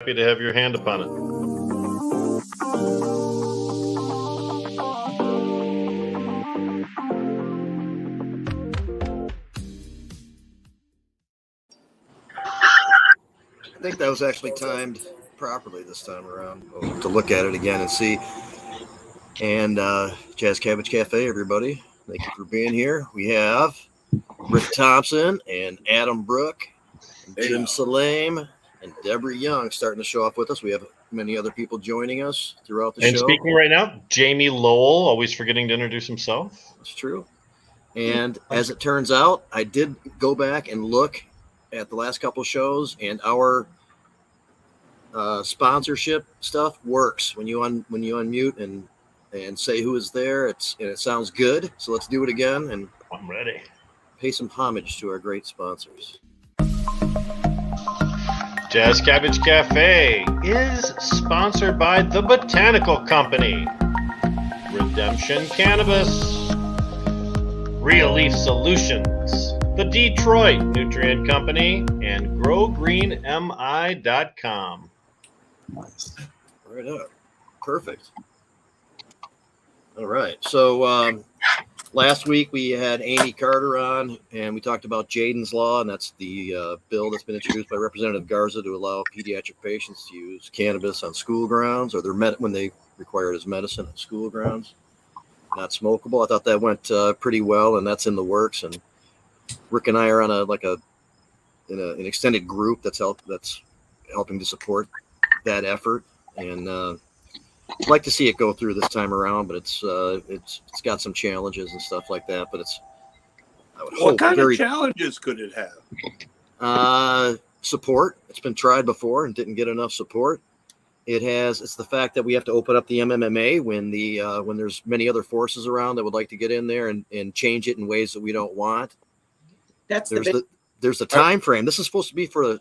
Happy to have your hand upon it. I think that was actually timed properly this time around. We'll to look at it again and see. And Jazz Cabbage Cafe, everybody, thank you for being here. We have Rick Thompson and Adam Brook, and Jim Salame, and Deborah Young starting to show up with us. We have many other people joining us throughout the show. And speaking right now, Jamie Lowell, always forgetting to introduce himself. That's true. And as it turns out, I did go back and look at the last couple of shows, and our sponsorship stuff works when you unmute and say who is there. It sounds good. So let's do it again, and I'm ready. Pay some homage to our great sponsors. Jazz Cabbage Cafe is sponsored by the Botanical Company, Redemption Cannabis, Real Leaf Solutions, the Detroit Nutrient Company, and GrowGreenMI.com. Nice. Right up. Perfect. All right. So last week we had Amy Carter on, and we talked about Jaden's Law, and that's the bill that's been introduced by Representative Garza to allow pediatric patients to use cannabis on school grounds, or when they require it as medicine on school grounds, not smokable. I thought that went pretty well, and that's in the works. And Rick and I are on an an extended group that's helping to support that effort, and I'd like to see it go through this time around, but it's got some challenges and stuff like that. But what kind of challenges could it have? Support. It's been tried before and didn't get enough support. It's the fact that we have to open up the MMMA when there's many other forces around that would like to get in there and change it in ways that we don't want. There's the time frame. This is supposed to be for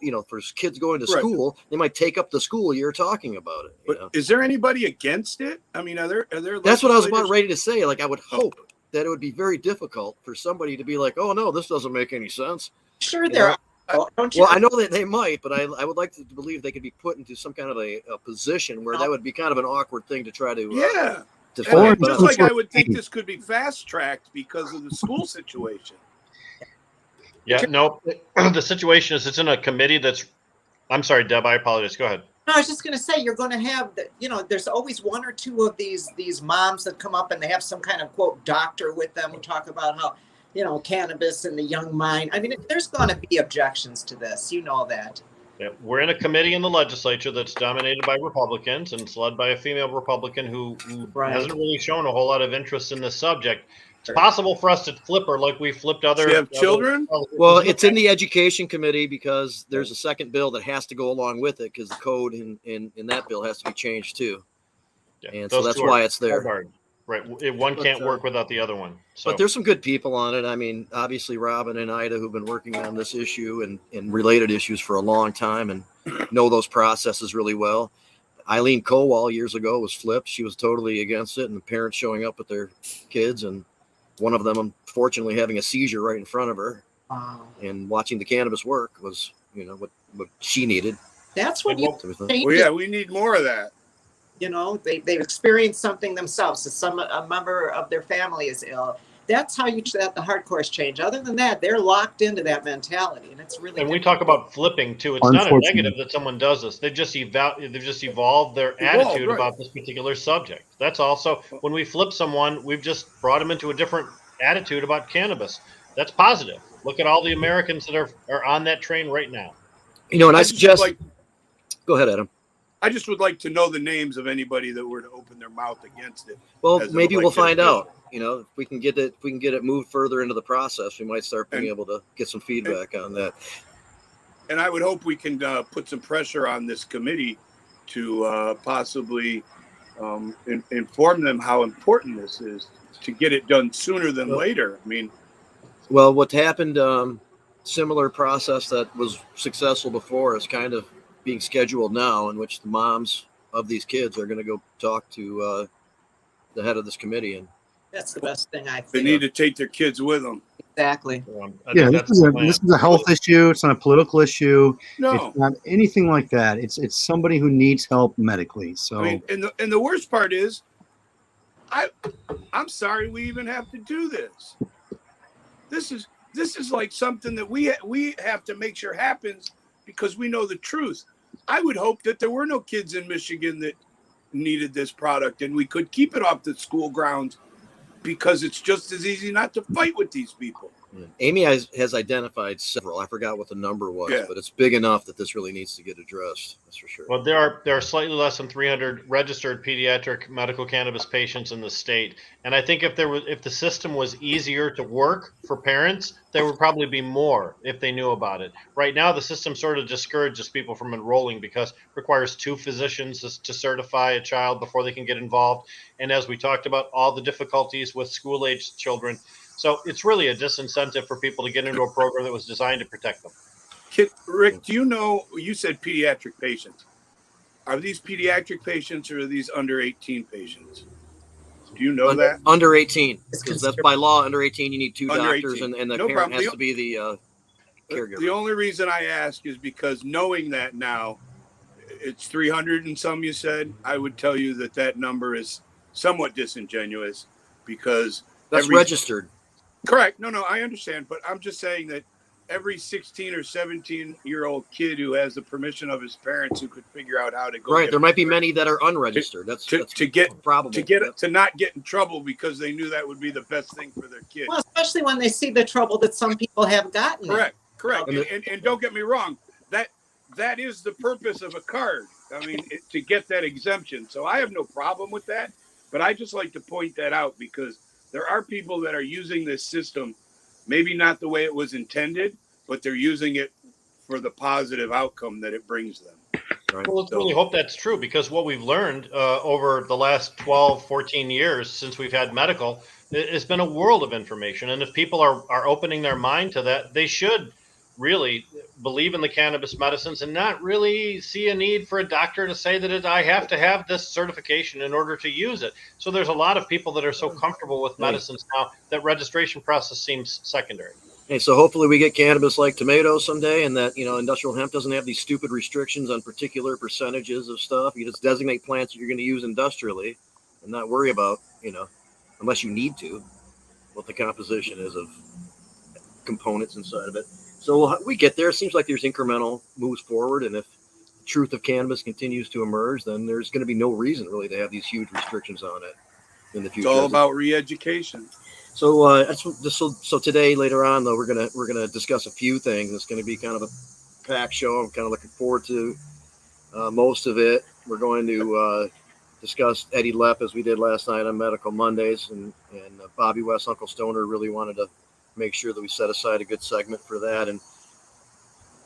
kids going to school. Right. They might take up the school year talking about it. But is there anybody against it? I mean, are there? That's what I was about ready to say. Like, I would hope that it would be very difficult for somebody to be like, "Oh no, this doesn't make any sense." Sure, there are. Don't you? Well, I know that they might, but I would like to believe they could be put into some kind of a position where that would be kind of an awkward thing to try to. Just like I would think this could be fast tracked because of the school situation. Yeah, no, the situation is it's in a committee I'm sorry, Deb, I apologize. Go ahead. No, I was just going to say, you're going to have, there's always one or two of these moms that come up and they have some kind of, quote, doctor with them who talk about how, cannabis in the young mind. I mean, there's going to be objections to this. You know that. Yeah, we're in a committee in the legislature that's dominated by Republicans, and it's led by a female Republican who hasn't really shown a whole lot of interest in this subject. It's possible for us to flip her like we flipped other. You have children? Well, it's in the education committee because there's a second bill that has to go along with it because the code in that bill has to be changed too. Yeah, and so that's why it's there. Hard. Right. One can't work without the other one. So. But there's some good people on it. I mean, obviously Robin and Ida, who've been working on this issue and related issues for a long time and know those processes really well. Eileen Kowal years ago was flipped. She was totally against it, and the parents showing up with their kids, and one of them, unfortunately, having a seizure right in front of her. Wow. And watching the cannabis work was, what she needed. That's what you think. Well, yeah, we need more of that. They've experienced something themselves. So a member of their family is ill. That's how you let the hardcores change. Other than that, they're locked into that mentality, and it's really. And we talk about flipping too. It's not a negative that someone does this. They've just evolved their attitude about this particular subject. That's also when we flip someone, we've just brought them into a different attitude about cannabis. That's positive. Look at all the Americans that are on that train right now. And I suggest. Go ahead, Adam. I just would like to know the names of anybody that were to open their mouth against it. Well, maybe we'll find out. If we can get it moved further into the process, we might start being able to get some feedback on that. And I would hope we can put some pressure on this committee to possibly inform them how important this is to get it done sooner than later. I mean, well, what happened, similar process that was successful before is kind of being scheduled now, in which the moms of these kids are going to go talk to the head of this committee, and that's the best thing I think. They need to take their kids with them. Exactly. I Yeah, think this that's is the a plan. this is a health issue. It's not a political issue. No, It's not anything like that. It's somebody who needs help medically. So I mean, and the worst part is, I'm sorry we even have to do this. This is like something that we have to make sure happens because we know the truth. I would hope that there were no kids in Michigan that needed this product and we could keep it off the school grounds because it's just as easy not to fight with these people. Yeah. Amy has identified several. I forgot what the number was, Yeah. but it's big enough that this really needs to get addressed. That's for sure. Well, there are slightly less than 300 registered pediatric medical cannabis patients in the state, and I think if the system was easier to work for parents, there would probably be more if they knew about it. Right now, the system sort of discourages people from enrolling because it requires 2 physicians to certify a child before they can get involved, and as we talked about, all the difficulties with school-aged children. So it's really a disincentive for people to get into a program that was designed to protect them. Rick, do you know, you said pediatric patients. Are these pediatric patients or are these under 18 patients? Do you know that? Under 18, because that's by law. Under 18, you need 2 Under doctors, 18. and the No parent problem. has to be the caregiver. The only reason I ask is because knowing that now, it's 300 and some, you said, I would tell you that number is somewhat disingenuous because That's registered. Correct. No, I understand. But I'm just saying that every 16 or 17-year-old kid who has the permission of his parents who could figure out how to go. Right. There might be many that are unregistered. That's probable. To not get in trouble because they knew that would be the best thing for their kid. Well, especially when they see the trouble that some people have gotten. Correct. And don't get me wrong. That is the purpose of a card. I mean, to get that exemption. So I have no problem with that. But I just like to point that out because there are people that are using this system, maybe not the way it was intended, but they're using it for the positive outcome that it brings them. Right. Well, let's really hope that's true because what we've learned over the last 12, 14 years since we've had medical, it's been a world of information. And if people are opening their mind to that, they should really believe in the cannabis medicines and not really see a need for a doctor to say that I have to have this certification in order to use it. So there's a lot of people that are so comfortable with medicines now that registration process seems secondary. Hey, so hopefully we get cannabis like tomatoes someday and that, industrial hemp doesn't have these stupid restrictions on particular percentages of stuff. You just designate plants that you're going to use industrially and not worry about, unless you need to, what the composition is of components inside of it. So we get there. It seems like there's incremental moves forward. And if the truth of cannabis continues to emerge, then there's going to be no reason really to have these huge restrictions on it in the future. It's all about re-education. So so today, later on, though, we're gonna discuss a few things. It's going to be kind of a packed show. I'm kind of looking forward to most of it. We're going to discuss Eddy Lepp as we did last night on Medical Mondays, and Bobby West, Uncle Stoner, really wanted to make sure that we set aside a good segment for that.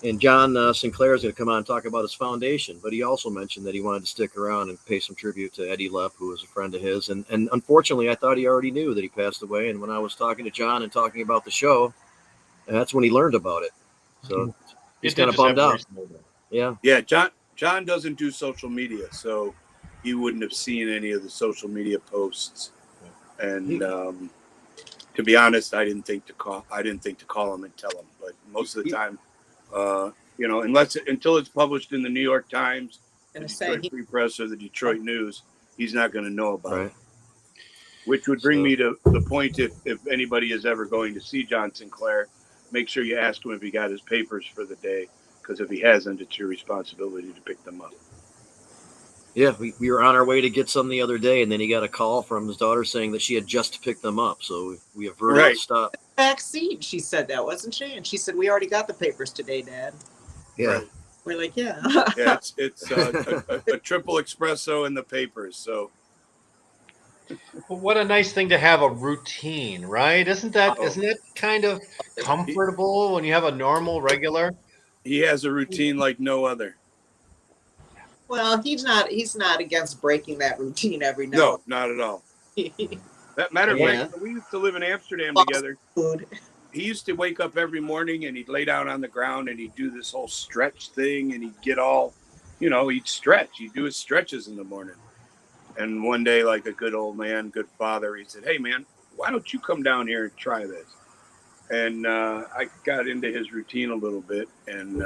And John Sinclair is going to come on and talk about his foundation, but he also mentioned that he wanted to stick around and pay some tribute to Eddy Lepp, who was a friend of his. And unfortunately, I thought he already knew that he passed away. And when I was talking to John and talking about the show, that's when he learned about it. So he's kind of bummed out. Yeah. John doesn't do social media, so he wouldn't have seen any of the social media posts. And to be honest, I didn't think to call him and tell him. But most of the time, until it's published in the New York Times, the Detroit Free Press, or the Detroit News, he's not going to know about it. Which would bring me to the point: if anybody is ever going to see John Sinclair, make sure you ask him if he got his papers for the day, because if he hasn't, it's your responsibility to pick them up. Yeah, we were on our way to get some the other day, and then he got a call from his daughter saying that she had just picked them up. So we averted the stop. Vaccine, she said that, wasn't she? And she said, "We already got the papers today, Dad." Yeah. Right. We're like, yeah. Yeah, it's a triple espresso in the papers. So. Well, what a nice thing to have a routine, right? Isn't that kind of comfortable when you have a normal, regular? He has a routine like no other. Well, he's not against breaking that routine every night. No, not at all. That matter of fact, we used to live in Amsterdam together. He used to wake up every morning and he'd lay down on the ground and he'd do this whole stretch thing and he'd get all, he'd stretch. He'd do his stretches in the morning. And one day, like a good old man, good father, he said, "Hey, man, why don't you come down here and try this?" and I got into his routine a little bit, and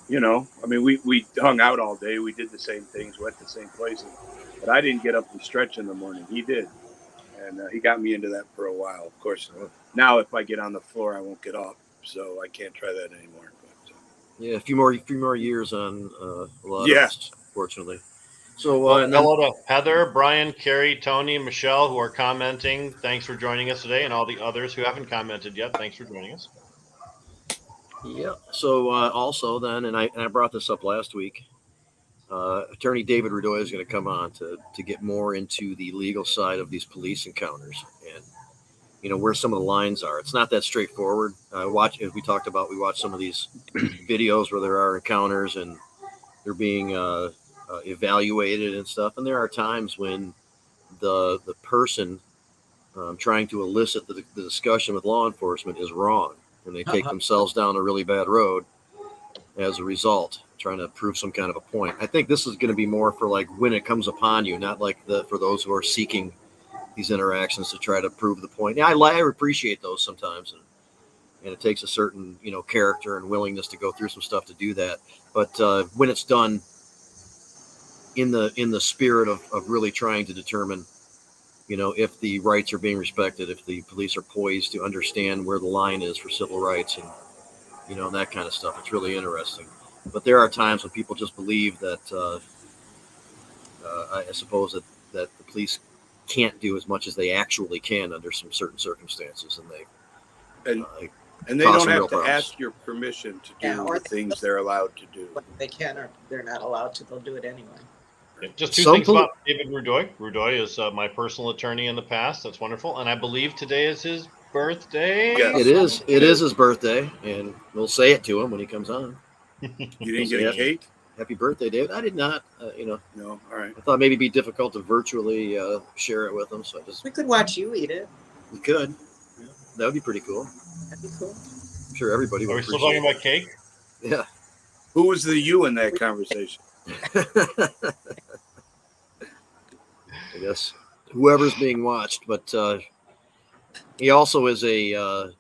you know, I mean, we hung out all day. We did the same things, went to the same places, but I didn't get up and stretch in the morning. He did, and he got me into that for a while. Of course, now if I get on the floor, I won't get up, so I can't try that anymore. But, yeah, a few more years on a lot Yeah. of us, fortunately. So Well, and then, hello to Heather, Brian, Carrie, Tony, and Michelle, who are commenting. Thanks for joining us today, and all the others who haven't commented yet. Thanks for joining us. yeah. So also then, and I brought this up last week. Attorney David Rudoi is going to come on to get more into the legal side of these police encounters and, you know, where some of the lines are. It's not that straightforward. As we talked about, we watched some of these videos where there are encounters and they're being evaluated and stuff. And there are times when the person trying to elicit the discussion with law enforcement is wrong, and they take themselves down a really bad road as a result, trying to prove some kind of a point. I think this is going to be more for like when it comes upon you, not like for those who are seeking these interactions to try to prove the point. Yeah, I appreciate those sometimes, and it takes a certain, you know, character and willingness to go through some stuff to do that. But when it's done in the spirit of really trying to determine, you know, if the rights are being respected, if the police are poised to understand where the line is for civil rights and, you know, that kind of stuff, it's really interesting. But there are times when people just believe that I suppose that the police can't do as much as they actually can under some certain circumstances, and they don't have to problems. ask your permission to do the things they're allowed to do. They can, or they're not allowed to. They'll do it anyway. Just two things about David Rudoi. Rudoi is my personal attorney in the past. That's wonderful. And I believe today is his birthday. Yes. It is his birthday, and we'll say it to him when he comes on. You didn't get a cake? Happy birthday, David. I did not, you know. No, all right. I thought maybe it'd be difficult to virtually share it with him, so We could watch you eat it. We could. Yeah. That would be pretty cool. That'd be cool. I'm sure everybody would. Are we still talking about cake? Yeah. Who was the you in that conversation? I guess whoever's being watched, but he also is a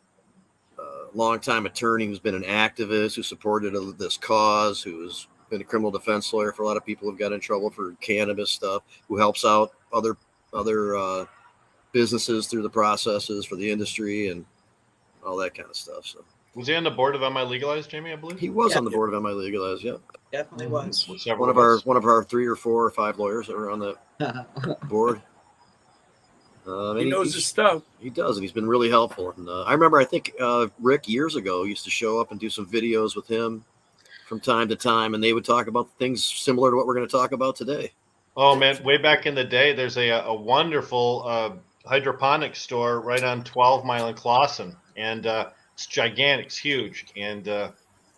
longtime attorney who's been an activist, who supported this cause, who's been a criminal defense lawyer for a lot of people who've got in trouble for cannabis stuff, who helps out other businesses through the processes for the industry and all that kind of stuff. So was he on the board of MI Legalized, Jamie? I believe he was on the board of MI Legalized. Yep, definitely was. One of our 3 or 4 or 5 lawyers that were on that board. He knows his stuff. He does, and he's been really helpful. And I remember, I think Rick years ago used to show up and do some videos with him from time to time, and they would talk about things similar to what we're going to talk about today. Oh man, way back in the day, there's a wonderful hydroponic store right on 12 Mile in Clawson, and it's gigantic, it's huge, and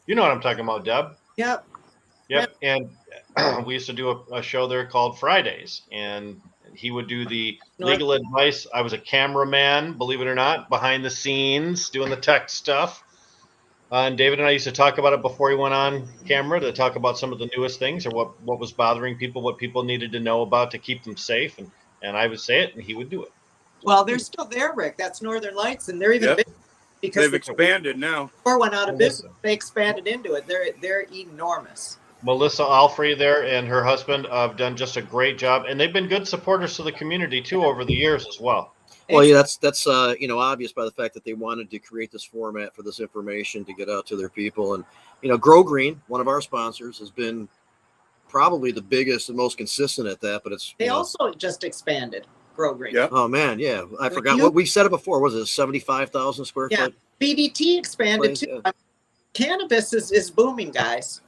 you know what I'm talking about, Deb? Yep. And we used to do a show there called Fridays, and he would do the legal advice. I was a cameraman, believe it or not, behind the scenes doing the tech stuff. And David and I used to talk about it before he went on camera, to talk about some of the newest things or what was bothering people, what people needed to know about to keep them safe. And I would say it, and he would do it. Well, they're still there, Rick. That's Northern Lights, and they're even bigger because they've expanded now. Before went out of business, they expanded into it. They're enormous. Melissa Alfrey there and her husband have done just a great job, and they've been good supporters to the community too over the years as well. Well, yeah, that's you know, obvious by the fact that they wanted to create this format for this information to get out to their people. And you know, Grow Green, one of our sponsors, has been probably the biggest and most consistent at that. But they also just expanded Grow Green. Yeah. Oh man, yeah, I forgot what we said it before. Was it 75,000 square foot? BDT expanded too. Yeah. Cannabis is booming, guys.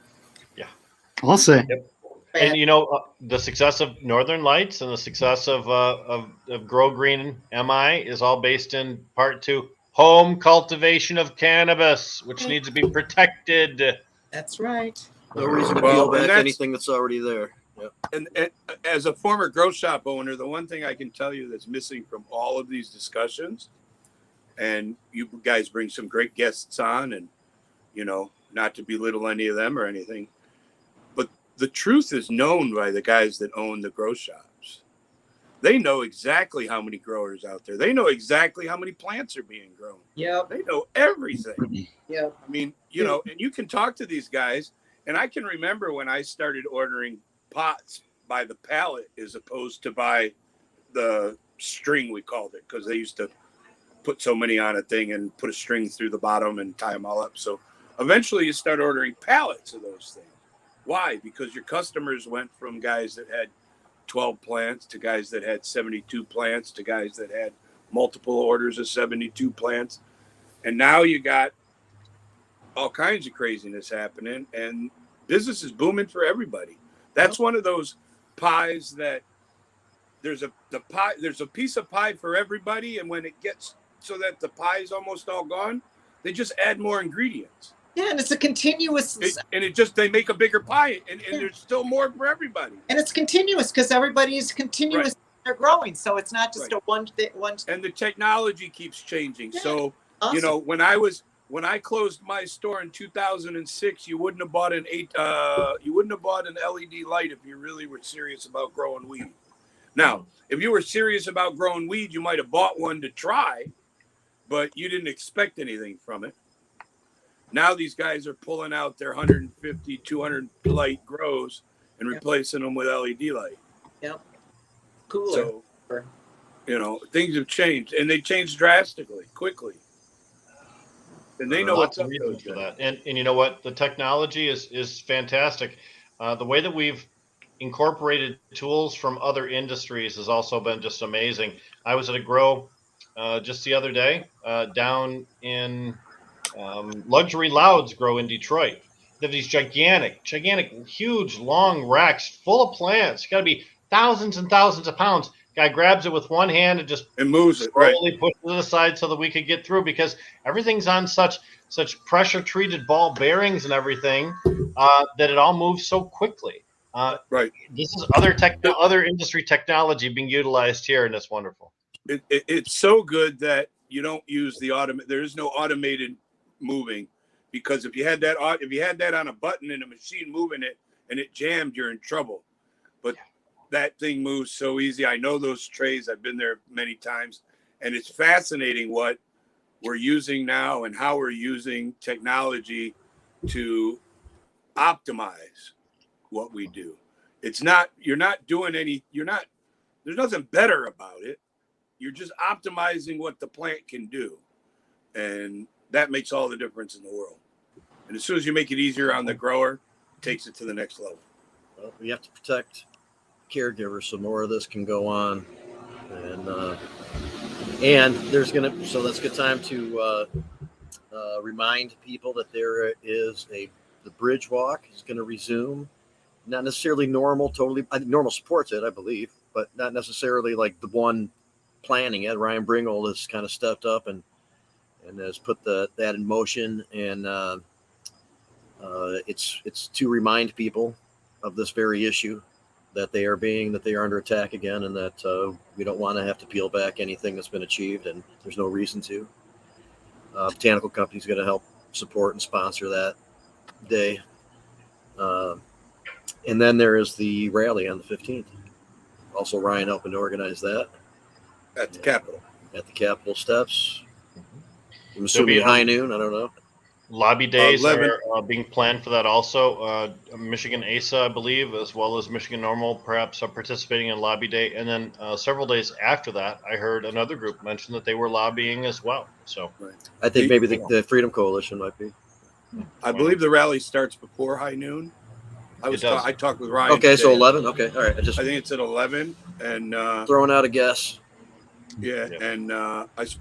I'll say. Yep. And you know, the success of Northern Lights and the success of Grow Green MI is all based in part to home cultivation of cannabis, which needs to be protected. That's right. No reason to peel back anything that's already there. Yep. And as a former grow shop owner, the one thing I can tell you that's missing from all of these discussions, and you guys bring some great guests on, and you know, not to belittle any of them or anything, the truth is known by the guys that own the grow shops. They know exactly how many growers out there. They know exactly how many plants are being grown. Yeah. They know everything. Yeah. I mean, you know, and you can talk to these guys. And I can remember when I started ordering pots by the pallet as opposed to by the string, we called it, because they used to put so many on a thing and put a string through the bottom and tie them all up. So eventually you start ordering pallets of those things. Why? Because your customers went from guys that had 12 plants to guys that had 72 plants to guys that had multiple orders of 72 plants. And now you got all kinds of craziness happening, and business is booming for everybody. That's one of those pies that there's a piece of pie for everybody, and when it gets so that the pie is almost all gone, they just add more ingredients. Yeah, and it's a continuous. They make a bigger pie, and there's still more for everybody. And it's continuous because everybody's continuous. Right. They're growing, so it's not just a one thing. And the technology keeps changing. Yeah. So awesome. You know, when I closed my store in 2006, you wouldn't have bought an LED light if you really were serious about growing weed. Now, if you were serious about growing weed, you might have bought one to try, but you didn't expect anything from it. Now these guys are pulling out their 150, 200 light grows and replacing them with LED light. Yep. Cooler. So, you know, things have changed, and they changed drastically, quickly. And they know what's up for that. And you know what? The technology is fantastic. The way that we've incorporated tools from other industries has also been just amazing. I was at a grow just the other day down in Luxury Louds grow in Detroit. They have these gigantic, huge, long racks full of plants. Got to be thousands and thousands of pounds. Guy grabs it with one hand and just moves it, slowly pushes it aside so that we could get through, because everything's on such pressure treated ball bearings and everything that it all moves so quickly. Right. This is other industry technology being utilized here, and it's wonderful. It's so good that you don't use the there is no automated moving, because if you had that on a button and a machine moving it and it jammed, you're in trouble. But that thing moves so easy. I know those trays. I've been there many times, and it's fascinating what we're using now and how we're using technology to optimize what we do. There's nothing better about it. You're just optimizing what the plant can do. And that makes all the difference in the world. And as soon as you make it easier on the grower, it takes it to the next level. Well, we have to protect caregivers so more of this can go on. And there's so that's a good time to remind people that there is the bridge walk is going to resume. Not necessarily normal, normal supports it, I believe, but not necessarily like the one planning it. Ryan Bringle has kind of stepped up and has put that in motion, and it's to remind people of this very issue, that they are under attack again, and that we don't want to have to peel back anything that's been achieved, and there's no reason to. Botanical Company's going to help support and sponsor that day. And then there is the rally on the 15th. Also, Ryan helping to organize that. At the Capitol. At the Capitol steps. I'm assuming high noon. I don't know. Lobby days are being planned for that also. Michigan ASA, I believe, as well as Michigan Normal, perhaps are participating in lobby day. And then several days after that, I heard another group mention that they were lobbying as well. So I think maybe the Freedom Coalition might be. I believe the rally starts before high noon. I talked with Ryan. Okay, today. So 11. Okay, all right. I think it's at 11, and throwing out a guess. Yeah, and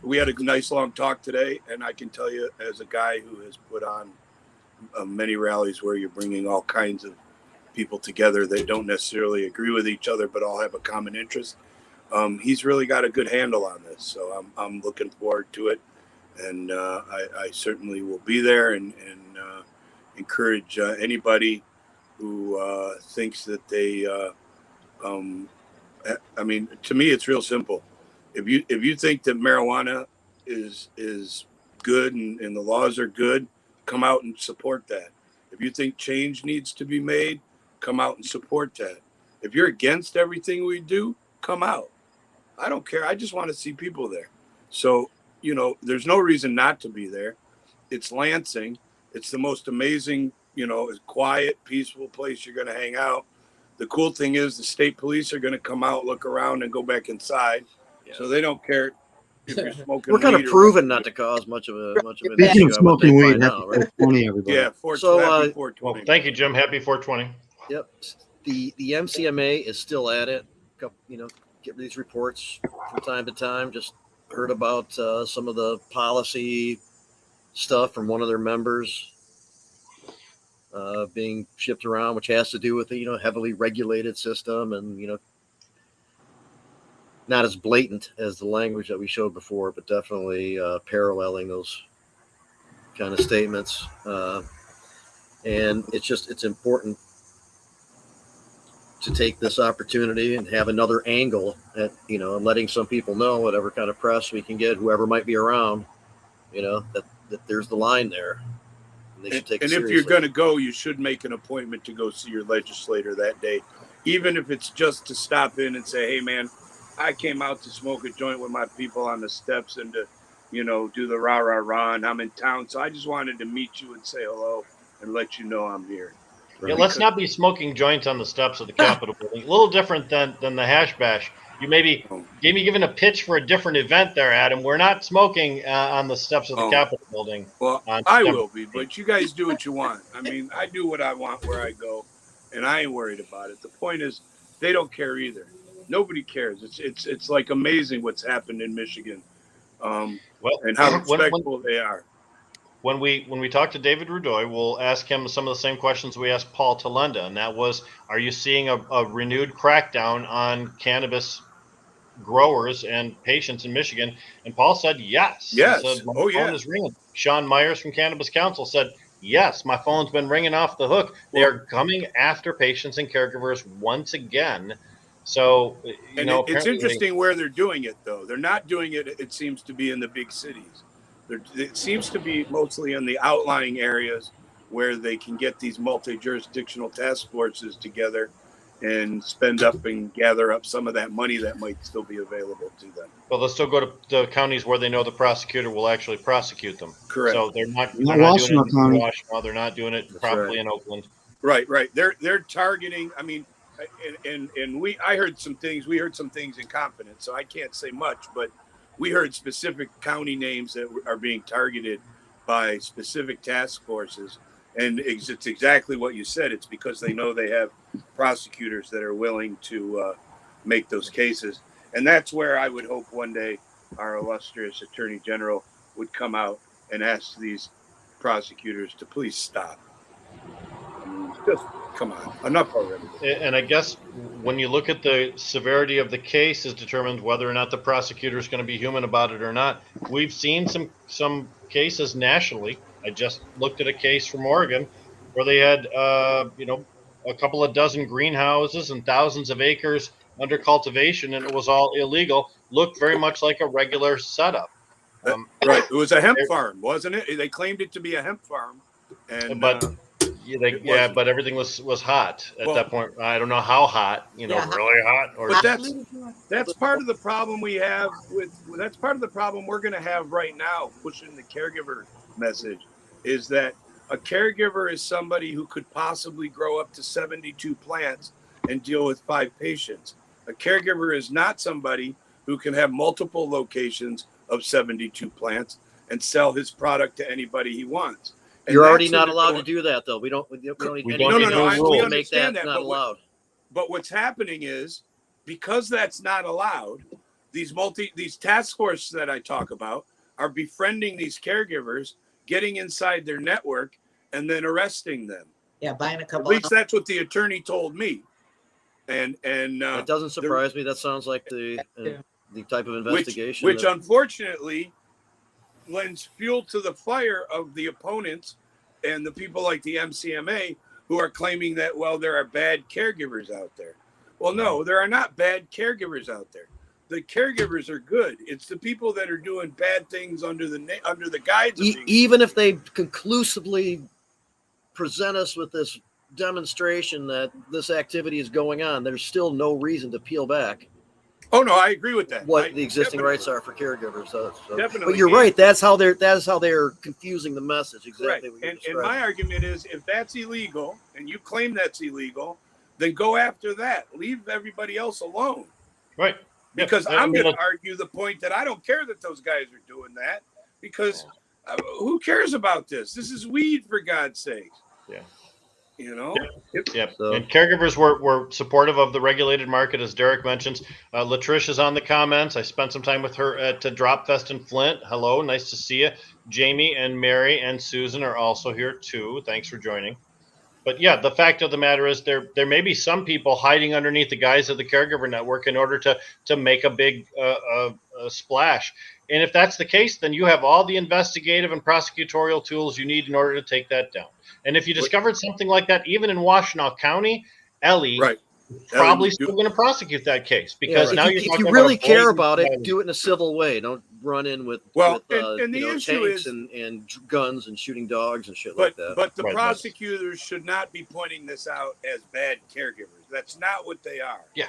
we had a nice long talk today, and I can tell you, as a guy who has put on many rallies where you're bringing all kinds of people together that don't necessarily agree with each other, but all have a common interest, he's really got a good handle on this. So I'm looking forward to it, and I certainly will be there and encourage anybody who thinks that they. I mean, to me, it's real simple. If you think that marijuana is good and the laws are good, come out and support that. If you think change needs to be made, come out and support that. If you're against everything we do, come out. I don't care. I just want to see people there. So, you know, there's no reason not to be there. It's Lansing. It's the most amazing, you know, quiet, peaceful place you're going to hang out. The cool thing is the state police are going to come out, look around, and go back inside. Yeah. So they don't care if you're smoking. We're kind of proven not to cause much of an issue. Smoking weed. Happy now, 420, everybody. Yeah, 420. Well, thank you, Jim. Happy 420. Yep. The MCMA is still at it. You know, get these reports from time to time. Just heard about some of the policy stuff from one of their members being shipped around, which has to do with the, you know, heavily regulated system, and, you know, not as blatant as the language that we showed before, but definitely paralleling those kind of statements. And it's important to take this opportunity and have another angle at, you know, and letting some people know, whatever kind of press we can get, whoever might be around, you know, that there's the line there. And they should take it seriously. If you're going to go, you should make an appointment to go see your legislator that day, even if it's just to stop in and say, hey, man, I came out to smoke a joint with my people on the steps and to, you know, do the rah-rah-rah, and I'm in town. So I just wanted to meet you and say hello and let you know I'm here. Yeah, let's not be smoking joints on the steps of the Capitol building. A little different than the hash bash. You maybe given a pitch for a different event there, Adam. We're not smoking on the steps of the Capitol building. Well, I will be, but you guys do what you want. I mean, I do what I want where I go, and I ain't worried about it. The point is, they don't care either. Nobody cares. It's like amazing what's happened in Michigan, and how respectful they are. When we talk to David Rudoi, we'll ask him some of the same questions we asked Paul Talenda, and that was, are you seeing a renewed crackdown on cannabis growers and patients in Michigan? And Paul said yes. Yes. He said, my phone is ringing. Sean Myers from Cannabis Council said, yes, my phone's been ringing off the hook. They are coming after patients and caregivers once again. So, it's interesting where they're doing it, though. They're not doing it, it seems to be in the big cities. It seems to be mostly in the outlying areas where they can get these multi-jurisdictional task forces together and spend up and gather up some of that money that might still be available to them. Well, they'll still go to the counties where they know the prosecutor will actually prosecute them. Correct. So they're not doing it in Washington. They're not doing it properly in Oakland. Right. They're targeting. I mean, and I heard some things. We heard some things in confidence, so I can't say much, but we heard specific county names that are being targeted by specific task forces. And it's exactly what you said. It's because they know they have prosecutors that are willing to make those cases. And that's where I would hope one day our illustrious Attorney General would come out and ask these prosecutors to please stop. I mean, just come on, enough already. And I guess when you look at the severity of the case is determined whether or not the prosecutor is going to be human about it or not. We've seen some cases nationally. I just looked at a case from Oregon where they had, a couple of dozen greenhouses and thousands of acres under cultivation, and it was all illegal. Looked very much like a regular setup. Right. It was a hemp farm, wasn't it? They claimed it to be a hemp farm. But everything was hot at that point. I don't know how hot, really hot. But that's part of the problem we have that's part of the problem we're going to have right now, pushing the caregiver message, is that a caregiver is somebody who could possibly grow up to 72 plants and deal with 5 patients. A caregiver is not somebody who can have multiple locations of 72 plants and sell his product to anybody he wants. And you're already not allowed to do that, though. We don't need no, we understand that, not allowed. But what's happening is, because that's not allowed, these task forces that I talk about are befriending these caregivers, getting inside their network, and then arresting them. Yeah, buying a couple. At least that's what the attorney told me. And it doesn't surprise me. That sounds like the type of investigation which unfortunately lends fuel to the fire of the opponents and the people like the MCMA who are claiming that, well, there are bad caregivers out there. Well, no, there are not bad caregivers out there. The caregivers are good. It's the people that are doing bad things under the guise of even if they conclusively present us with this demonstration that this activity is going on, there's still no reason to peel back. Oh no, I agree with that. What the existing rights are for caregivers. So. Definitely. But you're right. That is how they're confusing the message. Exactly. Correct. And my argument is, if that's illegal and you claim that's illegal, then go after that. Leave everybody else alone. Right. Because I'm going to argue the point that I don't care that those guys are doing that, because who cares about this? This is weed, for God's sake. Yeah. Yep. So. And caregivers were supportive of the regulated market, as Derek mentions. Latrish is on the comments. I spent some time with her at Drop Fest in Flint. Hello, nice to see you. Jamie and Mary and Susan are also here too. Thanks for joining. But yeah, the fact of the matter is there may be some people hiding underneath the guise of the caregiver network in order to make a big splash. And if that's the case, then you have all the investigative and prosecutorial tools you need in order to take that down. And if you discovered something like that, even in Washtenaw County, Ellie probably still going to prosecute that case, because now if you really care about it, do it in a civil way. Don't run in with and the issue tanks and guns and shooting dogs and shit like that. But the prosecutors should not be pointing this out as bad caregivers. That's not what they are. Yeah,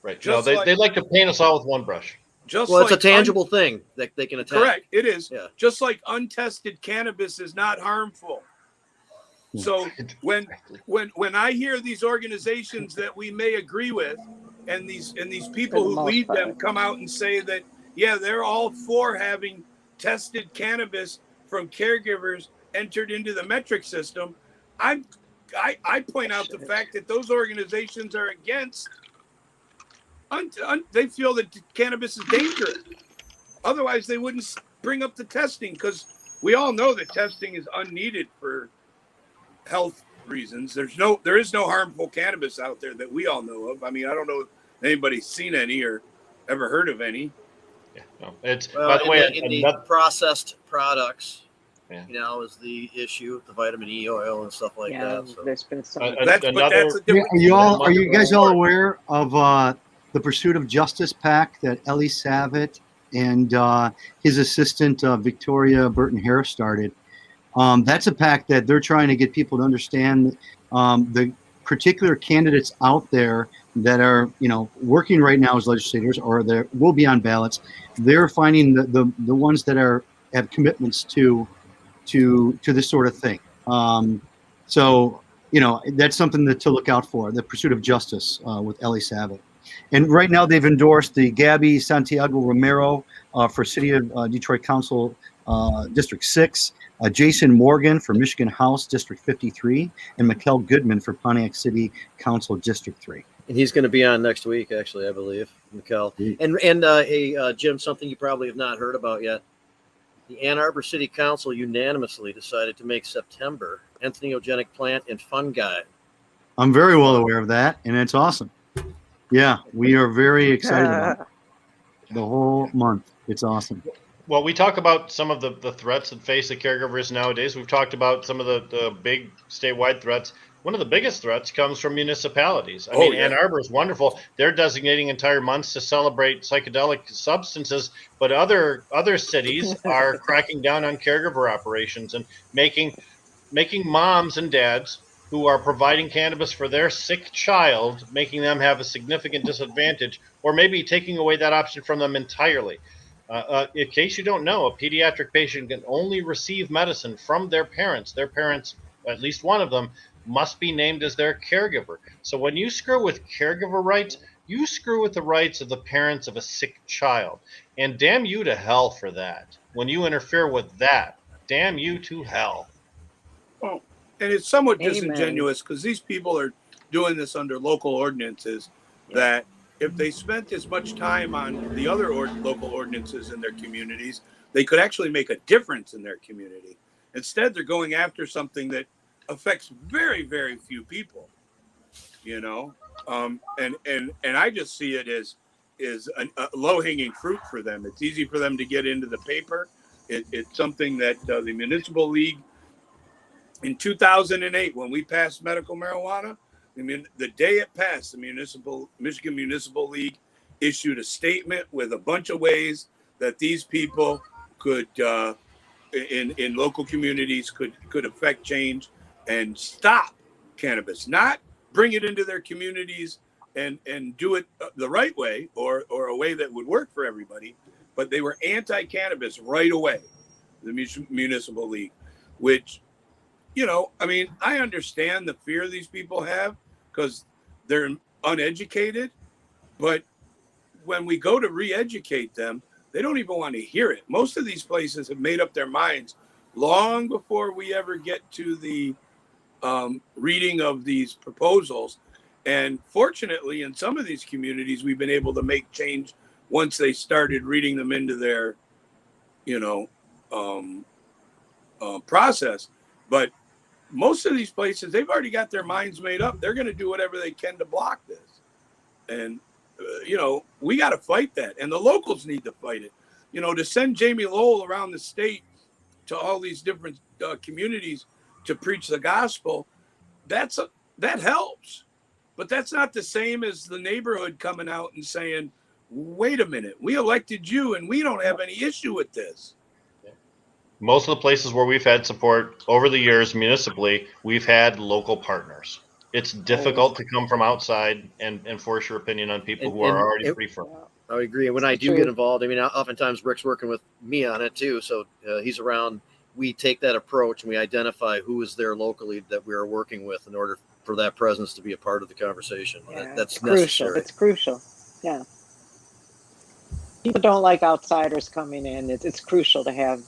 right. No, they like to paint us all with one brush. It's a tangible thing that they can attack. Correct, it is. Yeah. Just like untested cannabis is not harmful. So when I hear these organizations that we may agree with, and these people who lead them come out and say that, yeah, they're all for having tested cannabis from caregivers entered into the metric system, I point out the fact that those organizations are against. They feel that cannabis is dangerous. Otherwise, they wouldn't bring up the testing, because we all know that testing is unneeded for health reasons. There is no harmful cannabis out there that we all know of. I mean, I don't know if anybody's seen any or ever heard of any. Yeah, no. It's by the way, the processed products, is the issue with the vitamin E oil and stuff like that. So. There's been some. Are you guys all aware of the Pursuit of Justice PAC that Ellie Savitt and his assistant Victoria Burton Harris started? That's a PAC that they're trying to get people to understand the particular candidates out there that are, working right now as legislators or there will be on ballots. They're finding the ones that have commitments to this sort of thing. So that's something to look out for. The Pursuit of Justice with Ellie Savitt. And right now they've endorsed the Gabby Santiago Romero for City of Detroit Council District 6, Jason Morgan for Michigan House District 53, and Mikkel Goodman for Pontiac City Council District 3. And he's going to be on next week, actually, I believe, Mikkel. And Jim, something you probably have not heard about yet. The Ann Arbor City Council unanimously decided to make September entheogenic plant and fungi. I'm very well aware of that, and it's awesome. Yeah, we are very excited about it. The whole month. It's awesome. Well, we talk about some of the threats that face the caregivers nowadays. We've talked about some of the big statewide threats. One of the biggest threats comes from municipalities. I mean, Ann Arbor is wonderful. They're designating entire months to celebrate psychedelic substances, but other cities are cracking down on caregiver operations and making moms and dads who are providing cannabis for their sick child, making them have a significant disadvantage, or maybe taking away that option from them entirely. In case you don't know, a pediatric patient can only receive medicine from their parents. Their parents, at least one of them, must be named as their caregiver. So when you screw with caregiver rights, you screw with the rights of the parents of a sick child. And damn you to hell for that. When you interfere with that, damn you to hell. Well, and it's somewhat disingenuous, because these people are doing this under local ordinances that if they spent as much time on the other local ordinances in their communities, they could actually make a difference in their community. Instead, they're going after something that affects very, very few people, and I just see it as a low-hanging fruit for them. It's easy for them to get into the paper. It's something that the Municipal League in 2008, when we passed medical marijuana, the day it passed, the Michigan Municipal League issued a statement with a bunch of ways that these people could, in local communities, could affect change and stop cannabis, not bring it into their communities and do it the right way, or a way that would work for everybody. But they were anti-cannabis right away, the municipal league, which, you know, I mean, I understand the fear these people have because they're uneducated, but when we go to re-educate them, they don't even want to hear it. Most of these places have made up their minds long before we ever get to the reading of these proposals. And fortunately, in some of these communities, we've been able to make change once they started reading them into their, you know, process. But most of these places, they've already got their minds made up. They're going to do whatever they can to block this. And, you know, we got to fight that. And the locals need to fight it. You know, to send Jamie Lowell around the state to all these different communities to preach the gospel, that helps. But that's not the same as the neighborhood coming out and saying, wait a minute, we elected you and we don't have any issue with this. Most of the places where we've had support over the years municipally, we've had local partners. It's difficult to come from outside and force your opinion on people who are already pretty firm. I agree. And when I do get involved, I mean, oftentimes Rick's working with me on it too. So he's around. We take that approach and we identify who is there locally that we are working with in order for that presence to be a part of the conversation. Yeah, That's crucial. necessary. It's crucial. Yeah. People don't like outsiders coming in. It's crucial to have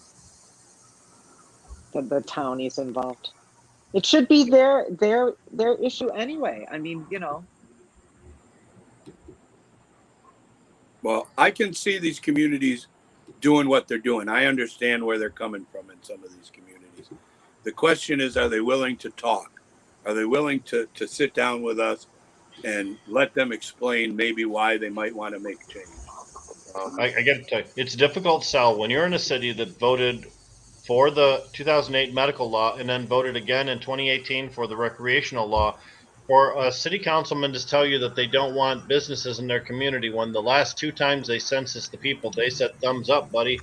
the townies involved. It should be their issue anyway. I mean, you know. Well, I can see these communities doing what they're doing. I understand where they're coming from in some of these communities. The question is, are they willing to talk? Are they willing to sit down with us and let them explain maybe why they might want to make change? I got to tell you, it's difficult to sell when you're in a city that voted for the 2008 medical law and then voted again in 2018 for the recreational law. For a city councilman to tell you that they don't want businesses in their community when the last two times they censused the people, they said thumbs up, buddy.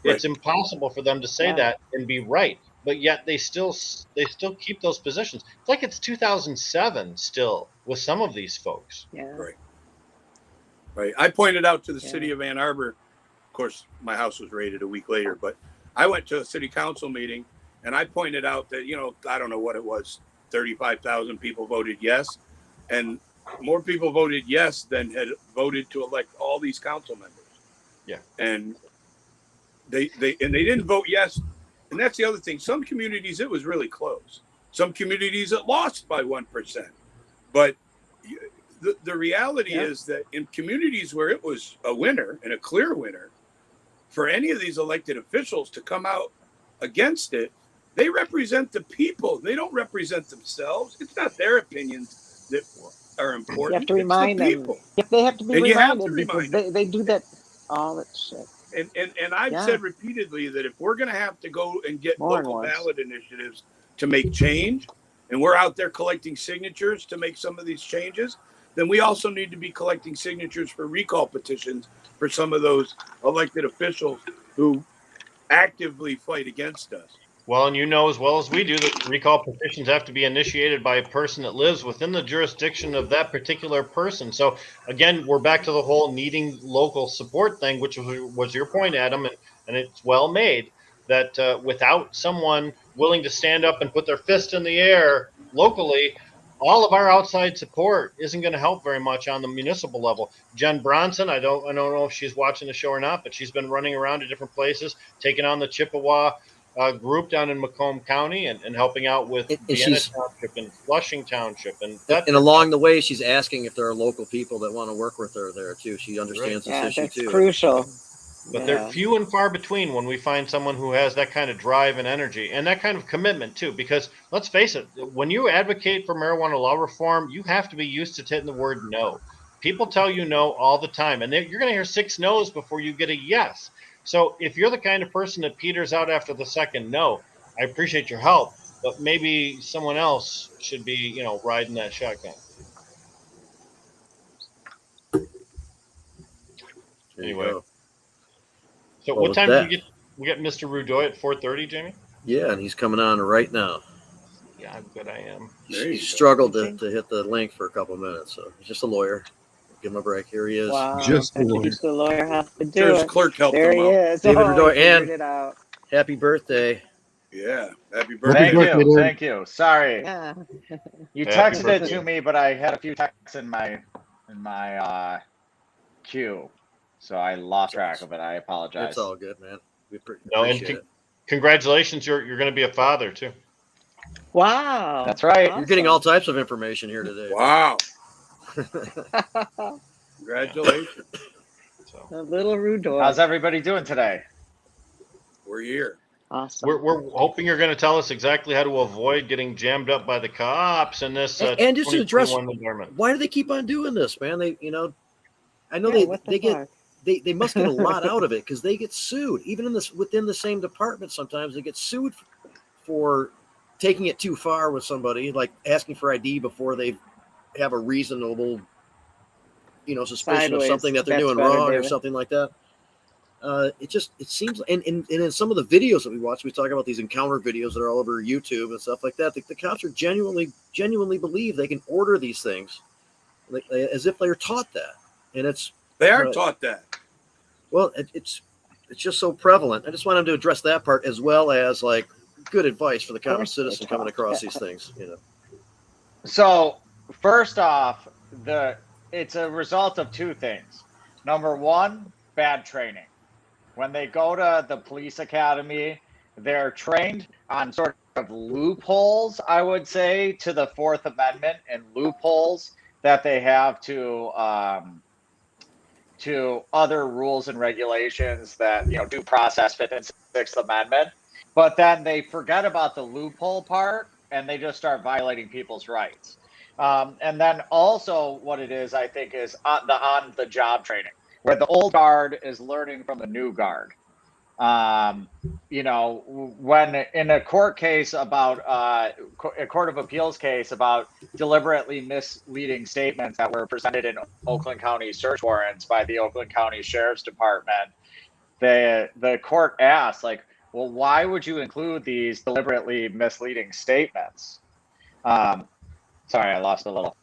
Right. It's impossible for them to say that and be right, but yet they still keep those positions. It's like it's 2007 still with some of these folks. Yeah. Right. I pointed out to the city of Ann Arbor. Of course, my house was raided a week later, but I went to a city council meeting and I pointed out that, you know, I don't know what it was, 35,000 people voted yes, and more people voted yes than had voted to elect all these council members. Yeah. And they didn't vote yes. And that's the other thing. Some communities, it was really close. Some communities it lost by 1%. But the reality is that in communities where it was a winner and a clear winner, for any of these elected officials to come out against it, they represent the people. They don't represent themselves. It's not their opinions that are important. You have to remind them. They have to be reminded because they do that all that shit. And I've said repeatedly that if we're going to have to go and get local ballot initiatives to make change, and we're out there collecting signatures to make some of these changes, then we also need to be collecting signatures for recall petitions for some of those elected officials who actively fight against us. Well, and you know as well as we do that recall petitions have to be initiated by a person that lives within the jurisdiction of that particular person. So again, we're back to the whole needing local support thing, which was your point, Adam, and it's well made that without someone willing to stand up and put their fist in the air locally, all of our outside support isn't going to help very much on the municipal level. Jen Bronson, I don't know if she's watching the show or not, but she's been running around to different places, taking on the Chippewa group down in Macomb County and helping out with Vienna Township and Flushing Township. And along the way, she's asking if there are local people that want to work with her there too. She understands this issue too. That's crucial. But they're few and far between when we find someone who has that kind of drive and energy and that kind of commitment too. Because let's face it, when you advocate for marijuana law reform, you have to be used to hitting the word no. People tell you no all the time, and you're going to hear 6 no's before you get a yes. So if you're the kind of person that peters out after the second no, I appreciate your help, but maybe someone else should be, riding that shotgun. Anyway. So what time do we get Mr. Rudoi at 4:30, Jamie? Yeah, and he's coming on right now. how good I am. There you He go. struggled to hit the link for a couple of minutes, so he's just a lawyer. Give him a break. Here he is. Wow. Just the That's lawyer. what the lawyer has to do. Sure, his It. clerk helped There him he out. is. David Oh, Rudoi, he figured and- it out. Happy birthday. Yeah. Happy Happy birthday. birthday, David. Thank you. Sorry, Yeah. you Happy texted it birthday. to me, but I had a few texts in my queue, so I lost track of it. I apologize. It's all good, man. We No, and appreciate it. congratulations, you're going to be a father too. Wow. That's right. You're getting all types of information here today. Wow. Awesome. Congratulations. So A little Rudoi. How's everybody doing today? We're here. Awesome. we're hoping you're going to tell us exactly how to avoid getting jammed up by the cops in this And just to address 2021 environment. why do they keep on doing this, man? They, I know Yeah, what the they get fuck? they must get a lot out of it because they get sued even in this within the same department. Sometimes they get sued for taking it too far with somebody, like asking for ID before they have a reasonable, suspicion Sideways. of something that they're That's doing better, wrong or David. something like that. It seems, and in some of the videos that we watch, we talk about these encounter videos that are all over YouTube and stuff like that. The cops are genuinely believe they can order these things, as if they're taught that, and They are Right. taught that. well, it's just so prevalent. I just want them to address that part as well as like good advice for the common course they're citizen coming taught across that. these things. So first off, it's a result of two things. Number one, bad training. When they go to the police academy, they're trained on sort of loopholes, I would say, to the Fourth Amendment and loopholes that they have to other rules and regulations that, due process, Fifth and Sixth Amendment. But then they forget about the loophole part and they just start violating people's rights. And then also what it is, I think, is on the job training, where the old guard is learning from the new guard. When in a court case about a court of appeals case about deliberately misleading statements that were presented in Oakland County search warrants by the Oakland County Sheriff's Department, the court asked, like, well, why would you include these deliberately misleading statements? Sorry, I lost a little.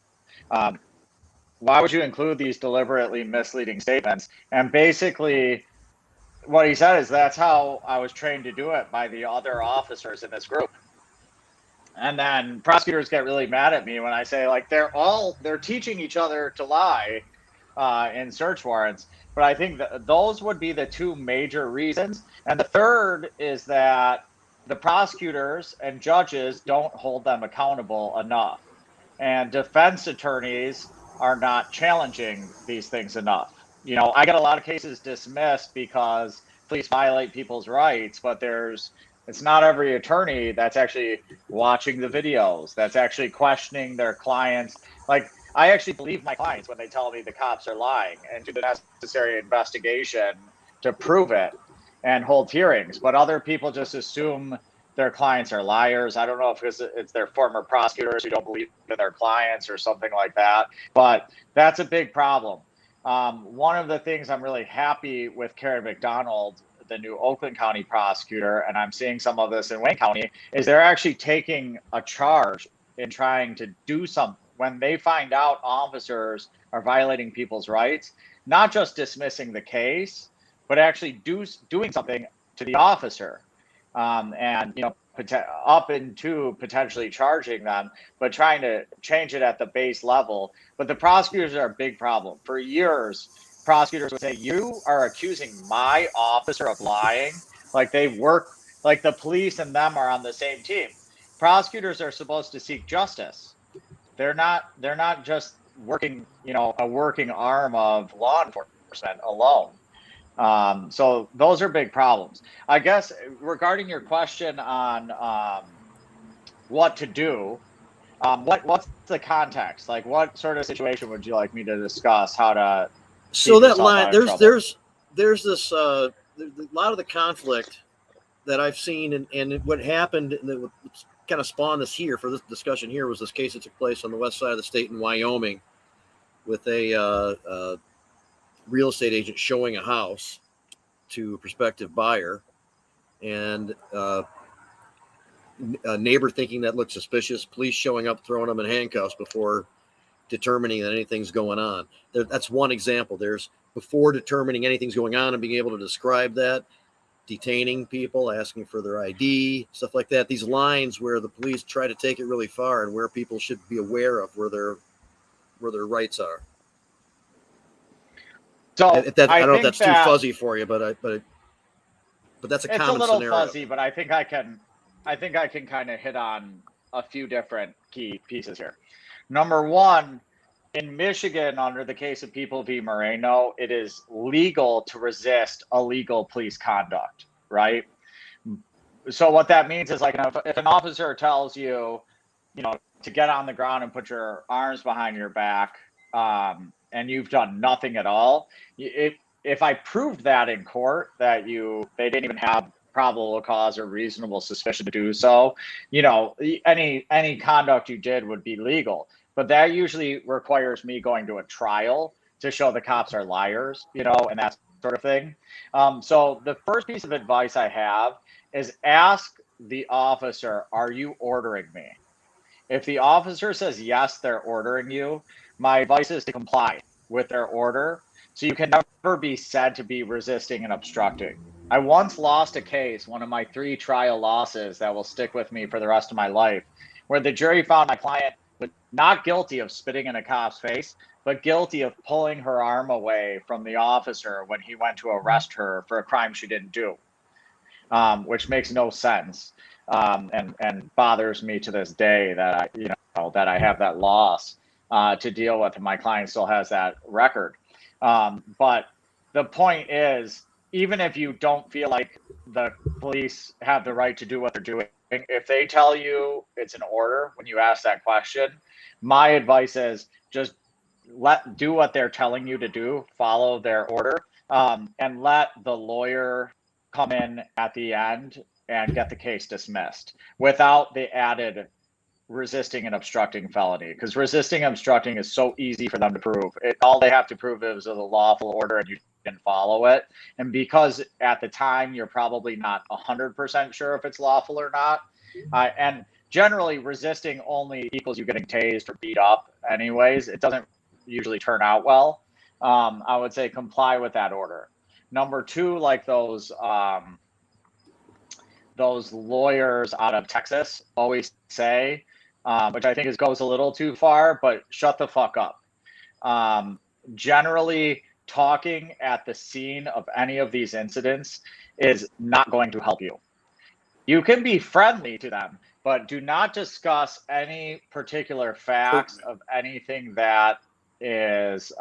Why would you include these deliberately misleading statements? And basically, what he said is that's how I was trained to do it by the other officers in this group. And then prosecutors get really mad at me when I say, like, they're teaching each other to lie in search warrants. But I think that those would be the two major reasons. And the third is that the prosecutors and judges don't hold them accountable enough. And defense attorneys are not challenging these things enough. I get a lot of cases dismissed because police violate people's rights, but it's not every attorney that's actually watching the videos, that's actually questioning their clients. Like, I actually believe my clients when they tell me the cops are lying and do the necessary investigation to prove it and hold hearings. But other people just assume their clients are liars. I don't know if it's their former prosecutors who don't believe in their clients or something like that, but that's a big problem. One of the things I'm really happy with Karen McDonald, the new Oakland County prosecutor, and I'm seeing some of this in Wayne County, is they're actually taking a charge in trying to do something. When they find out officers are violating people's rights, not just dismissing the case, but actually doing something to the officer. Up into potentially charging them, but trying to change it at the base level. But the prosecutors are a big problem. For years, prosecutors would say, you are accusing my officer of lying. Like, they work, like the police and them are on the same team. Prosecutors are supposed to seek justice. They're not just working, a working arm of law enforcement alone. So those are big problems. I guess regarding your question on what to do, what's the context? Like, what sort of situation would you like me to discuss? How to So that line, there's this a lot of the conflict that I've seen, and what happened, and that kind of spawned this here for this discussion here was this case that took place on the west side of the state in Wyoming with a real estate agent showing a house to a prospective buyer, and a neighbor thinking that looks suspicious, police showing up, throwing them in handcuffs before determining that anything's going on. That's one example. There's before determining anything's going on and being able to describe that, detaining people, asking for their ID, stuff like that. These lines where the police try to take it really far and where people should be aware of where their rights are. So I don't know if that's too fuzzy for you, but that's a common scenario. It's a little fuzzy, but I think I can kind of hit on a few different key pieces here. Number one, in Michigan, under the case of People v. Moreno, it is legal to resist illegal police conduct, right? So what that means is, like, if an officer tells you, to get on the ground and put your arms behind your back, and you've done nothing at all, if I proved that in court that they didn't even have probable cause or reasonable suspicion to do so, any conduct you did would be legal. But that usually requires me going to a trial to show the cops are liars, and that sort of thing. So the first piece of advice I have is ask the officer, are you ordering me? If the officer says, yes, they're ordering you, my advice is to comply with their order. So you can never be said to be resisting and obstructing. I once lost a case, one of my 3 trial losses that will stick with me for the rest of my life, where the jury found my client was not guilty of spitting in a cop's face, but guilty of pulling her arm away from the officer when he went to arrest her for a crime she didn't do, which makes no sense, and bothers me to this day that I have that loss to deal with, and my client still has that record. But the point is, even if you don't feel like the police have the right to do what they're doing, if they tell you it's an order when you ask that question, my advice is just do what they're telling you to do, follow their order, and let the lawyer come in at the end and get the case dismissed without the added resisting and obstructing felony, because resisting and obstructing is so easy for them to prove. All they have to prove is a lawful order and you didn't follow it. And because at the time you're probably not 100% sure if it's lawful or not, and generally resisting only equals you getting tased or beat up anyways. It doesn't usually turn out well. I would say comply with that order. Number 2, like those lawyers out of Texas always say, which I think goes a little too far, but shut the fuck up. Generally, talking at the scene of any of these incidents is not going to help you. You can be friendly to them, but do not discuss any particular facts of anything that is,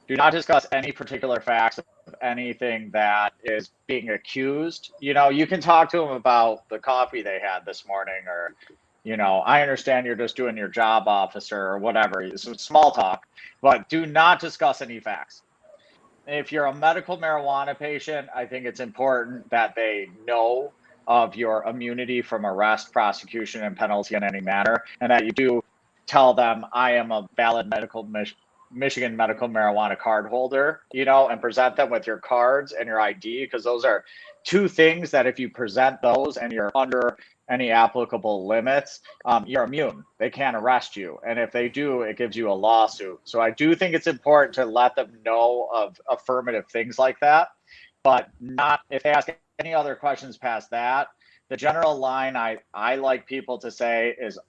do not discuss any particular facts of anything that is being accused. You can talk to them about the coffee they had this morning, or, I understand you're just doing your job, officer, or whatever. It's small talk, but do not discuss any facts. If you're a medical marijuana patient, I think it's important that they know of your immunity from arrest, prosecution, and penalty in any manner, and that you do tell them, I am a valid Michigan medical marijuana card holder, and present them with your cards and your ID, because those are 2 things that if you present those and you're under any applicable limits, you're immune. They can't arrest you. And if they do, it gives you a lawsuit. So I do think it's important to let them know of affirmative things like that, but not if they ask any other questions past that. The general line I like people to say is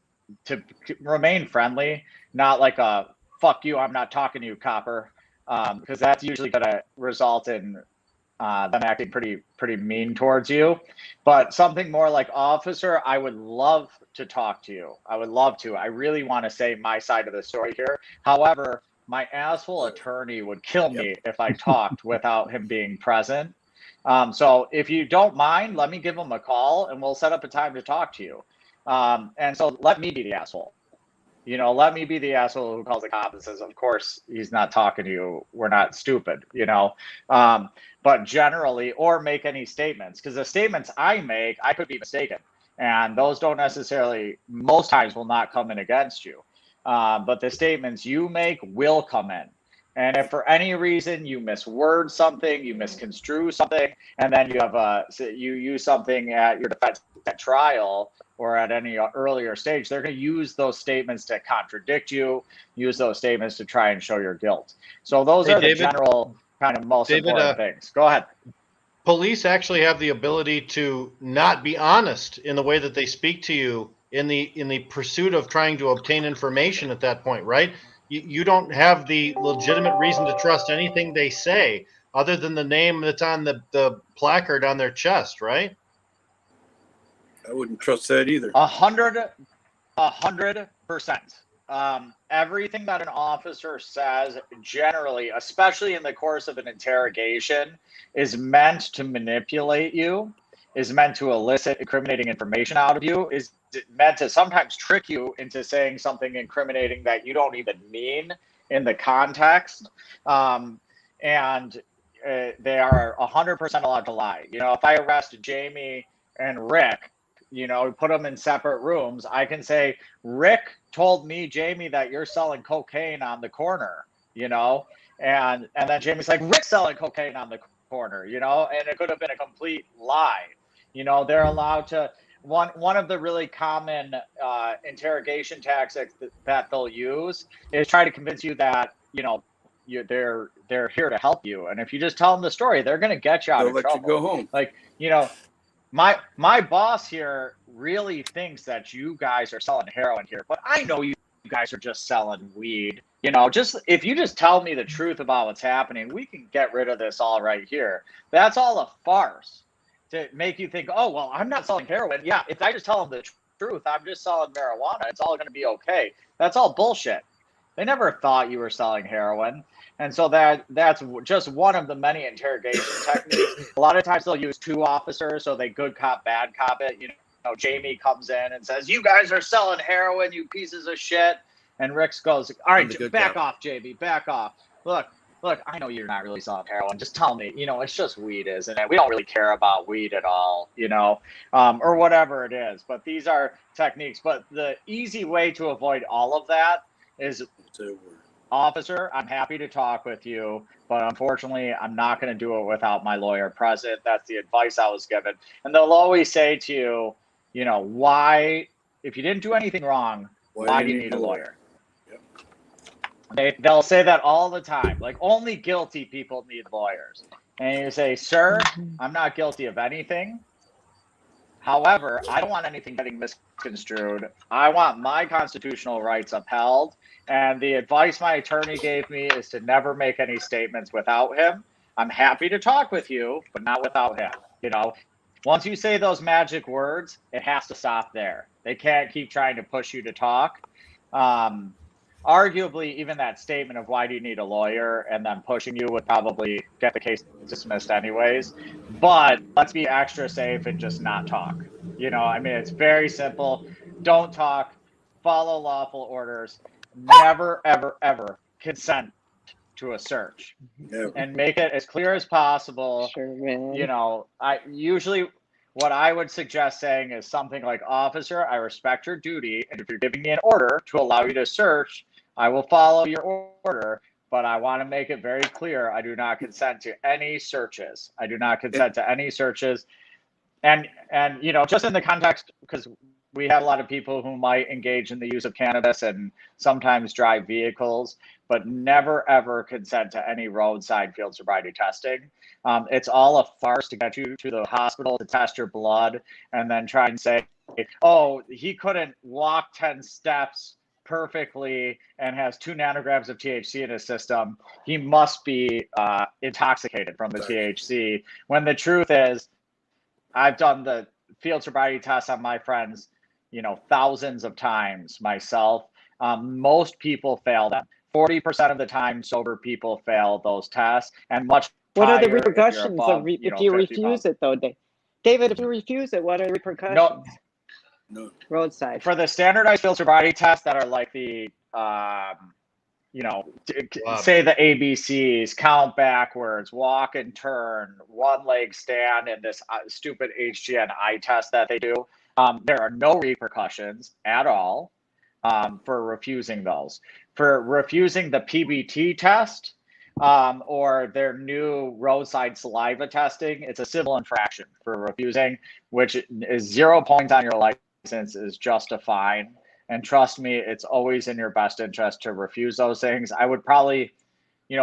to remain friendly, not like a fuck you, I'm not talking to you, copper, because that's usually going to result in them acting pretty mean towards you. But something more like, officer, I would love to talk to you. I would love to. I really want to say my side of the story here. However, my asshole attorney would kill me if I talked without him being present. So if you don't mind, let me give him a call and we'll set up a time to talk to you. And so let me be the asshole. Let me be the asshole who calls the cop and says, of course, he's not talking to you. We're not stupid, but generally, or make any statements, because the statements I make, I could be mistaken. And those don't necessarily, most times will not come in against you. But the statements you make will come in. And if for any reason you misword something, you misconstrue something, and then you have you use something at your defense at trial or at any earlier stage, they're going to use those statements to contradict you, use those statements to try and show your guilt. So those are the general kind of most important things. Go ahead. Police actually have the ability to not be honest in the way that they speak to you in the pursuit of trying to obtain information at that point, right? You don't have the legitimate reason to trust anything they say other than the name that's on the placard on their chest, right? I wouldn't trust that either. 100%. Everything that an officer says generally, especially in the course of an interrogation, is meant to manipulate you, is meant to elicit incriminating information out of you, is meant to sometimes trick you into saying something incriminating that you don't even mean in the context. And they are 100% allowed to lie. You know, if I arrest Jamie and Rick, you know, put them in separate rooms, I can say, Rick told me, Jamie, that you're selling cocaine on the corner, you know, and then Jamie's like, Rick's selling cocaine on the corner, you know, and it could have been a complete lie. You know, they're allowed to, one of the really common interrogation tactics that they'll use is try to convince you that, you know, they're here to help you. And if you just tell them the story, they're going to get you out of trouble. They'll let you go home. Like, you know, my boss here really thinks that you guys are selling heroin here, but I know you guys are just selling weed. You know, just if you just tell me the truth about what's happening, we can get rid of this all right here. That's all a farce to make you think, oh, well, I'm not selling heroin. Yeah, if I just tell them the truth, I'm just selling marijuana. It's all going to be okay. That's all bullshit. They never thought you were selling heroin. And so that's just one of the many interrogation techniques. A lot of times they'll use two officers, so they good cop, bad cop it. You know, Jamie comes in and says, you guys are selling heroin, you pieces of shit. And Rick goes, all right, back off, Jamie, back off. Look, I know you're not really selling heroin. Just tell me, you know, it's just weed, isn't it? We don't really care about weed at all, you know, or whatever it is. But these are techniques. But the easy way to avoid all of that is, officer, I'm happy to talk with you, but unfortunately, I'm not going to do it without my lawyer present. That's the advice I was given. And they'll always say to you, you know, why, if you didn't do anything wrong, why do you need a lawyer? They'll say that all the time, like only guilty people need lawyers. And you say, sir, I'm not guilty of anything. However, I don't want anything getting misconstrued. I want my constitutional rights upheld. And the advice my attorney gave me is to never make any statements without him. I'm happy to talk with you, but not without him. You know, once you say those magic words, it has to stop there. They can't keep trying to push you to talk. Arguably, even that statement of why do you need a lawyer and then pushing you would probably get the case dismissed anyways. But let's be extra safe and just not talk. You know, I mean, it's very simple. Don't talk. Follow lawful orders. Never, ever, ever consent to a search. And make it as clear as possible. Sure, man. You know, what I would suggest saying is something like, officer, I respect your duty. And if you're giving me an order to allow you to search, I will follow your order, but I want to make it very clear I do not consent to any searches. I do not consent to any searches. And you know, just in the context, because we have a lot of people who might engage in the use of cannabis and sometimes drive vehicles, but never, ever consent to any roadside field sobriety testing. It's all a farce to get you to the hospital to test your blood and then try and say, oh, he couldn't walk 10 steps perfectly and has 2 nanograms of THC in his system. He must be intoxicated from the THC. When the truth is, I've done the field sobriety tests on my friends, you know, thousands of times myself. Most people fail them. 40% of the time, sober people fail those tests, and much. What are the repercussions if you refuse it, though, David? If you refuse it, what are the repercussions? No. Roadside. For the standardized field sobriety tests that are like the, you know, say the ABCs, count backwards, walk and turn, one leg stand, and this stupid HGN eye test that they do. There are no repercussions at all for refusing those. For refusing the PBT test, or their new roadside saliva testing, it's a civil infraction for refusing, which is 0 points on your license, is just a fine. And trust me, it's always in your best interest to refuse those things. I would probably,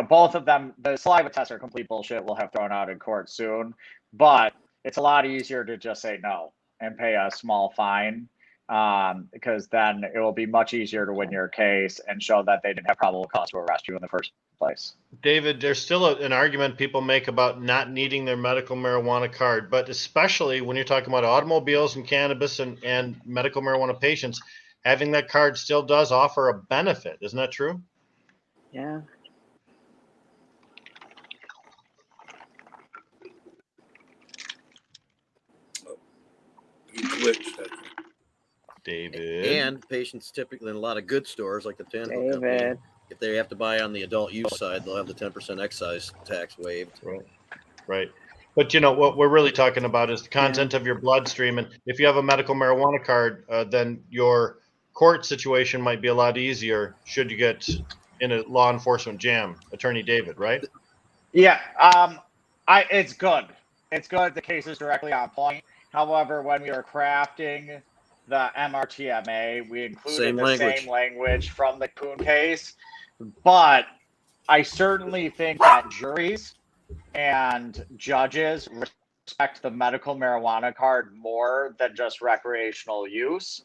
both of them, the saliva tests are complete bullshit. We'll have thrown out in court soon, but it's a lot easier to just say no and pay a small fine, because then it will be much easier to win your case and show that they didn't have probable cause to arrest you in the first place. David, there's still an argument people make about not needing their medical marijuana card, but especially when you're talking about automobiles and cannabis and medical marijuana patients, having that card still does offer a benefit. Isn't that true? Yeah. You glitched. David. And patients typically in a lot of good stores like the Tanville Company, if they have to buy on the adult use side, they'll have the 10% excise tax waived. Right. But what we're really talking about is the content of your bloodstream. And if you have a medical marijuana card, then your court situation might be a lot easier should you get in a law enforcement jam. Attorney David, right? Yeah. It's good. It's good. The case is directly on point. However, when we were crafting the MRTMA, we included the same language from the Kuhn case, but I certainly think that juries and judges respect the medical marijuana card more than just recreational use,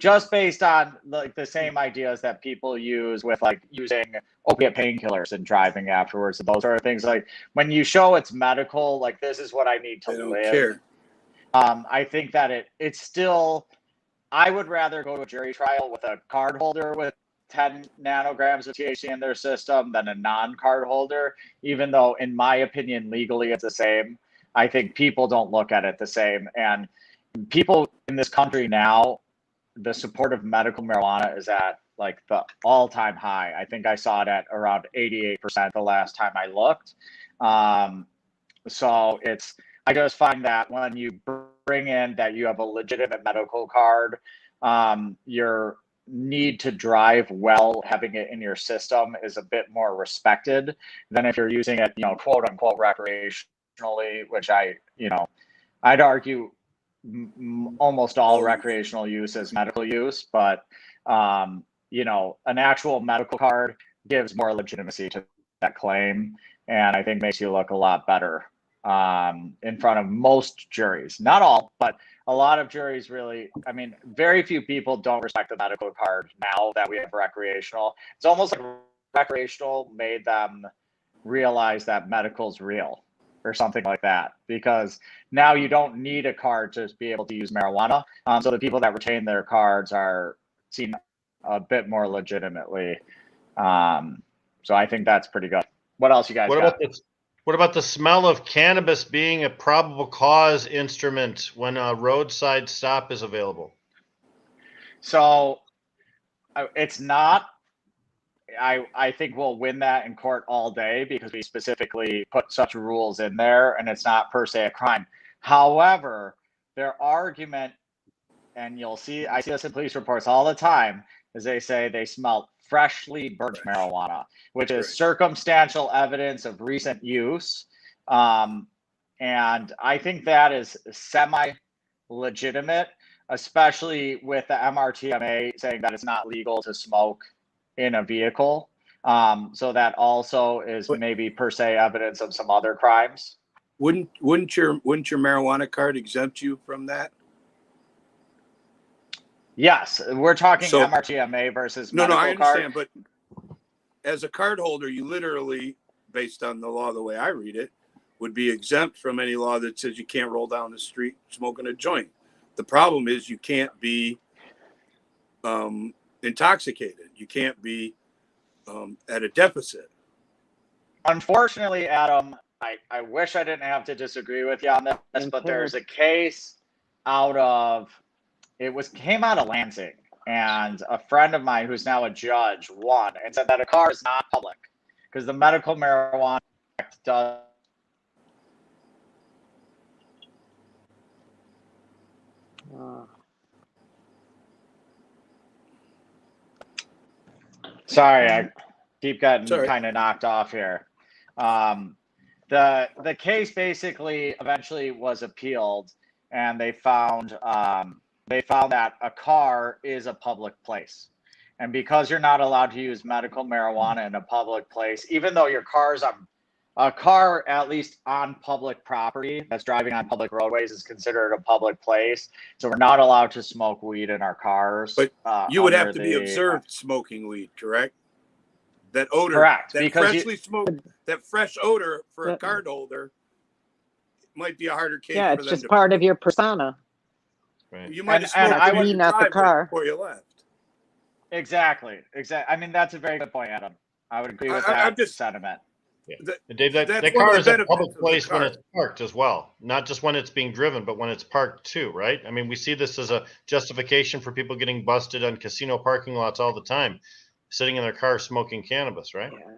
just based on the same ideas that people use with using opiate painkillers and driving afterwards and those sort of things. Like when you show it's medical, like this is what I need to live. Care. I think that it's still, I would rather go to a jury trial with a card holder with 10 nanograms of THC in their system than a non-card holder, even though in my opinion, legally it's the same. I think people don't look at it the same. And people in this country now, the support of medical marijuana is at the all-time high. I think I saw it at around 88% the last time I looked. So I just find that when you bring in that you have a legitimate medical card, your need to drive while having it in your system is a bit more respected than if you're using it, quote unquote recreationally, which I'd argue almost all recreational use is medical use, but an actual medical card gives more legitimacy to that claim, and I think makes you look a lot better in front of most juries. Not all, but a lot of juries really, very few people don't respect the medical card now that we have recreational. It's almost like recreational made them realize that medical's real or something like that, because now you don't need a card to be able to use marijuana. So the people that retain their cards are seen a bit more legitimately. So I think that's pretty good. What else you guys got? What about the smell of cannabis being a probable cause instrument when a roadside stop is available? So it's not. I think we'll win that in court all day because we specifically put such rules in there, and it's not per se a crime. However, their argument, and I see this in police reports all the time, is they say they smell freshly burnt marijuana, which is circumstantial evidence of recent use. And I think that is semi-legitimate, especially with the MRTMA saying that it's not legal to smoke in a vehicle. So that also is maybe per se evidence of some other crimes. Wouldn't your marijuana card exempt you from that? Yes, we're talking MRTMA versus medical I understand, card. but as a card holder, you literally, based on the law the way I read it, would be exempt from any law that says you can't roll down the street smoking a joint. The problem is you can't be intoxicated. You can't be at a deficit. Unfortunately, Adam, I wish I didn't have to disagree with you on this, but there's a case came out of Lansing, and a friend of mine who's now a judge won and said that a car is not public because the medical marijuana act does. Sorry, keep getting kind of knocked off here. The case basically eventually was appealed, and they found that a car is a public place. And because you're not allowed to use medical marijuana in a public place, even though your car's a car, at least on public property that's driving on public roadways, is considered a public place. So we're not allowed to smoke weed in our cars. But you would have to be observed smoking weed, correct? That odor, correct? That freshly smoked, that fresh odor for a card holder might be a harder case. Yeah, it's just part of your persona. Right. You might have smoked not the car before you left. Exactly. I mean, that's a very good point, Adam. I would agree with that sentiment. Yeah. Dave, that car is a public place when it's parked as well, not just when it's being driven, but when it's parked too, right? I mean, we see this as a justification for people getting busted on casino parking lots all the time, sitting in their car smoking cannabis, right? Yeah.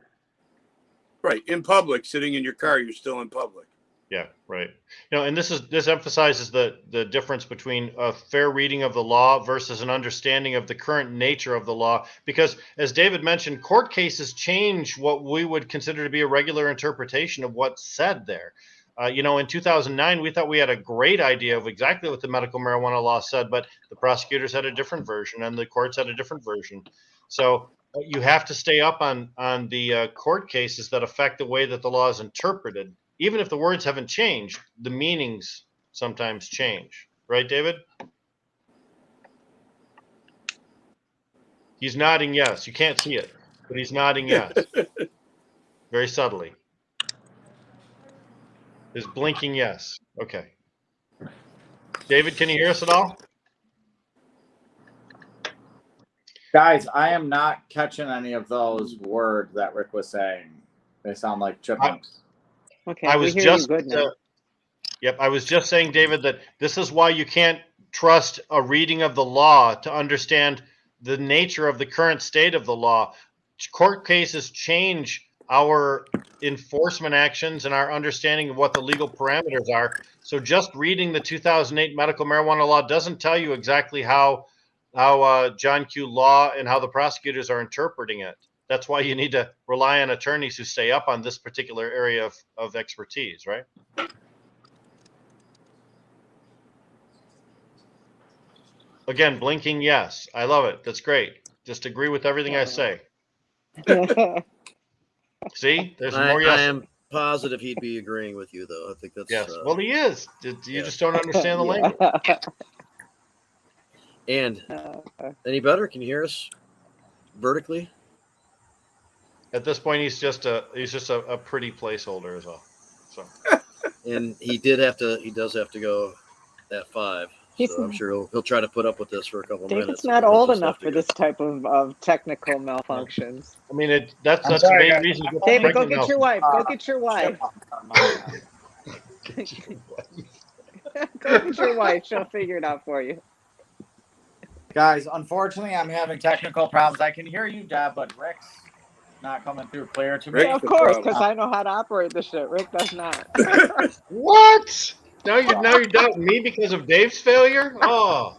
Right, in public, sitting in your car, you're still in public. Yeah, right. And this emphasizes the difference between a fair reading of the law versus an understanding of the current nature of the law. Because as David mentioned, court cases change what we would consider to be a regular interpretation of what's said there. In 2009, we thought we had a great idea of exactly what the medical marijuana law said, but the prosecutors had a different version and the courts had a different version. So you have to stay up on the court cases that affect the way that the law is interpreted. Even if the words haven't changed, the meanings sometimes change. Right, David? He's nodding yes. You can't see it, but he's nodding yes. Very subtly. Is blinking yes. Okay. David, can you hear us at all? Guys, I am not catching any of those words that Rick was saying. They sound like chipmunks. Okay, I was just I was just saying, David, that this is why you can't trust a reading of the law to understand the nature of the current state of the law. Court cases change our enforcement actions and our understanding of what the legal parameters are. So just reading the 2008 medical marijuana law doesn't tell you exactly how John Q. law and how the prosecutors are interpreting it. That's why you need to rely on attorneys who stay up on this particular area of expertise, right? Again, blinking yes. I love it. That's great. Just agree with everything I say. See? There's more yes. I am positive he'd be agreeing with you, though. I think that's... Yes. Well, he is. You just don't understand the language. And any better? Can you hear us vertically? At this point, he's just a pretty placeholder as well. So, and he does have to go at 5. So I'm sure he'll try to put up with this for a couple of minutes. David's not old enough for this type of technical malfunctions. I mean, that's the main reason. David, go get your wife. Go get your wife. Go get your wife. She'll figure it out for you. Guys, unfortunately, I'm having technical problems. I can hear you, Deb, but Rick's not coming through clear to me. Yeah, of course, because I know how to operate this shit. Rick does not. What? Now you're doubting me because of Dave's failure? Oh,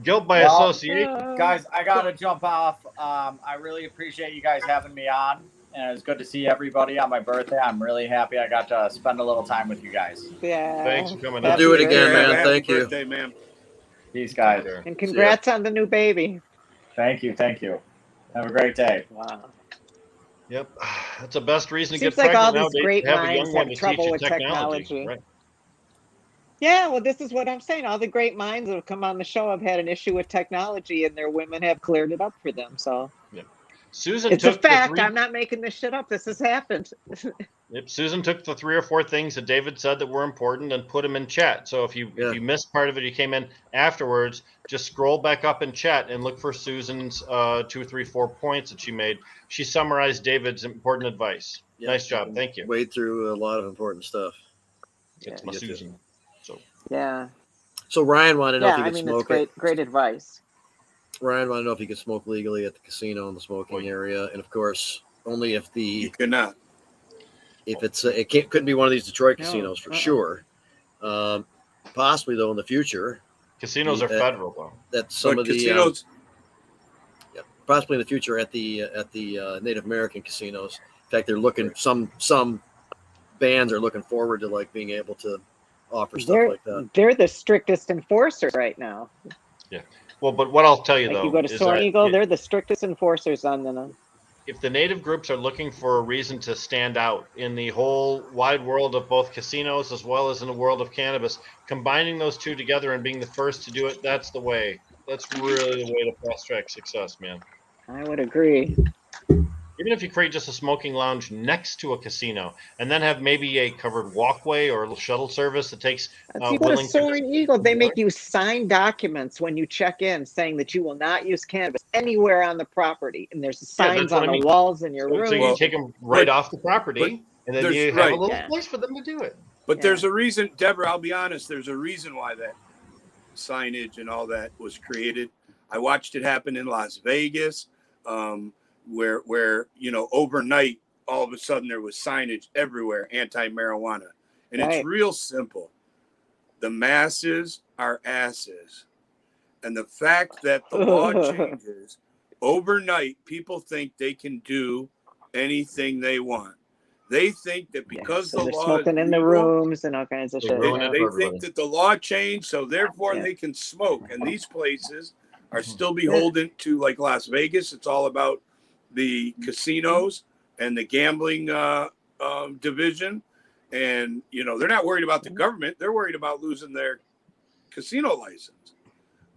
guilt by association. Guys, I gotta jump off. I really appreciate you guys having me on, and it's good to see everybody on my birthday. I'm really happy I got to spend a little time with you guys. Yeah. Thanks for coming. We'll do it again, man. Thank you. Birthday, man. Peace, guys. And congrats on the new baby. Thank you. Have a great day. Wow. Yep, that's the best reason to Seems get like all pregnant these nowadays. great To have a minds young one have to trouble teach you with technology. Right? Yeah, well, this is what I'm saying. All the great minds that have come on the show have had an issue with technology, and their women have cleared it up for them. So, yeah. Susan, it's a fact. I'm not making this shit up. This has happened. Yep. Susan took the 3 or 4 things that David said that were important and put them in chat. So if you missed part of it, you came in afterwards, just scroll back up in chat and look for Susan's 2, 3, 4 points that she made. She summarized David's important advice. Yeah, nice job. Thank you. Wade through a lot of important stuff. It's my Susan. So yeah. So Ryan wanted to know if he could smoke. It's great advice. Ryan wanted to know if he could smoke legally at the casino in the smoking area, and of course, only if you cannot. If it's it couldn't be one of these Detroit casinos for sure. Possibly though in the future. Casinos are federal though. That some of casinos. possibly in the future at the Native American casinos. In fact, they're looking, some bands are looking forward to like being able to offer stuff like that. They're the strictest enforcers right now. Yeah. Well, but what I'll tell you Like though, you go to is Soaring that Eagle, they're the strictest enforcers on the. if the native groups are looking for a reason to stand out in the whole wide world of both casinos as well as in the world of cannabis, combining those two together and being the first to do it, that's the way. That's really the way to fast track success, man. I would agree. Even if you create just a smoking lounge next to a casino and then have maybe a covered walkway or a little shuttle service that takes If you go to Soaring Eagle, they make you sign documents when you check in saying that you will not use cannabis anywhere on the property. And there's signs on the walls in your room. So you take them right off the property and then you have a little place for them to do it. But there's a reason, Deborah, I'll be honest, there's a reason why that signage and all that was created. I watched it happen in Las Vegas. Where you know, overnight all of a sudden there was signage everywhere, anti-marijuana, and it's real simple. The masses are asses, and the fact that the law changes overnight, people think they can do anything they want. They think that because the they're law smoking in the rooms and all kinds of shit. They think that the law changed, so therefore they can smoke, and these places are still beholden to, like Las Vegas. It's all about the casinos and the gambling division, and you know, they're not worried about the government, they're worried about losing their casino license.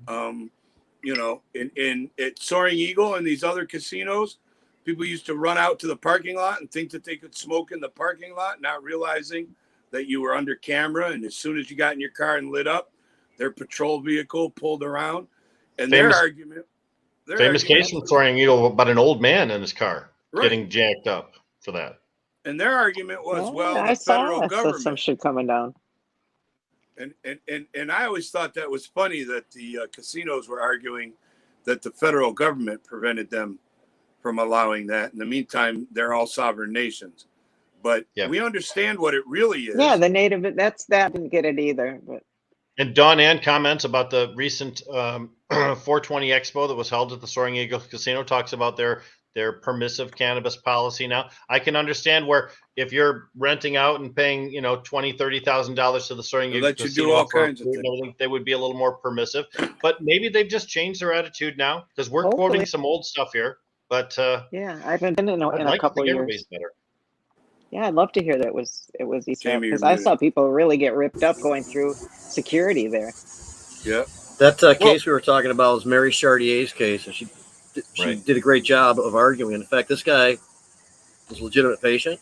You know, in at Soaring Eagle and these other casinos, people used to run out to the parking lot and think that they could smoke in the parking lot, not realizing that you were under camera, and as soon as you got in your car and lit up, their patrol vehicle pulled around. And famous case from Soaring Eagle about an old man in his car getting jacked up for that. And their argument was, I saw some shit coming down. And I always thought that was funny that the casinos were arguing that the federal government prevented them from allowing that. In the meantime, they're all sovereign nations. But we understand what it really is. Yeah, the native, that didn't get it either. But. And Dawn Ann comments about the recent 420 Expo that was held at the Soaring Eagle Casino, talks about their permissive cannabis policy now. I can understand where if you're renting out and paying, you know, $20,000-$30,000 to the Soaring Eagle let you Casino do all kinds of things, they would be a little more permissive. But maybe they've just changed their attitude now, because we're quoting some old stuff here. But yeah, I haven't been in a couple of years. Better. Yeah, I'd love to hear that it was Easter, because I saw people really get ripped up going through security there. Yeah. That case we were talking about was Mary Chartier's case, and she did a great job of arguing. In fact, this guy was a legitimate patient.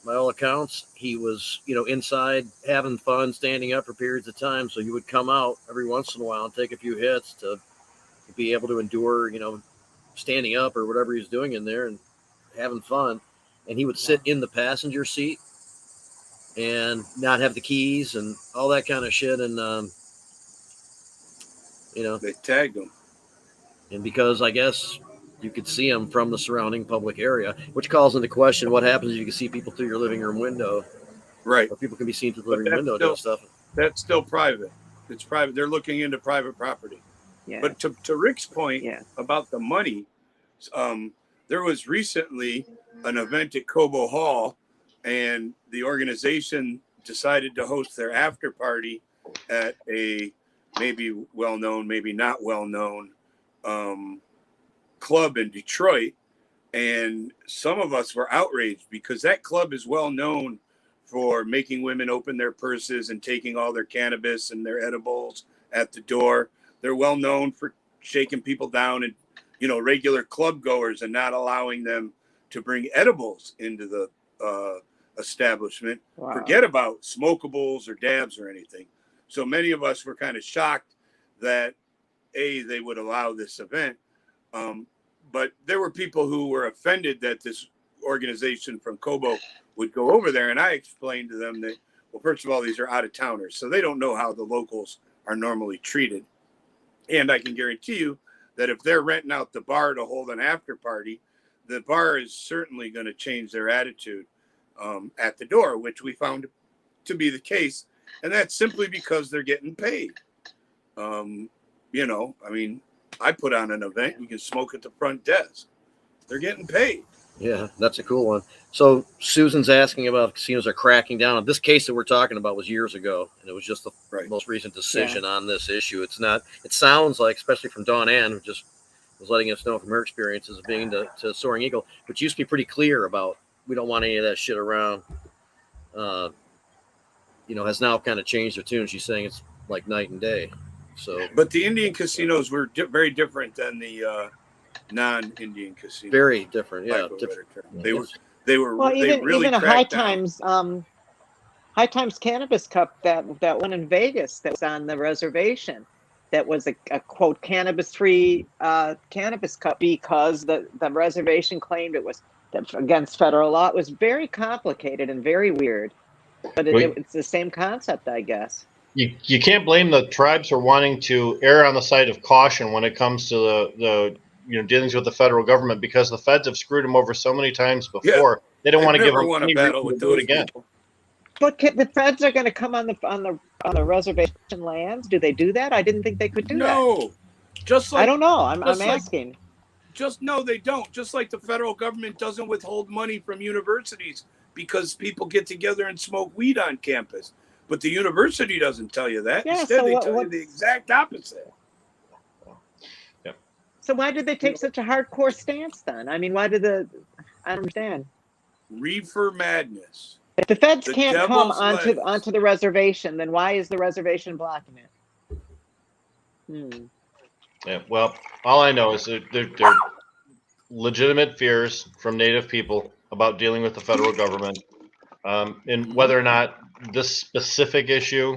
By all accounts, he was, you know, inside having fun, standing up for periods of time. So you would come out every once in a while and take a few hits to be able to endure, you know, standing up or whatever he was doing in there and having fun. And he would sit in the passenger seat and not have the keys and all that kind of shit. And, you know, they tagged him. And because I guess you could see him from the surrounding public area, which calls into question what happens if you can see people through your living room window. Right. Or people can be seen through the living room window doing stuff. That's still private. It's private. They're looking into private property. Yeah. But to Rick's point about the money, there was recently an event at Cobo Hall, and the organization decided to host their after party at a maybe well-known, maybe not well-known club in Detroit. And some of us were outraged because that club is well known for making women open their purses and taking all their cannabis and their edibles at the door. They're well known for shaking people down and, you know, regular club goers and not allowing them to bring edibles into the establishment. Wow. Forget about smokables or dabs or anything. So many of us were kind of shocked that they would allow this event. But there were people who were offended that this organization from Cobo would go over there. And I explained to them that, well, first of all, these are out of towners, so they don't know how the locals are normally treated. And I can guarantee you that if they're renting out the bar to hold an after party, the bar is certainly going to change their attitude at the door, which we found to be the case. And that's simply because they're getting paid. You know, I mean, I put on an event. You can smoke at the front desk. They're getting paid. Yeah, that's a cool one. So Susan's asking about casinos are cracking down. This case that we're talking about was years ago, and it was just the most recent decision on this issue. It's not. It sounds like, especially from Dawn Ann, who just was letting us know from her experiences of being to Soaring Eagle, which used to be pretty clear about we don't want any of that shit around. Has now kind of changed their tune. She's saying it's like night and day. So, but the Indian casinos were very different than the non-Indian casinos. Very different, yeah. They were. Well, they really even a cracked down. High Times Cannabis Cup, that one in Vegas that was on the reservation, that was a quote cannabis-free cannabis cup because the reservation claimed it was against federal law. It was very complicated and very weird, but it's the same concept, I guess. You can't blame the tribes for wanting to err on the side of caution when it comes to the dealings with the federal government, because the feds have screwed them over so many times before. They don't want to give them any reason to do it again. But the feds are going to come on the reservation lands. Do they do that? I didn't think they could do that. No, just like I don't know. I'm asking. No, they don't. Just like the federal government doesn't withhold money from universities because people get together and smoke weed on campus. But the university doesn't tell you that. Yeah, Instead, they tell you the exact opposite. Yeah. So why did they take such a hardcore stance then? I mean, I don't understand. Reefer madness. If the feds can't come onto the reservation, then why is the reservation blocking it? Yeah, well, all I know is that there are legitimate fears from Native people about dealing with the federal government, and whether or not this specific issue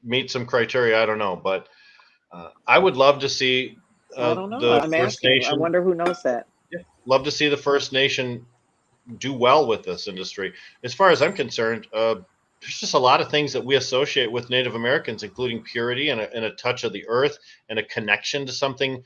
meets some criteria, I don't know. But I would love to see I don't know. the I'm First asking. Nation. I wonder who knows that. Yeah, love to see the First Nation do well with this industry. As far as I'm concerned, there's just a lot of things that we associate with Native Americans, including purity and a touch of the earth and a connection to something,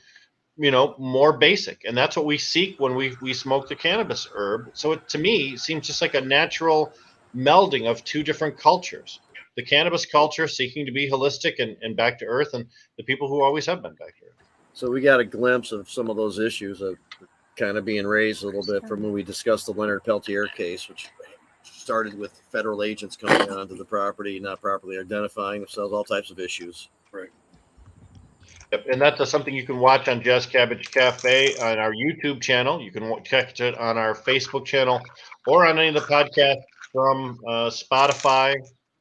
more basic. And that's what we seek when we smoke the cannabis herb. So it, to me, seems just like a natural melding of two different cultures. The cannabis culture seeking to be holistic and back to earth, and the people who always have been back to earth. So we got a glimpse of some of those issues of kind of being raised a little bit from when we discussed the Leonard Peltier case, which started with federal agents coming onto the property, not properly identifying themselves, all types of issues. Right. Yep, and that's something you can watch on Jazz Cabbage Cafe on our YouTube channel. You can catch it on our Facebook channel or on any of the podcasts from Spotify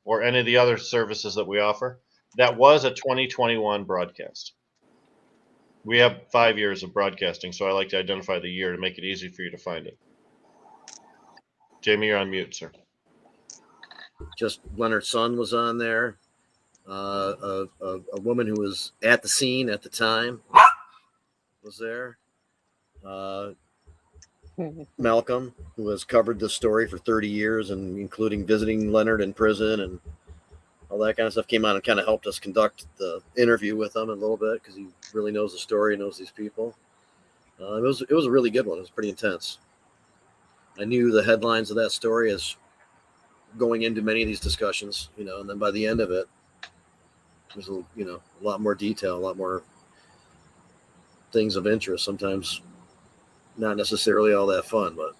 or any of the other services that we offer. That was a 2021 broadcast. We have 5 years of broadcasting, so I like to identify the year to make it easy for you to find it. Jamie, you're on mute, sir. Just Leonard's son was on there. A woman who was at the scene at the time was there. Malcolm, who has covered the story for 30 years, and including visiting Leonard in prison and all that kind of stuff, came on and kind of helped us conduct the interview with him a little bit because he really knows the story, knows these people. It was a really good one. It was pretty intense. I knew the headlines of that story as going into many of these discussions, and then by the end of it, there's a lot more detail, a lot more things of interest. Sometimes not necessarily all that fun, but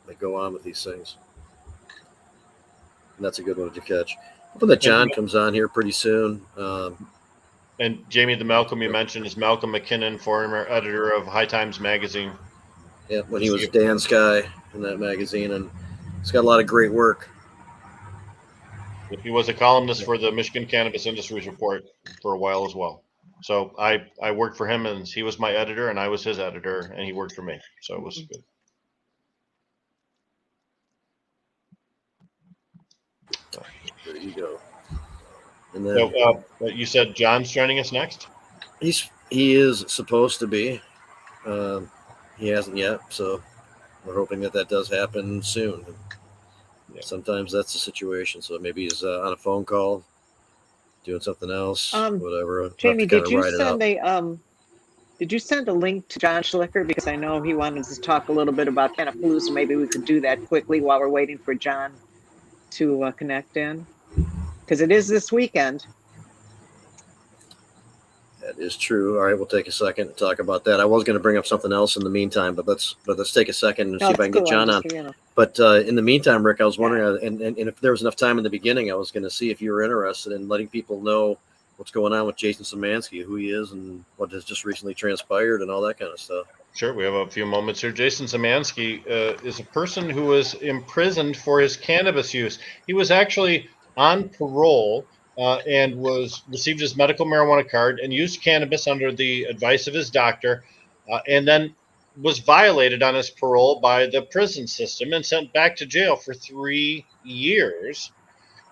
they go on with these things. And that's a good one to catch. Hoping that John comes on here pretty soon. And Jamie, the Malcolm you mentioned is Malcolm McKinnon, former editor of High Times Magazine. Yeah, when he was Dan's guy in that magazine, and he's got a lot of great work. He was a columnist for the Michigan Cannabis Industries Report for a while as well. So I worked for him, and he was my editor, and I was his editor, and he worked for me. So it was good. There you go. And So then you said John's joining us next? he is supposed to be. He hasn't yet, so we're hoping that does happen soon. Yeah. Sometimes that's the situation. So maybe he's on a phone call, doing something else, whatever. Jamie, did you send a link to John Schlicker? Because I know he wanted to talk a little bit about Cannapalooza. Maybe we could do that quickly while we're waiting for John to connect in, because it is this weekend. That is true. All right, we'll take a second to talk about that. I was going to bring up something else in the meantime, but let's take a second and see if I can get John on. But in the meantime, Rick, I was wondering, and if there was enough time in the beginning, I was going to see if you were interested in letting people know what's going on with Jason Szymanski, who he is, and what has just recently transpired, and all that kind of stuff. Sure, we have a few moments here. Jason Szymanski is a person who was imprisoned for his cannabis use. He was actually on parole and received his medical marijuana card and used cannabis under the advice of his doctor, and then was violated on his parole by the prison system and sent back to jail for 3 years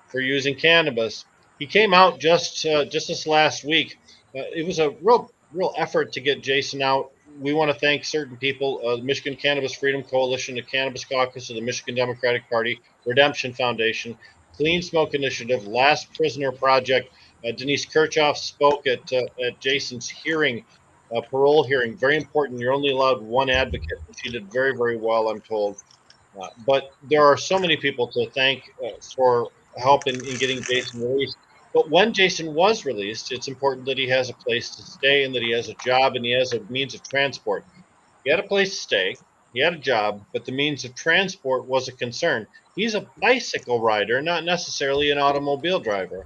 for using cannabis. He came out just this last week. It was a real effort to get Jason out. We want to thank certain people, the Michigan Cannabis Freedom Coalition, the Cannabis Caucus of the Michigan Democratic Party, Redemption Foundation, Clean Smoke Initiative, Last Prisoner Project. Denise Kirchhoff spoke at Jason's hearing, parole hearing. Very important. You're only allowed one advocate. She did very, very well, I'm told. But there are so many people to thank for help in getting Jason released. But when Jason was released, it's important that he has a place to stay and that he has a job and he has a means of transport. He had a place to stay, he had a job, but the means of transport was a concern. He's a bicycle rider, not necessarily an automobile driver.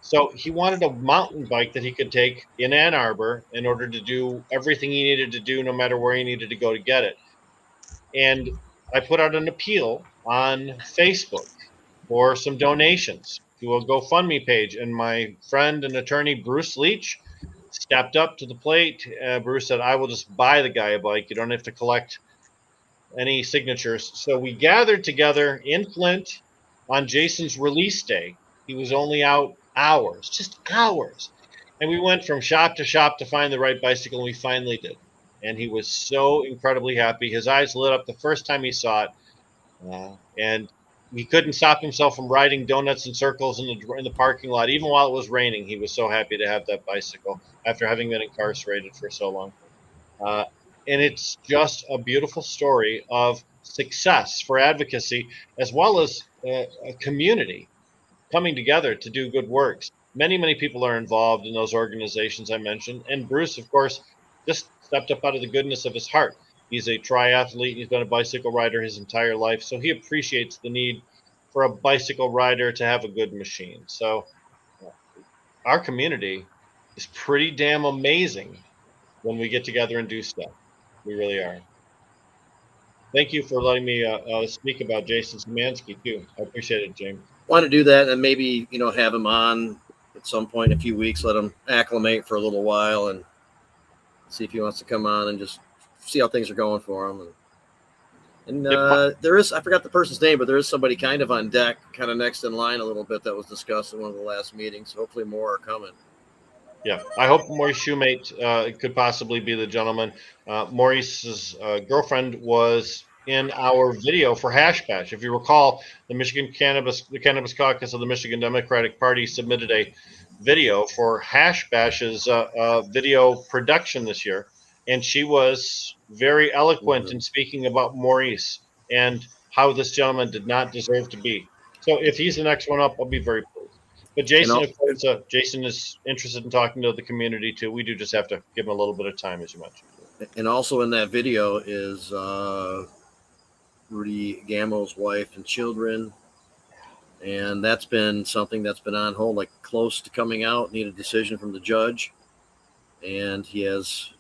So he wanted a mountain bike that he could take in Ann Arbor in order to do everything he needed to do, no matter where he needed to go to get it. And I put out an appeal on Facebook for some donations to a GoFundMe page, and my friend and attorney Bruce Leach stepped up to the plate. Bruce said, I will just buy the guy a bike. You don't have to collect any signatures. So we gathered together in Flint on Jason's release day. He was only out hours, just hours. And we went from shop to shop to find the right bicycle, and we finally did. And he was so incredibly happy. His eyes lit up the first time he saw it. And he couldn't stop himself from riding donuts in circles in the parking lot. Even while it was raining, he was so happy to have that bicycle after having been incarcerated for so long. And it's just a beautiful story of success for advocacy, as well as a community coming together to do good works. Many, many people are involved in those organizations I mentioned. And Bruce, of course, just stepped up out of the goodness of his heart. He's a triathlete. He's been a bicycle rider his entire life. So he appreciates the need for a bicycle rider to have a good machine. So our community is pretty damn amazing when we get together and do stuff. We really are. Thank you for letting me speak about Jason Szymanski too. I appreciate it, James. Want to do that and maybe, have him on at some point in a few weeks, let him acclimate for a little while and see if he wants to come on and just see how things are going for him. And there is, I forgot the person's name, but there is somebody kind of on deck, kind of next in line a little bit that was discussed in one of the last meetings. Hopefully more are coming. Yeah, I hope Maurice Shoemate could possibly be the gentleman. Maurice's girlfriend was in our video for Hash Bash. If you recall, the Cannabis Caucus of the Michigan Democratic Party submitted a video for Hash Bash's video production this year. And she was very eloquent in speaking about Maurice and how this gentleman did not deserve to be. So if he's the next one up, I'll be very pleased. But Jason, of course, Jason is interested in talking to the community too. We do just have to give him a little bit of time, as you mentioned. And also in that video is Rudi Gammo's wife and children. And that's been something that's been on hold, like close to coming out, need a decision from the judge. And he has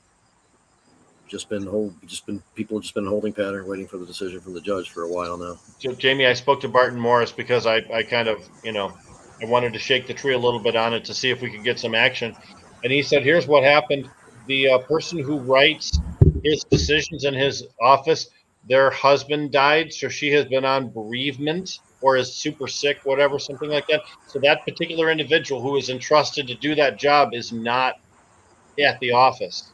people have just been holding pattern, waiting for the decision from the judge for a while now. So, Jamie, I spoke to Barton Morris because I kind of, I wanted to shake the tree a little bit on it to see if we could get some action. And he said, here's what happened. The person who writes his decisions in his office, their husband died, so she has been on bereavement or is super sick, whatever, something like that. So that particular individual who is entrusted to do that job is not at the office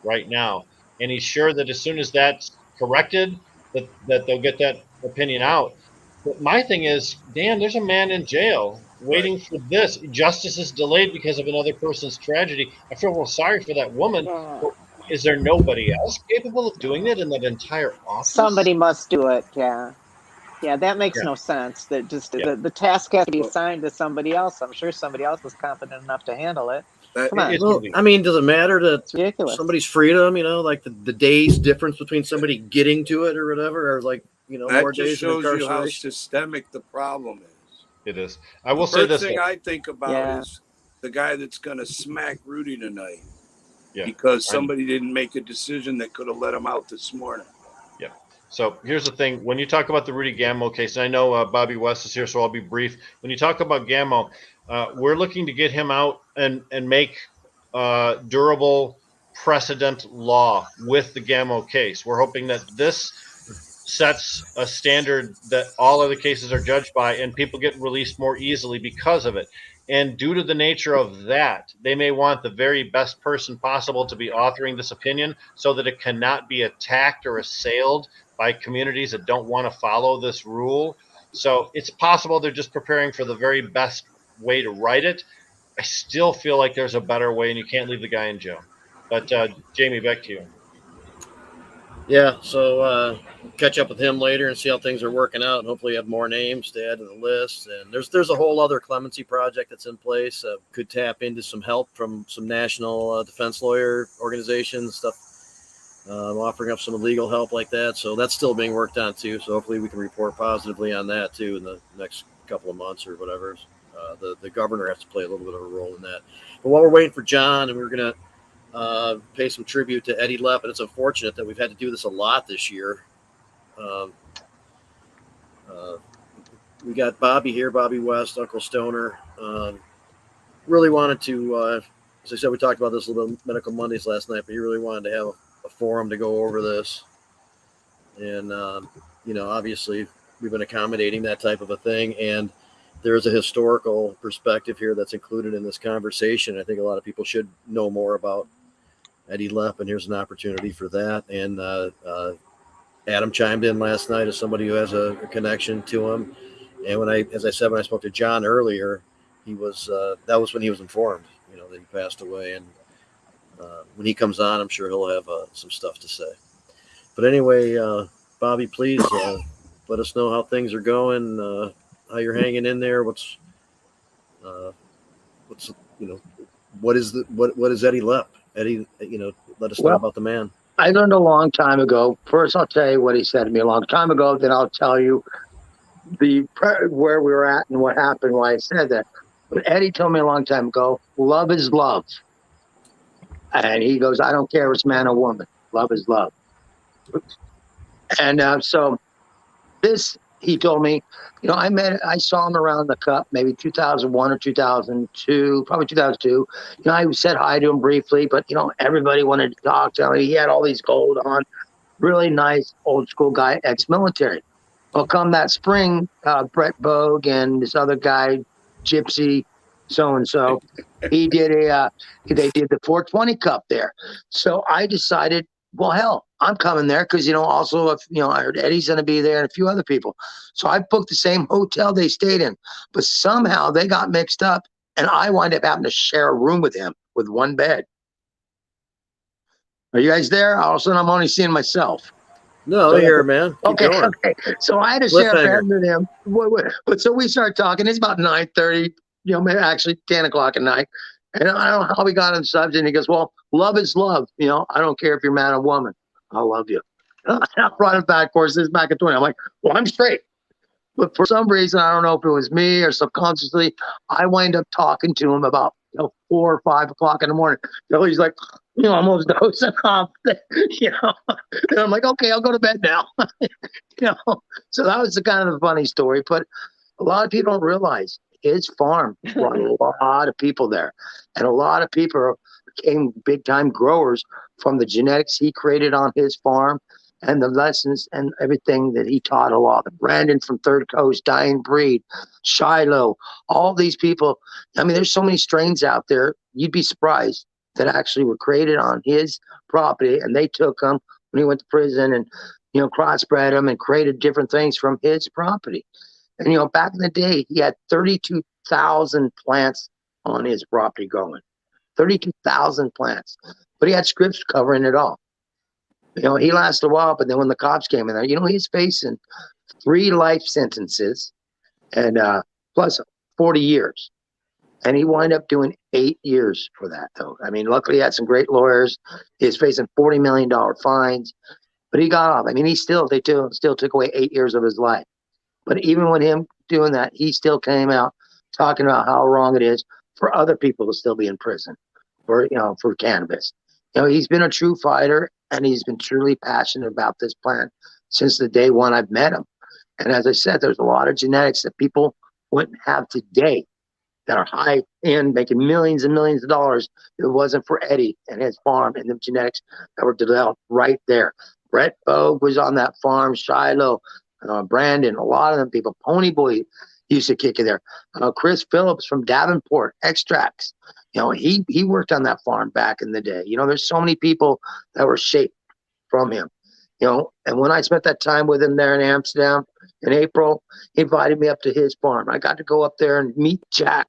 right now. And he's sure that as soon as that's corrected, that they'll get that opinion out. But my thing is, Dan, there's a man in jail waiting for this. Justice is delayed because of another person's tragedy. I feel real sorry for that woman. Is there nobody else capable of doing it in that entire office? Somebody must do it, yeah. Yeah, that makes no sense. That just the task has to be assigned to somebody else. I'm sure somebody else is competent enough to handle it. Come on. It's Well, gonna be- I mean, does it matter that It's ridiculous. somebody's freedom, like the days difference between somebody getting to it or whatever, or like, That more just days of shows you how incarceration? systemic the problem is. It is. I will The say first this. thing though. I think about Yeah. is the guy that's going to smack Rudi tonight Yeah. because somebody didn't make a decision that could have let him out this morning. So here's the thing. When you talk about the Rudi Gammo case, and I know Bobby West is here, so I'll be brief. When you talk about Gammo, we're looking to get him out and make durable precedent law with the Gammo case. We're hoping that this sets a standard that all other cases are judged by, and people get released more easily because of it. And due to the nature of that, they may want the very best person possible to be authoring this opinion so that it cannot be attacked or assailed by communities that don't want to follow this rule. So it's possible they're just preparing for the very best way to write it. I still feel like there's a better way, and you can't leave the guy in jail. But Jamie, back to you. Yeah, so catch up with him later and see how things are working out. And hopefully, have more names to add to the list. And there's a whole other clemency project that's in place. Could tap into some help from some national defense lawyer organizations, stuff, offering up some legal help like that. So that's still being worked on too. So hopefully, we can report positively on that too in the next couple of months or whatever. The governor has to play a little bit of a role in that. But while we're waiting for John, and we're gonna pay some tribute to Eddy Lepp, and it's unfortunate that we've had to do this a lot this year. We got Bobby here, Bobby West, Uncle Stoner. Really wanted to, as I said, we talked about this a little bit on Medical Mondays last night, but he really wanted to have a forum to go over this. And, obviously we've been accommodating that type of a thing. And there's a historical perspective here that's included in this conversation. I think a lot of people should know more about Eddy Lepp, and here's an opportunity for that. And Adam chimed in last night as somebody who has a connection to him. And as I said, when I spoke to John earlier, he was that was when he was informed, that he passed away. And when he comes on, I'm sure he'll have some stuff to say. But anyway, Bobby, please let us know how things are going, how you're hanging in there. What is Eddy Lepp? Eddie, let us know about the man. I learned a long time ago. First, I'll tell you what he said to me a long time ago. Then I'll tell you where we were at and what happened, why I said that. But Eddie told me a long time ago, love is love. And he goes, I don't care if it's man or woman. Love is love. And so this, he told me, I saw him around the Cup, maybe 2001 or 2002, probably 2002. I said hi to him briefly, but, everybody wanted to talk to him. He had all these gold on, really nice old school guy, ex-military. Well, come that spring, Brett Bogue and this other guy, Gypsy, so-and-so, they did the 420 Cup there. So I decided, well, hell, I'm coming there because, also, I heard Eddie's going to be there and a few other people. So I booked the same hotel they stayed in. But somehow they got mixed up, and I wind up having to share a room with him with one bed. Are you guys there? All of a sudden, I'm only seeing myself. No, here, man. Keep going. Okay. So I had to share a bed with him. But so we started talking. It's about 9:30, maybe actually 10 o'clock at night. And I don't know how we got on the subject. And he goes, well, love is love. I don't care if you're man or woman. I love you. And I brought it back, of course, this is back in 20. I'm like, well, I'm straight. But for some reason, I don't know if it was me or subconsciously, I wind up talking to him about 4 or 5 o'clock in the morning. So he's like, almost dozing off. And I'm like, okay, I'll go to bed now. So that was the kind of a funny story. But a lot of people don't realize his farm brought a lot of people there. And a lot of people became big-time growers from the genetics he created on his farm and the lessons and everything that he taught a lot. Brandon from Third Coast, Dying Breed, Shiloh, all these people. I mean, there's so many strains out there. You'd be surprised that actually were created on his property, and they took them when he went to prison and, crossbred them and created different things from his property. And, back in the day, he had 32,000 plants on his property going. 32,000 plants. But he had scripts covering it all. He lasted a while, but then when the cops came in there, he's facing 3 life sentences and plus 40 years. And he wound up doing 8 years for that, though. I mean, luckily he had some great lawyers. He was facing $40 million fines, but he got off. I mean, still took away 8 years of his life. But even with him doing that, he still came out talking about how wrong it is for other people to still be in prison for cannabis. He's been a true fighter, and he's been truly passionate about this plant since the day one I've met him. And as I said, there's a lot of genetics that people wouldn't have today that are high end, making millions and millions of dollars if it wasn't for Eddie and his farm and the genetics that were developed right there. Brett Bogue was on that farm, Shiloh, Brandon, a lot of them people. Ponyboy used to kick it there. Chris Phillips from Davenport Extracts. He worked on that farm back in the day. There's so many people that were shaped from him. And when I spent that time with him there in Amsterdam in April, he invited me up to his farm. I got to go up there and meet Jack.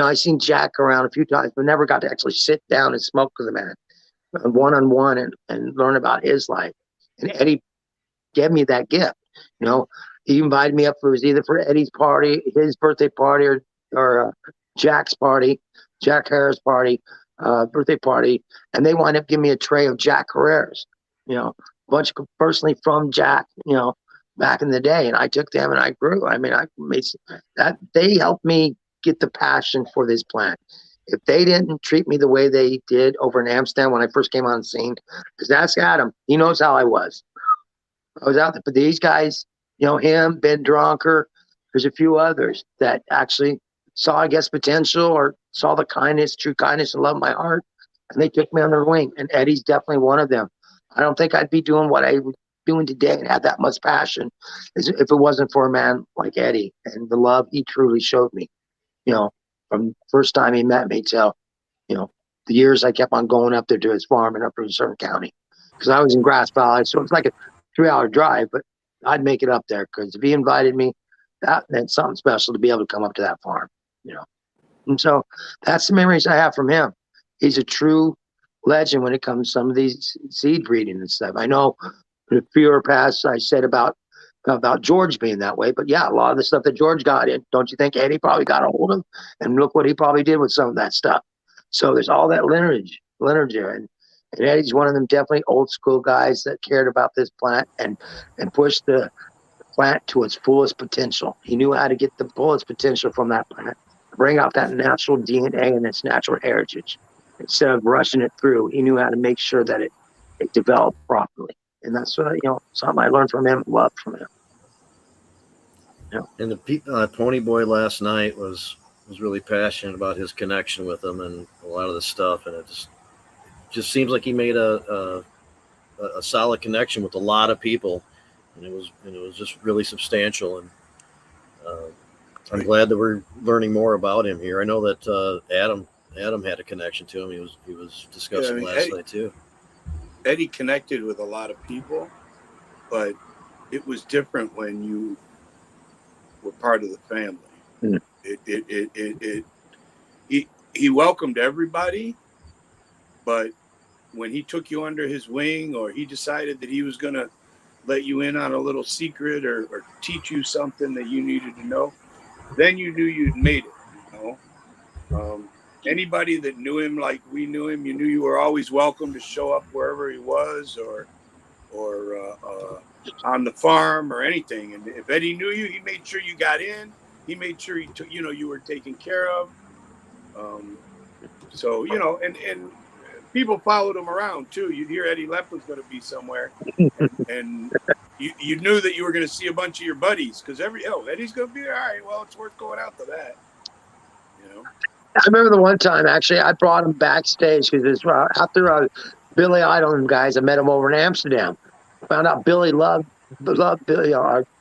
I seen Jack around a few times, but never got to actually sit down and smoke with the man one-on-one and learn about his life. And Eddie gave me that gift. He invited me up either for Eddie's party, his birthday party, or Jack's party, Jack Harris' party, birthday party, and they wound up giving me a tray of Jack Herrera's, a bunch personally from Jack, back in the day, and I took them and I grew. I mean, I made that. They helped me get the passion for this plant. If they didn't treat me the way they did over in Amsterdam when I first came on the scene, because that's Adam, he knows how I was. I was out there, but these guys, him, Ben Dronker, there's a few others that actually saw, I guess, potential or saw the kindness, true kindness and love in my heart, and they took me on their wing. And Eddie's definitely one of them. I don't think I'd be doing what I was doing today and have that much passion if it wasn't for a man like Eddie and the love he truly showed me, from the first time he met me till, the years I kept on going up there to his farm in Upper Lucerne County. Because I was in Grass Valley, so it's like a 3-hour drive, but I'd make it up there because if he invited me, that meant something special to be able to come up to that farm, And so that's the memories I have from him. He's a true legend when it comes to some of these seed breeding and stuff. I know in a few past I said about George being that way, but yeah, a lot of the stuff that George got in, don't you think Eddie probably got a hold of? And look what he probably did with some of that stuff. So there's all that lineage there. And Eddie's one of them definitely old school guys that cared about this plant and pushed the plant to its fullest potential. He knew how to get the fullest potential from that plant, bring out that natural DNA and its natural heritage. Instead of rushing it through, he knew how to make sure that it developed properly. And that's what something I learned from him, loved from him. And the Pony Boy last night was really passionate about his connection with him and a lot of the stuff, and it just seems like he made a solid connection with a lot of people, and it was just really substantial. And I'm glad that we're learning more about him here. I know that Adam had a connection to him. He was discussing last night too. Eddie connected with a lot of people, but it was different when you were part of the family. He welcomed everybody, but when he took you under his wing, or he decided that he was going to let you in on a little secret or teach you something that you needed to know, then you knew you'd made it. Anybody that knew him like we knew him, you knew you were always welcome to show up wherever he was, or on the farm or anything. And if Eddie knew you, he made sure you got in. He made sure you were taken care of. And people followed him around too. You'd hear Eddy Lepp was going to be somewhere, and you knew that you were going to see a bunch of your buddies because Eddie's going to be there. All right, well, it's worth going out to that. I remember the one time, actually, I brought him backstage because after Billy Idol and guys, I met him over in Amsterdam. Found out Billy loved Billy,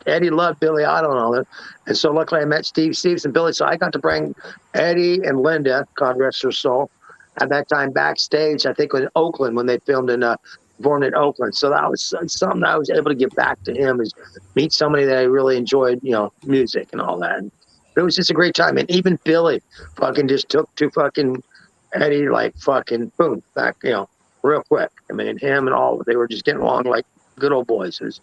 Eddie loved Billy Idol and all that. And so luckily I met Steve Stevenson, Billy. So I got to bring Eddie and Linda, God rest her soul, at that time backstage, I think in Oakland when they filmed Born in Oakland. So that was something I was able to give back to him, is meet somebody that I really enjoyed, music and all that. And it was just a great time. And even Billy fucking just took to fucking Eddie, like fucking boom, back, real quick. I mean, him and all, they were just getting along like good old boys. It's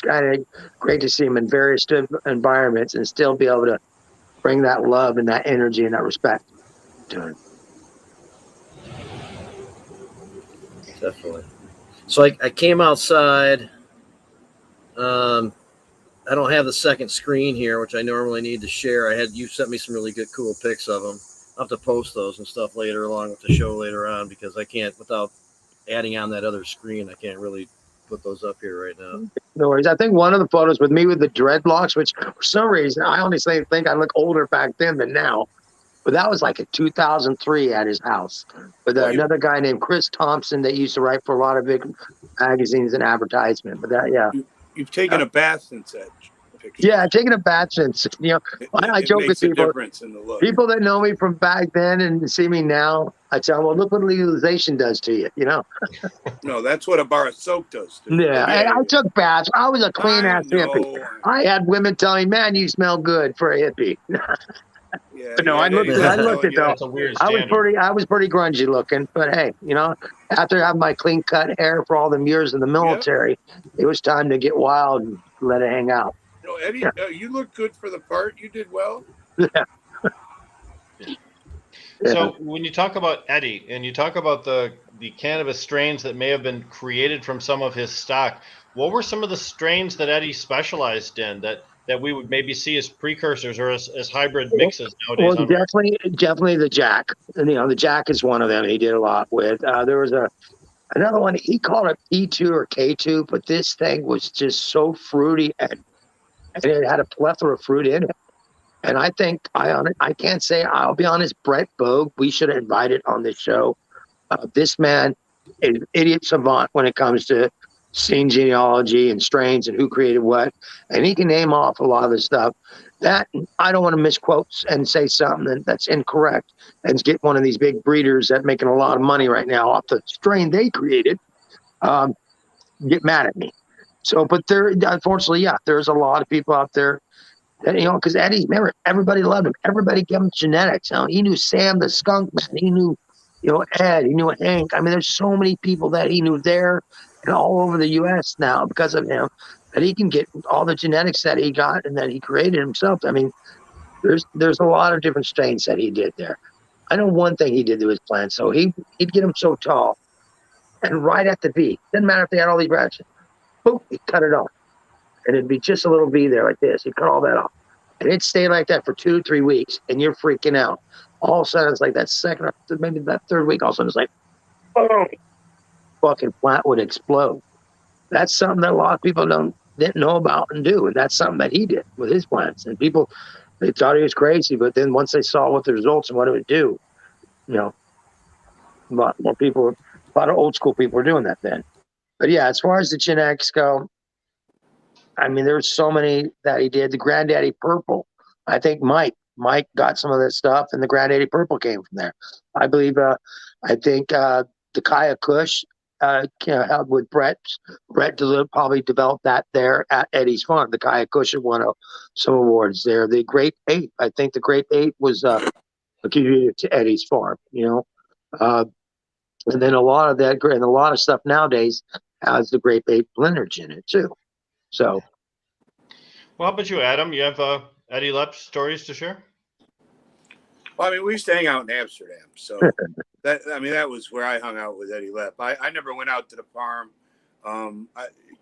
kind of great to see him in various environments and still be able to bring that love and that energy and that respect. doing. Definitely. So I came outside. I don't have the second screen here, which I normally need to share. You sent me some really good, cool pics of them. I'll have to post those and stuff later along with the show later on, because I can't, without adding on that other screen, I can't really put those up here right now. No worries. I think one of the photos with me with the dreadlocks, which for some reason I honestly think I look older back then than now, but that was like in 2003 at his house with another guy named Chris Thompson that used to write for a lot of big magazines and advertisement. But that, yeah. You've taken a bath since that picture. Yeah, taking a bath since, you know, I joke with people. In the look. People that know me from back then and see me now, I tell them, well, look what legalization does to you, you know? No, that's what a bar of soap does to you. Yeah, and I took baths. I was a clean-ass hippie. I had women telling me, man, you smell good for a hippie. Yeah, but no, I looked at though. I was pretty grungy looking, but hey, you know, after having my clean cut hair for all the years in the military, it was time to get wild and let it hang out. No, Eddie, you look good for the part. You did well. Yeah. So when you talk about Eddie and you talk about the cannabis strains that may have been created from some of his stock, what were some of the strains that Eddie specialized in that we would maybe see as precursors or as hybrid mixes nowadays? Well, definitely the Jack. And, you know, the Jack is one of them he did a lot with. There was another one, he called it P2 or K2, but this thing was just so fruity and it had a plethora of fruit in it. And I think, I can't say, I'll be honest, Brett Bogue, we should have invited on this show. This man is an idiot savant when it comes to scene genealogy and strains and who created what. And he can name off a lot of the stuff that I don't want to misquote and say something that's incorrect and get one of these big breeders that making a lot of money right now off the strain they created, get mad at me. So, but unfortunately, there's a lot of people out there that, you know, because Eddie, remember, everybody loved him. Everybody gave him genetics. You know, he knew Sam the Skunk Man. He knew, you know, Ed. He knew Hank. I mean, there's so many people that he knew there and all over the U.S. now because of him that he can get all the genetics that he got and that he created himself. I mean, there's a lot of different strains that he did there. I know one thing he did to his plants. So he'd get them so tall, and right at the V, didn't matter if they had all these branches, boom, he'd cut it off. And it'd be just a little V there like this. He'd cut all that off. And it'd stay like that for 2 to 3 weeks, and you're freaking out. All of a sudden, it's like that second or maybe that third week, all of a sudden, it's like, boom, fucking plant would explode. That's something that a lot of people didn't know about and do. And that's something that he did with his plants. And people, they thought he was crazy. But then once they saw what the results and what it would do, you know, a lot of old school people were doing that then. But yeah, as far as the genetics go, I mean, there's so many that he did. The Granddaddy Purple, I think Mike got some of that stuff, and the Granddaddy Purple came from there. I believe, I think the Kaya Kush held with Brett. Brett probably developed that there at Eddie's farm. The Kaya Kush won some awards there. The Grape 8, I think the Grape 8 was attributed to Eddie's farm, you know. And then a lot of that, and a lot of stuff nowadays has the Grape 8 blenders in it too. So, well, how about you, Adam? You have Eddy Lepp stories to share? Well, I mean, we used to hang out in Amsterdam, so that was where I hung out with Eddy Lepp. I never went out to the farm.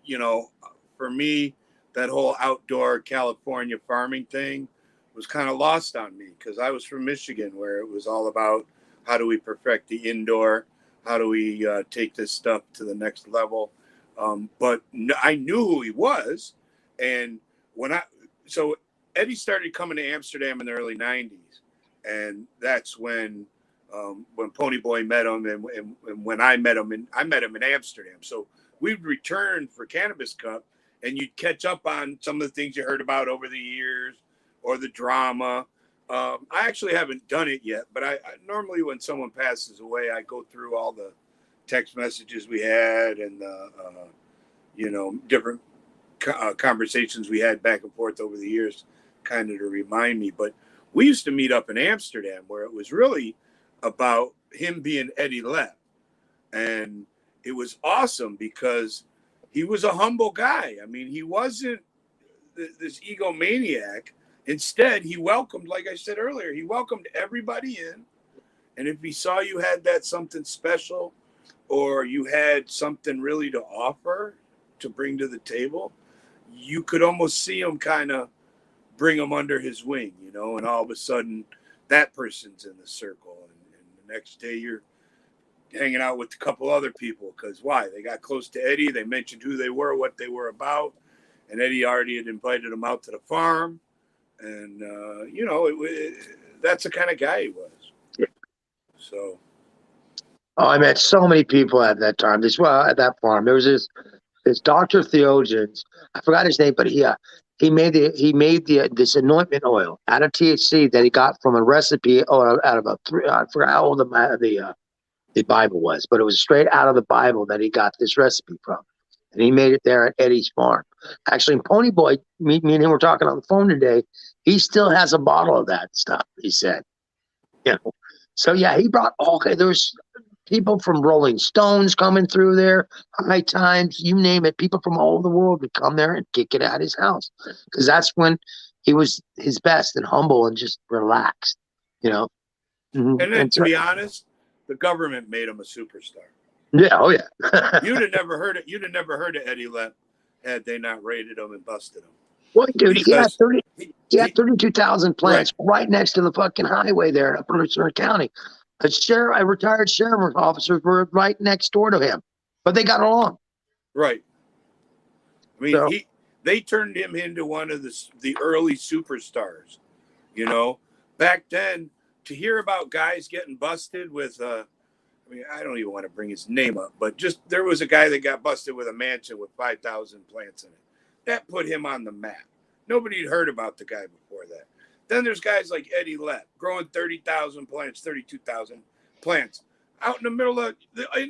You know, for me, that whole outdoor California farming thing was kind of lost on me because I was from Michigan, where it was all about how do we perfect the indoor, how do we take this stuff to the next level. But I knew who he was. And so Eddie started coming to Amsterdam in the early 90s. And that's when Ponyboy met him and when I met him, and I met him in Amsterdam. So we'd return for Cannabis Cup and you'd catch up on some of the things you heard about over the years or the drama. I actually haven't done it yet, but I normally when someone passes away, I go through all the text messages we had and you know, different conversations we had back and forth over the years, kind of to remind me. But we used to meet up in Amsterdam where it was really about him being Eddy Lepp. And it was awesome because he was a humble guy. I mean, he wasn't this egomaniac. Instead, he welcomed, like I said earlier, he welcomed everybody in. And if he saw you had that something special, or you had something really to offer to bring to the table, you could almost see him kind of bring him under his wing, you know, and all of a sudden that person's in the circle. And the next day you're hanging out with a couple other people, because why? They got close to Eddie. They mentioned who they were, what they were about. And Eddie already had invited them out to the farm. And, you know, that's the kind of guy he was. Yeah. So. Oh, I met so many people at that time. At that farm. There was this Dr. Theogens. I forgot his name, but he made this anointment oil out of THC that he got from a recipe or out of I forgot how old the Bible was, but it was straight out of the Bible that he got this recipe from. And he made it there at Eddie's farm. Actually, Pony Boy, me and him were talking on the phone today. He still has a bottle of that stuff, he said. You know. So yeah, he brought there was people from Rolling Stones coming through there, High Times, you name it. People from all over the world would come there and kick it at his house, because that's when he was his best and humble and just relaxed, you know. And then, to be honest, the government made him a superstar. Yeah, oh yeah. You'd have never heard it. You'd have never heard of Eddy Lepp had they not raided him and busted him. Well, dude, he had 32,000 plants right next to the fucking highway there in Upper Lucerne County. A retired sheriff officers were right next door to him, but they got along. Right. I mean, they turned him into one of the early superstars. You know, back then, to hear about guys getting busted with, I mean, I don't even want to bring his name up, but just there was a guy that got busted with a mansion with 5,000 plants in it. That put him on the map. Nobody had heard about the guy before that. Then there's guys like Eddy Lepp growing 30,000 plants, 32,000 plants out in the middle of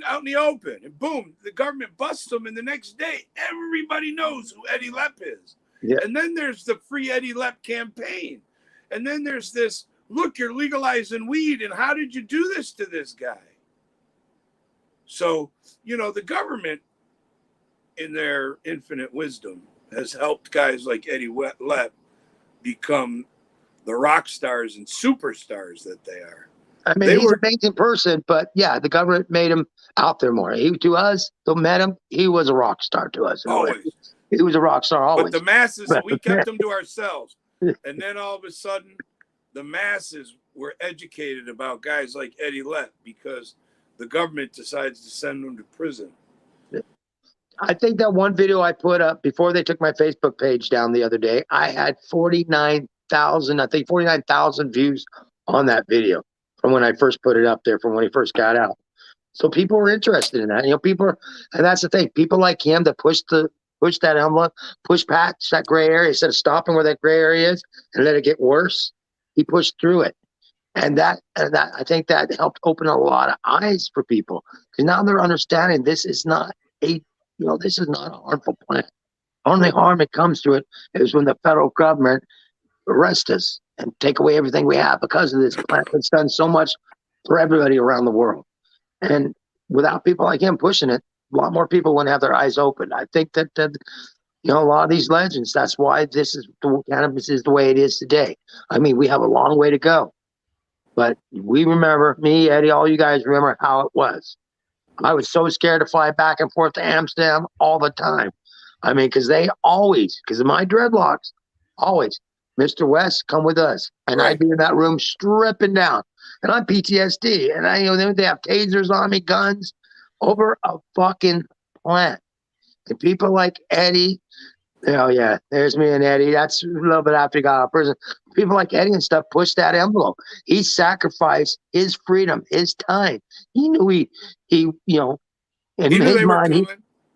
out in the open, and boom, the government busts them, and the next day everybody knows who Eddy Lepp is. Yeah. And then there's the Free Eddy Lepp campaign, and then there's this: look, you're legalizing weed, and how did you do this to this guy? So, you know, the government, in their infinite wisdom, has helped guys like Eddy Lepp become the rock stars and superstars that they are. I mean, he's an amazing person, but yeah, the government made him out there more. To us, who met him, he was a rock star to us. Always. He was a rock star always. But the masses, we kept them to ourselves. And then all of a sudden, the masses were educated about guys like Eddy Lepp because the government decides to send them to prison. I think that one video I put up before they took my Facebook page down the other day, I had 49,000 views on that video from when I first put it up there, from when he first got out. So people were interested in that. You know, and that's the thing, people like him that push that envelope, push past that gray area, instead of stopping where that gray area is and let it get worse, he pushed through it. And that I think that helped open a lot of eyes for people, because now they're understanding this is not a harmful plant. Only harm that comes to it is when the federal government arrests us and take away everything we have because of this plant that's done so much for everybody around the world. And without people like him pushing it, a lot more people wouldn't have their eyes open. I think that you know, a lot of these legends, that's why cannabis is the way it is today. I mean, we have a long way to go, but we remember, me, Eddie, all you guys remember how it was. I was so scared to fly back and forth to Amsterdam all the time. I mean, because of my dreadlocks, always, Mr. West, come with us. And I'd be in that room stripping down. And I'm PTSD. And they have tasers on me, guns, over a fucking plant. And people like Eddie, oh yeah, there's me and Eddie. That's a little bit after he got out of prison. People like Eddie and stuff pushed that envelope. He sacrificed his freedom, his time. He knew he you know, in his mind,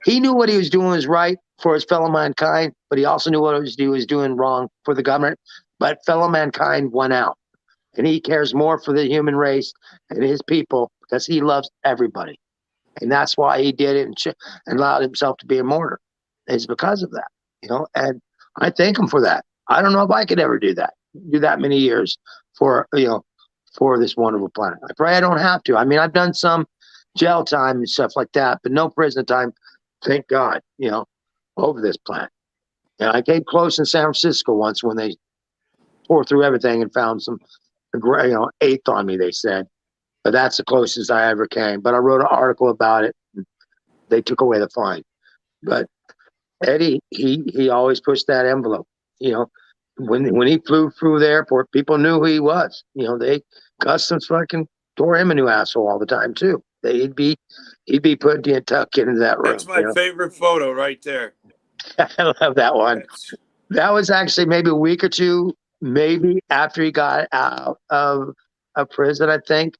he knew what he was doing was right for his fellow mankind, but he also knew what he was doing wrong for the government. But fellow mankind won out. And he cares more for the human race and his people because he loves everybody. And that's why he did it and allowed himself to be a martyr. It's because of that, you know, and I thank him for that. I don't know if I could ever do that many years for this wonderful planet. I pray I don't have to. I mean, I've done some jail time and stuff like that, but no prison time, thank God, you know, over this plant. And I came close in San Francisco once when they tore through everything and found some, eighth on me, they said. But that's the closest I ever came. But I wrote an article about it. They took away the fine. But Eddie, he always pushed that envelope. You know, when he flew through the airport, people knew who he was. You know, customs fucking tore him a new asshole all the time too. He'd be put in tuck into that room. That's my favorite photo right there. I love that one. That was actually maybe a week or two, maybe after he got out of prison, I think.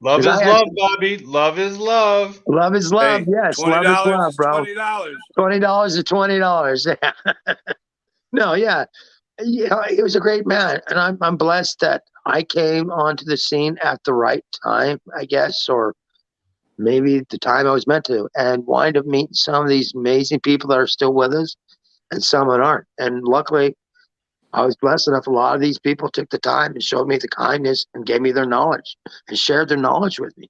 Love is love, Bobby. Love is love. Love is love. Hey, Yes, love is love, bro. $20. $20 is $20. No, yeah. He was a great man, and I'm blessed that I came onto the scene at the right time, I guess, or maybe the time I was meant to, and wind up meeting some of these amazing people that are still with us, and some that aren't. And luckily, I was blessed enough. A lot of these people took the time and showed me the kindness and gave me their knowledge and shared their knowledge with me.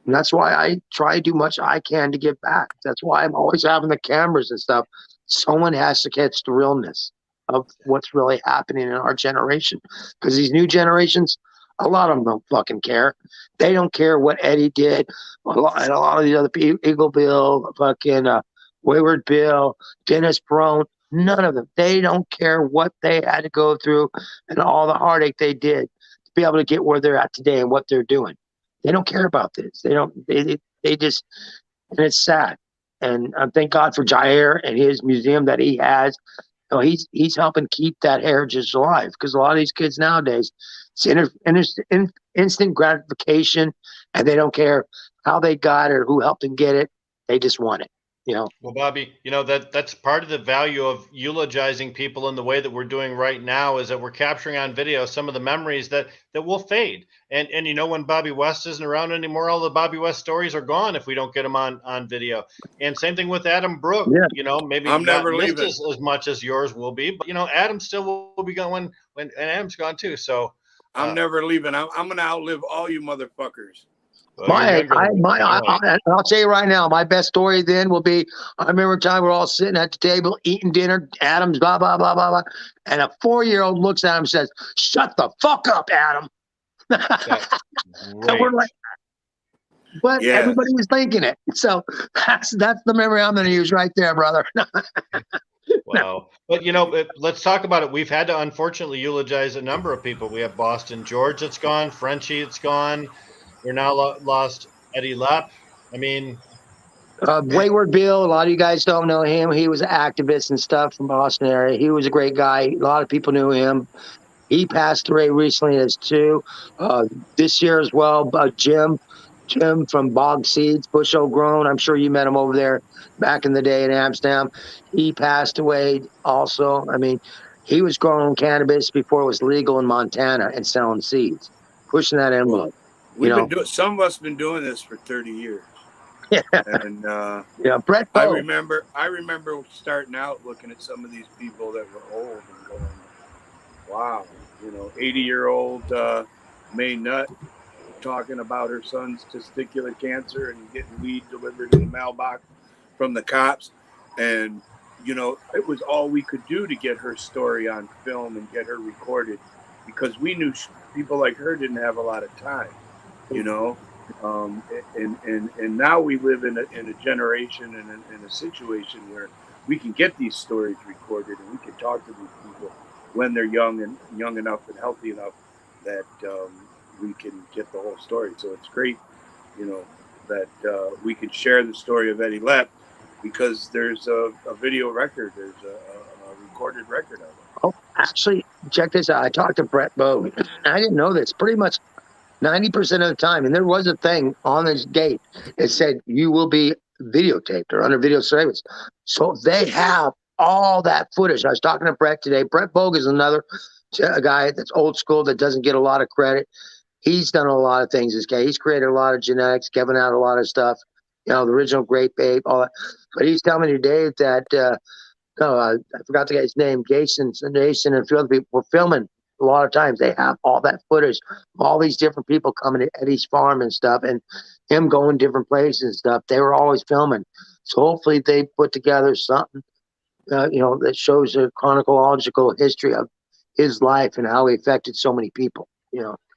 And that's why I try to do much I can to give back. That's why I'm always having the cameras and stuff. Someone has to catch the realness of what's really happening in our generation. Because these new generations, a lot of them don't fucking care. They don't care what Eddie did. And a lot of the other people, Eagle Bill, fucking Wayward Bill, Dennis Brown, none of them. They don't care what they had to go through and all the heartache they did to be able to get where they're at today and what they're doing. They don't care about this. They just, and it's sad. And I thank God for Jair and his museum that he has. You know, he's helping keep that heritage alive, because a lot of these kids nowadays, it's instant gratification, and they don't care how they got it or who helped them get it. They just want it. You know. Well, Bobby, you know, that's part of the value of eulogizing people in the way that we're doing right now, is that we're capturing on video some of the memories that will fade. And you know, when Bobby West isn't around anymore, all the Bobby West stories are gone if we don't get them on video. And same thing with Adam Brook. Yeah. You know, maybe I'm not never missed leaving as much as yours will be, but you know, Adam still will be going when Adam's gone too. So I'm never leaving. I'm gonna outlive all you motherfuckers. Well, I'll tell you right now, my best story then will be, I remember a time we're all sitting at the table eating dinner, Adam's blah, blah, blah, blah, blah. And a 4-year-old looks at him and says, "Shut the fuck up, Adam." And we're like, but Yeah. everybody was thinking it. So that's the memory I'm going to use right there, brother. Wow. But, you know, let's talk about it. We've had to unfortunately eulogize a number of people. We have Boston George that's gone, Frenchie that's gone. We're now lost Eddy Lepp. I mean, Wayward Bill, a lot of you guys don't know him. He was an activist and stuff from Boston area. He was a great guy. A lot of people knew him. He passed away recently as too. This year as well, Jim from Bog Seeds, Bush O'Grown. I'm sure you met him over there back in the day in Amsterdam. He passed away also. I mean, he was growing cannabis before it was legal in Montana and selling seeds, pushing that envelope. Some of us have been doing this for 30 years. Yeah. And Brett I Bowe. remember starting out looking at some of these people that were old and going, wow, 80-year-old May Nutt talking about her son's testicular cancer and getting weed delivered in the mailbox from the cops. And, it was all we could do to get her story on film and get her recorded, because we knew people like her didn't have a lot of time, and now we live in a generation and in a situation where we can get these stories recorded and we can talk to these people when they're young enough and healthy enough that we can get the whole story. So it's great, that we can share the story of Eddy Lepp, because there's a video record, there's a recorded record of it. Oh, actually, check this out. I talked to Brett Bowe. I didn't know this. Pretty much 90% of the time, and there was a thing on his gate that said you will be videotaped or under video surveillance. So they have all that footage. I was talking to Brett today. Brett Bogue is another guy that's old school that doesn't get a lot of credit. He's done a lot of things. This guy, he's created a lot of genetics, given out a lot of stuff. The original Great Babe, all that. But he's telling me today that I forgot the guy's name, Jason and a few other people were filming. A lot of times they have all that footage, all these different people coming to Eddie's farm and stuff, and him going different places and stuff. They were always filming. So hopefully they put together something, that shows a chronological history of his life and how he affected so many people,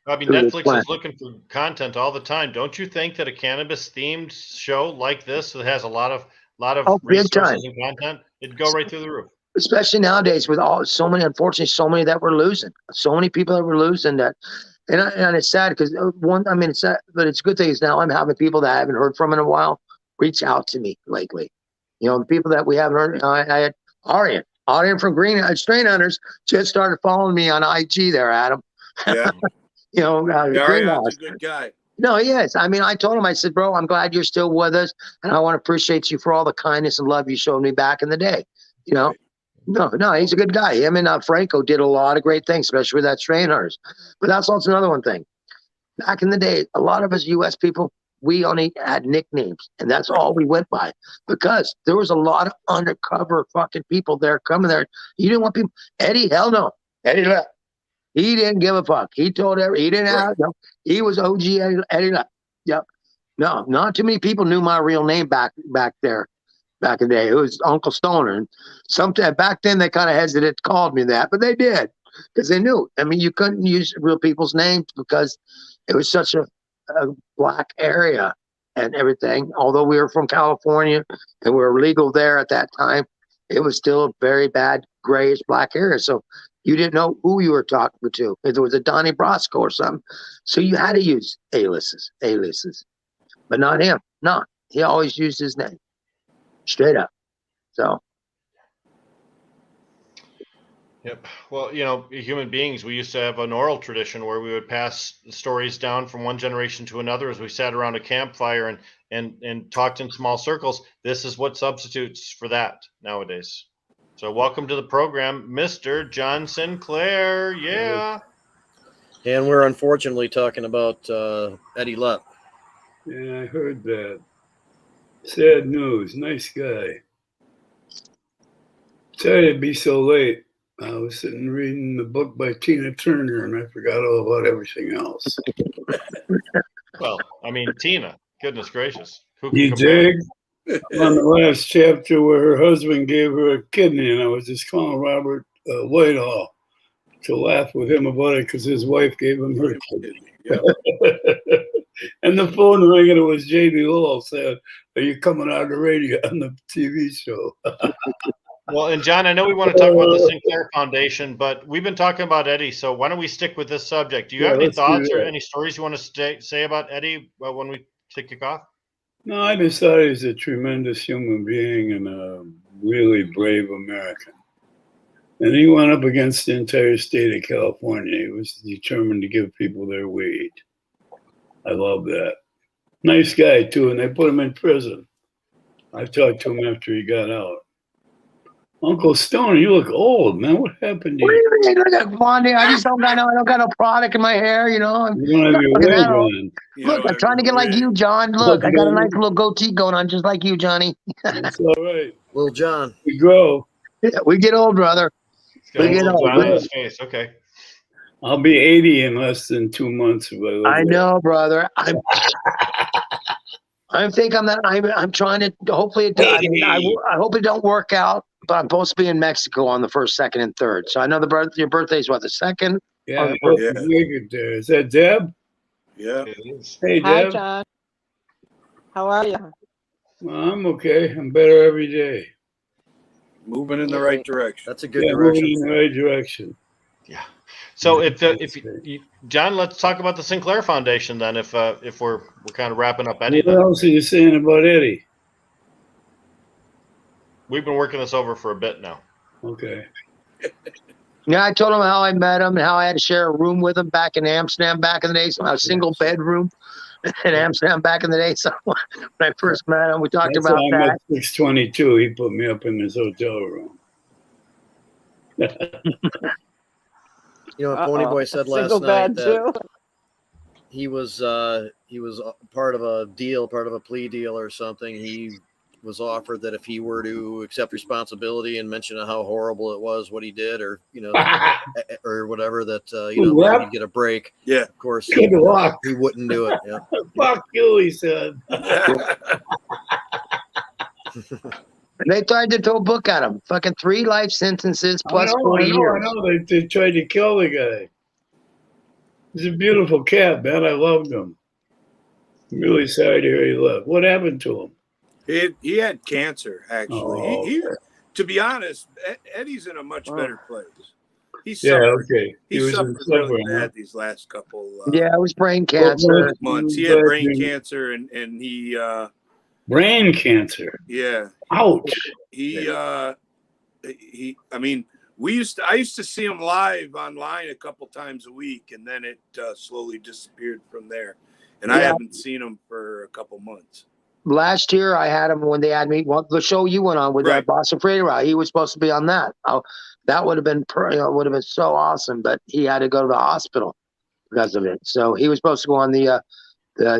I mean, Netflix is looking for content all the time. Don't you think that a cannabis themed show like this that has a lot of resources and content, it'd go right through the roof? Especially nowadays with so many, unfortunately, so many that we're losing. So many people that we're losing that. And it's sad because it's sad, but it's good things now. I'm having people that I haven't heard from in a while reach out to me lately. You know, the people that we haven't heard. I had Arian from Green Strain Hunters just started following me on IG there, Adam. Yeah. You know, Arian's a good guy. No, he is. I mean, I told him, I said, bro, I'm glad you're still with us. And I want to appreciate you for all the kindness and love you showed me back in the day. You know, no, he's a good guy. Him and Franco did a lot of great things, especially with that Strain Hunters. But that's also another one thing. Back in the day, a lot of us U.S. people, we only had nicknames, and that's all we went by because there was a lot of undercover fucking people there coming there. You didn't want people. Eddie, hell no. Eddie Lepp. He didn't give a fuck. He told he didn't have, he was OG Eddy Lepp. Yep. No, not too many people knew my real name back there. Back in the day, it was Uncle Stoner. And sometime back then, they kind of hesitated, called me that, but they did because they knew. I mean, you couldn't use real people's names because it was such a black area and everything. Although we were from California and we were legal there at that time, it was still a very bad grayish black area. So you didn't know who you were talking to. If it was a Donnie Brasco or something, so you had to use aliases, but not him. No, he always used his name. Straight up. So. Yep. Well, you know, human beings, we used to have an oral tradition where we would pass stories down from one generation to another as we sat around a campfire and talked in small circles. This is what substitutes for that nowadays. So welcome to the program, Mr. John Sinclair. Yeah. And we're unfortunately talking about Eddy Lepp. Yeah, I heard that. Sad news. Nice guy. Sorry to be so late. I was sitting reading the book by Tina Turner, and I forgot all about everything else. Well, I mean, Tina, goodness gracious. You dig? On the last chapter where her husband gave her a kidney, and I was just calling Robert Whitehall to laugh with him about it because his wife gave him her kidney. Yeah. And the phone rang and it was J.B. Lowell saying, "Are you coming on the radio on the TV show?" Well, and John, I know we want to talk about the Sinclair Foundation, but we've been talking about Eddie, so why don't we stick with this subject? Do you have any thoughts or any stories you want to say about Eddie when we kick off? No, I just thought he was a tremendous human being and a really brave American. And he went up against the entire state of California. He was determined to give people their weed. I love that. Nice guy, too, and they put him in prison. I talked to him after he got out. Uncle Stoner, you look old, man. What happened to you? What do you mean? Look, Blondie, I just don't got no product in my hair, you know. You don't have your wig on. Look, I'm trying to get like you, John. Look, I got a nice little goatee going on, just like you, Johnny. That's all right. Little John. We grow. Yeah, we get old, brother. We get old. On his face. Okay. I'll be 80 in less than 2 months. I know, brother. I think I'm trying to. Hopefully, I hope it don't work out. But I'm supposed to be in Mexico on the 1st, 2nd, and 3rd. So I know your birthday's what, the 2nd? Yeah. Is that Deb? Yeah. Hey, Deb. Hi, John. How are you? Well, I'm okay. I'm better every day. Moving in the right direction. That's a good direction. Moving in the right direction. Yeah. So if John, let's talk about the Sinclair Foundation then. If we're kind of wrapping up Eddie. What else are you saying about Eddie? We've been working this over for a bit now. Okay. Yeah, I told him how I met him and how I had to share a room with him back in Amsterdam back in the day. So a single bedroom in Amsterdam back in the day. So when I first met him, we talked about that. that. At 622, he put me up in his hotel room. You know what Ponyboy said last night that he was part of a deal, part of a plea deal or something. He was offered that if he were to accept responsibility and mention how horrible it was what he did, or or whatever, that he'd get a break. Yeah, of course he wouldn't do it. Yeah. Fuck you, he said. They tried to throw a book at him. Fucking 3 life sentences plus 40 years. I know. They tried to kill the guy. He's a beautiful cat, man. I loved him. I'm really sorry to hear he left. What happened to him? He had cancer, actually. Oh, He to be honest, Eddie's in a much better place. He yeah, suffered. okay. He was suffered in really suffering, huh? bad these last couple. Yeah, it was brain cancer. Months. He had brain cancer, and he. Brain cancer. Yeah. Ouch. He. I mean, I used to see him live online a couple times a week, and then it slowly disappeared from there. And I haven't seen him for a couple months. Last year, I had him when they had me. Well, the show you went on with that Boston Freire, he was supposed to be on that. That would have been, would have been so awesome, but he had to go to the hospital because of it. So he was supposed to go on the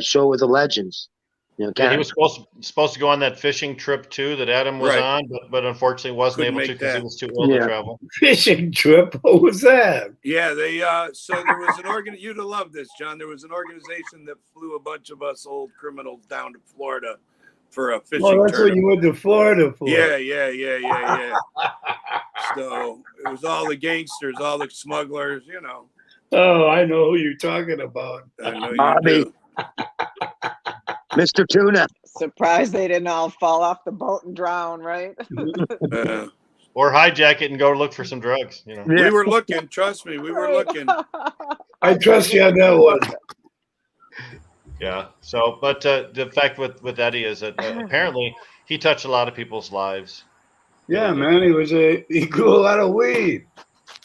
show with the legends. You know, yeah, he was supposed to go on that fishing trip too that Adam was on, but unfortunately wasn't able to because he was too ill to travel. Fishing trip? What was that? Yeah, they so there was an you'd have loved this, John. There was an organization that flew a bunch of us old criminals down to Florida for a fishing tournament. That's what you went to Florida for. Yeah. So it was all the gangsters, all the smugglers, you know. Oh, I know who you're talking about. I know Bobby. you do. Mr. Tuna. Surprised they didn't all fall off the boat and drown, right? Or hijack it and go look for some drugs. You know, we were looking. Trust me, we were looking. I trust you on that one. Yeah. So, but the fact with Eddie is that apparently he touched a lot of people's lives. Yeah, man, he grew a lot of weed.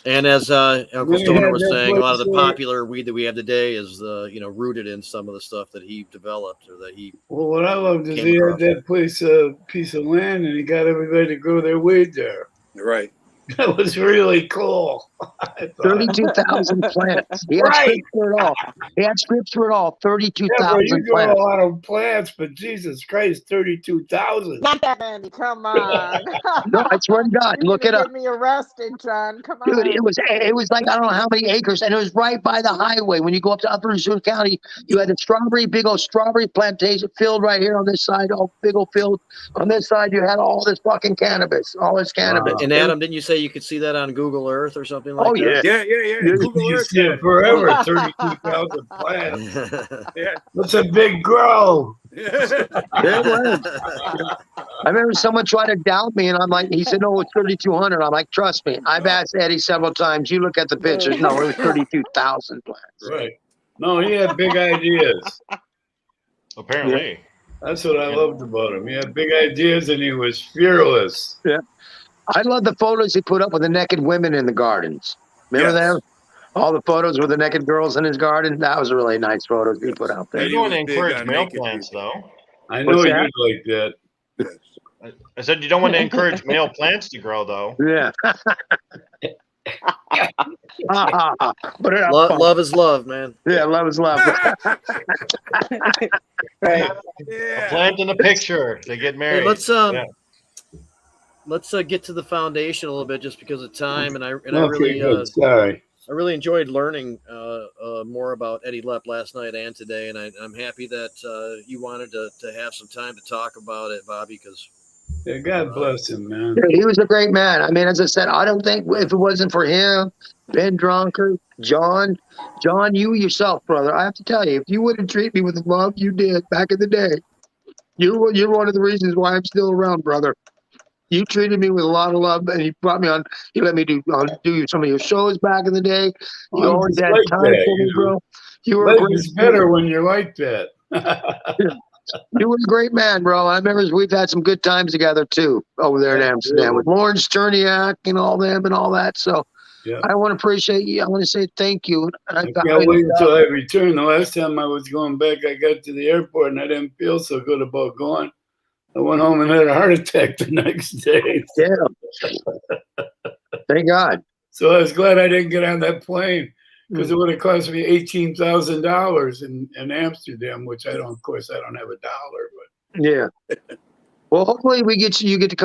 And as Uncle Stoner was saying, a lot of the popular weed that we have today is rooted in some of the stuff that he developed or that he. Well, what I loved is he had that place, piece of land, and he got everybody to grow their weed there. Right. That was really cool. 32,000 plants. He had scripts for it all. He had scripts for it all. 32,000 you grow plants. a lot of plants, but Jesus Christ, 32,000. Not that many. Come on. No, I swear to God, look it up. Get me arrested, John. Come on. Dude, it was like I don't know how many acres, and it was right by the highway. When you go up to Upper Missouri County, you had a big old strawberry plantation field right here on this side, all big old field. On this side, you had all this fucking cannabis, all this cannabis. And Adam, didn't you say you could see that on Google Earth or something like that? Yeah. Google Earth. See it forever. 32,000 plants. Yeah. That's a big grow. It was. I remember someone tried to doubt me, and I'm like, he said, no, it's 3,200. I'm like, trust me. I've asked Eddie several times. You look at the pictures. No, it was 32,000 plants. Right. No, he had big ideas. Apparently. Yeah. That's what I loved about him. He had big ideas, and he was fearless. Yeah. I love the photos he put up with the naked women in the gardens. Remember them? All the photos with the naked girls in his garden. That was a really nice photos he put out there. You don't want to encourage male plants, though. I know you like that. I said you don't want to encourage male plants to grow, though. Yeah. Love is love, man. Yeah, love is love. Right. A plant in a picture. They get married. Hey, let's get to the foundation a little bit, just because of time, and I really enjoyed learning more about Eddy Lepp last night and today, and I'm happy that you wanted to have some time to talk about it, Bobby, because God bless him, man. He was a great man. I mean, as I said, I don't think if it wasn't for him, Ben Dronker, John, you yourself, brother, I have to tell you, if you wouldn't treat me with the love you did back in the day, you're one of the reasons why I'm still around, brother. You treated me with a lot of love, and you brought me on. You let me do some of your shows back in the day. You always had time for me, bro. You were it's better when you're like that. You were a great man, bro. I remember we've had some good times together too over there in Amsterdam with Lawrence Cherniak and all them and all that. So I want to appreciate you. I want to say thank you. I can't wait until I return. The last time I was going back, I got to the airport and I didn't feel so good about going. I went home and had a heart attack the next day. Yeah. Thank God. So I was glad I didn't get on that plane, because it would have cost me $18,000 in Amsterdam, which I don't have $1, but yeah. Well, hopefully you get to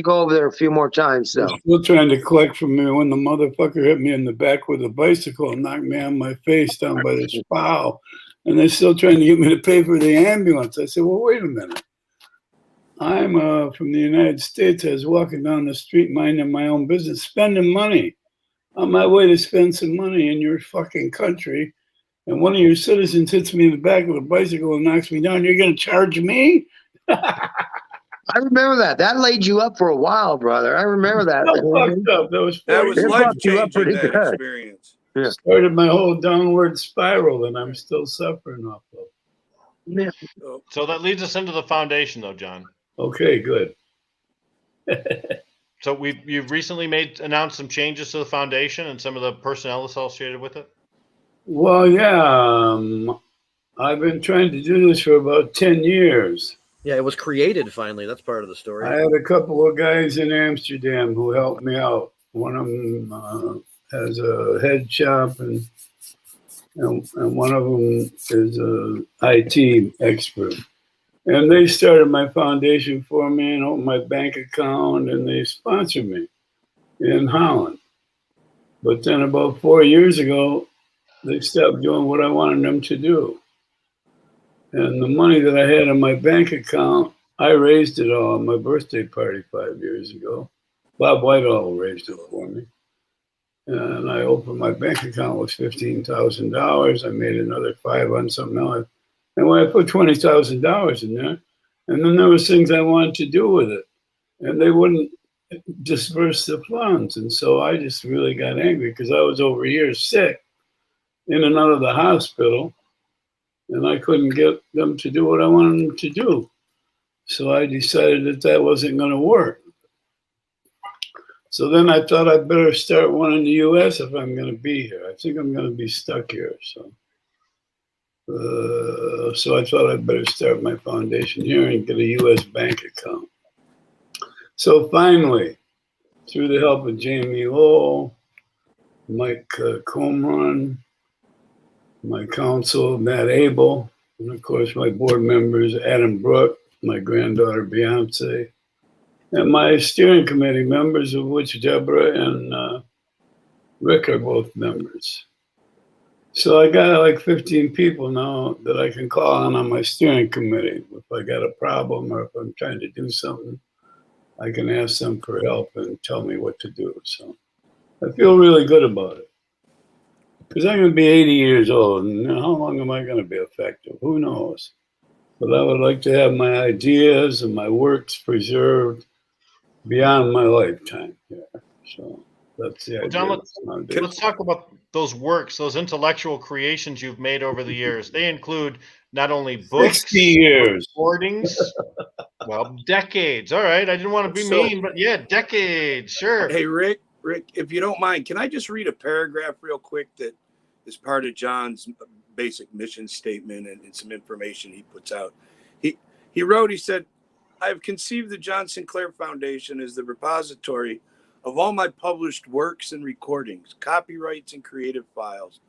go over there a few more times. So they're still trying to collect from me when the motherfucker hit me in the back with a bicycle and knocked me on my face down by the POW, and they're still trying to get me to pay for the ambulance. I said, well, wait a minute. I'm from the United States. I was walking down the street minding my own business, spending money. On my way to spend some money in your fucking country, and one of your citizens hits me in the back of the bicycle and knocks me down, you're going to charge me? I remember that. That laid you up for a while, brother. I remember that. Fucked up. That was life you up pretty changing, that good. experience. Yeah. Started my whole downward spiral, and I'm still suffering off of. Yeah. So that leads us into the foundation, though, John. Okay, good. So you've recently announced some changes to the foundation and some of the personnel associated with it. Well, yeah, I've been trying to do this for about 10 years. Yeah, it was created finally. That's part of the story. I had a couple of guys in Amsterdam who helped me out. One of them has a head shop, and one of them is a IT expert. And they started my foundation for me and opened my bank account, and they sponsored me in Holland. But then about 4 years ago, they stopped doing what I wanted them to do. And the money that I had in my bank account, I raised it all at my birthday party 5 years ago. Bob Whitehall raised it for me. And I opened my bank account with $15,000. I made another $5 on something else. And when I put $20,000 in there, and then there was things I wanted to do with it, and they wouldn't disperse the funds. And so I just really got angry because I was over here sick, in and out of the hospital, and I couldn't get them to do what I wanted them to do. So I decided that that wasn't going to work. So then I thought I'd better start one in the U.S. if I'm going to be here. I think I'm going to be stuck here. So I thought I'd better start my foundation here and get a U.S. bank account. So finally, through the help of Jamie Lowell, Mike Comron, my counsel, Matt Abel, and of course my board members, Adam Brook, my granddaughter, Beyonce, and my steering committee members, of which Deborah and Rick are both members. So I got like 15 people now that I can call on my steering committee. If I got a problem or if I'm trying to do something, I can ask them for help and tell me what to do. So I feel really good about it. Because I'm going to be 80 years old, and how long am I going to be effective? Who knows? But I would like to have my ideas and my works preserved beyond my lifetime. Yeah. So that's the idea. John, let's talk about those works, those intellectual creations you've made over the years. They include not only books, 60 years, recordings, well, decades. All right, I didn't want to be mean, but yeah, decades, sure. Hey, Rick, if you don't mind, can I just read a paragraph real quick that is part of John's basic mission statement and some information he puts out? He wrote, he said, I have conceived the John Sinclair Foundation as the repository of all my published works and recordings, copyrights and creative files,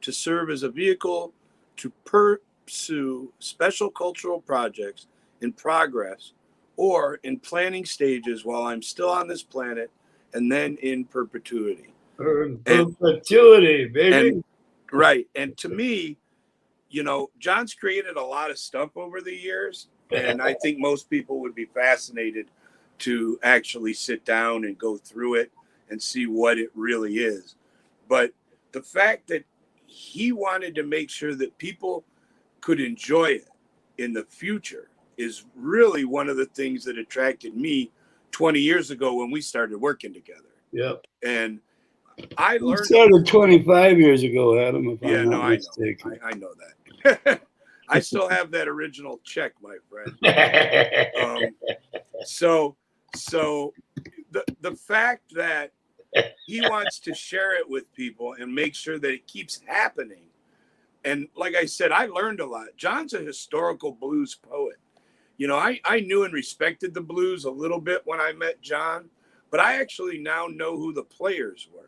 to serve as a vehicle to pursue special cultural projects in progress or in planning stages while I'm still on this planet, and then in perpetuity. Perpetuity, baby. Right. And to me, you know, John's created a lot of stuff over the years, and I think most people would be fascinated to actually sit down and go through it and see what it really is. But the fact that he wanted to make sure that people could enjoy it in the future is really one of the things that attracted me 20 years ago when we started working together. Yep. And I learned. Started 25 years ago, Adam. If Yeah, I'm no, not I mistaken. know. I know that. I still have that original check, my friend. So the fact that he wants to share it with people and make sure that it keeps happening. And like I said, I learned a lot. John's a historical blues poet. You know, I knew and respected the blues a little bit when I met John, but I actually now know who the players were.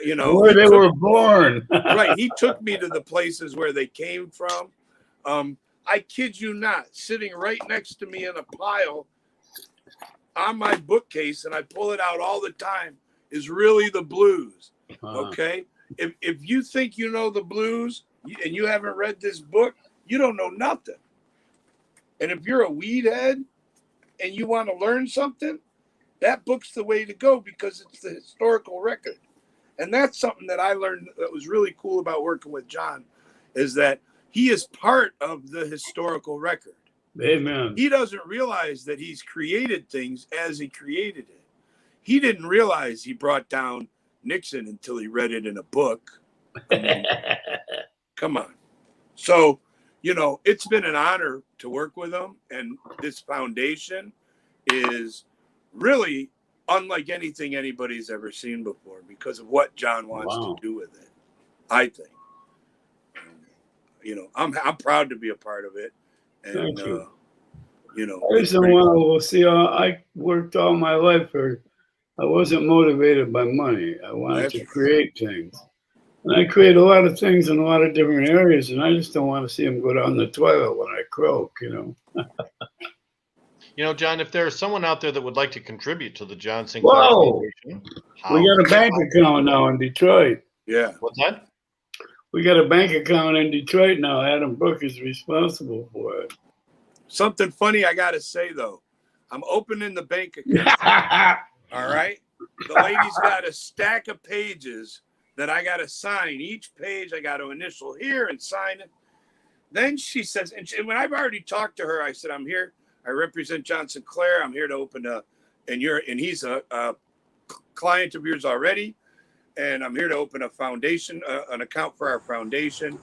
You know, where they were born. Right. He took me to the places where they came from. I kid you not, sitting right next to me in a pile on my bookcase, and I pull it out all the time, is really the blues. Okay. If you think you know the blues and you haven't read this book, you don't know nothing. And if you're a weed head and you want to learn something, that book's the way to go because it's the historical record. And that's something that I learned that was really cool about working with John, is that he is part of the historical record. Amen. He doesn't realize that he's created things as he created it. He didn't realize he brought down Nixon until he read it in a book. I mean, come on. So, you know, it's been an honor to work with him. And this foundation is really unlike anything anybody's ever seen before because of what John wants to do with it, I think. You know, I'm proud to be a part of it. And, Thank you. You know, I just don't want to see. I worked all my life I wasn't motivated by money. I wanted to create things. And I create a lot of things in a lot of different areas, and I just don't want to see them go down the toilet when I croak, you know. You know, John, if there's someone out there that would like to contribute to the John Sinclair Foundation, we got a bank account now in Detroit. Yeah. What's that? We got a bank account in Detroit now. Adam Brook is responsible for it. Something funny I got to say, though. I'm opening the bank account. All right? The lady's got a stack of pages that I got to sign. Each page I got to initial here and sign it. Then she says, and when I've already talked to her, I said, I'm here. I represent John Sinclair. I'm here to open and he's a client of yours already. And I'm here to open a foundation, an account for our foundation.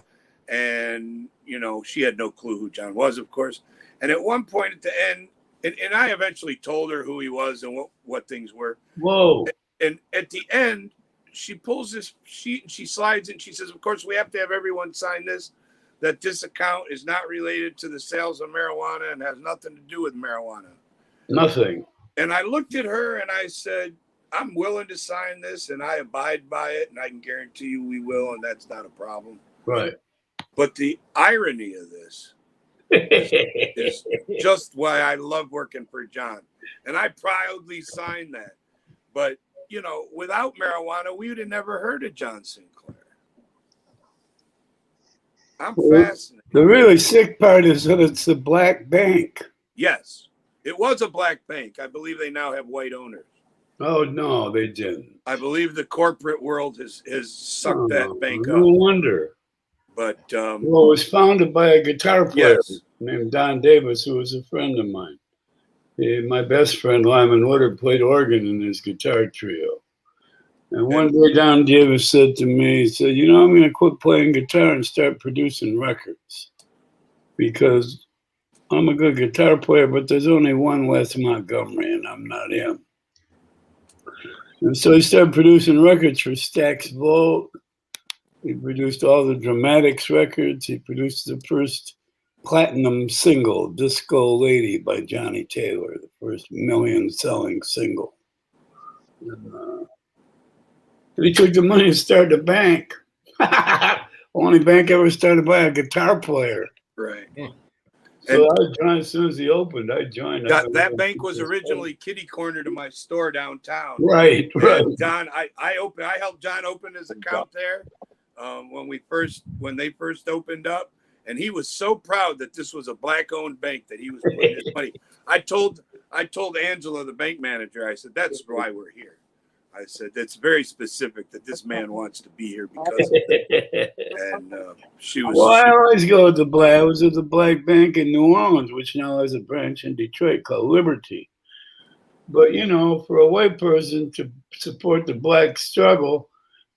And, you know, she had no clue who John was, of course. And at one point at the end, and I eventually told her who he was and what things were. Whoa. And at the end, she pulls this sheet and she slides it. And she says, of course, we have to have everyone sign this, that this account is not related to the sales of marijuana and has nothing to do with marijuana. Nothing. And I looked at her and I said, I'm willing to sign this and I abide by it. And I can guarantee you we will. And that's not a problem. Right. But the irony of this is just why I love working for John. And I proudly signed that. But, you know, without marijuana, we would have never heard of John Sinclair. I'm fascinated. The really sick part is that it's a black bank. Yes, it was a black bank. I believe they now have white owners. Oh, no, they didn't. I believe the corporate world has sucked that bank up. No wonder. But well, it was founded by a guitar player named Don Davis, who was a friend of mine. My best friend, Lyman Woodard, played organ in his guitar trio. And one day Don Davis said to me, he said, you know, I'm going to quit playing guitar and start producing records because I'm a good guitar player, but there's only one Wes Montgomery and I'm not him. And so he started producing records for Stax Volt. He produced all the Dramatics records. He produced the first platinum single, Disco Lady by Johnny Taylor, the first million-selling single. And he took the money and started a bank. Only bank ever started by a guitar player. Right. So I joined as soon as he opened. I joined. That bank was originally kitty corner to my store downtown. Right, right. And John, I helped John open his account there when they first opened up, and he was so proud that this was a black-owned bank that he was putting his money. I told Angela, the bank manager, I said, that's why we're here. I said, that's very specific that this man wants to be here because of it. And she was. Well, I always go with the black. I was at the Black Bank in New Orleans, which now has a branch in Detroit called Liberty. But, you know, for a white person to support the black struggle,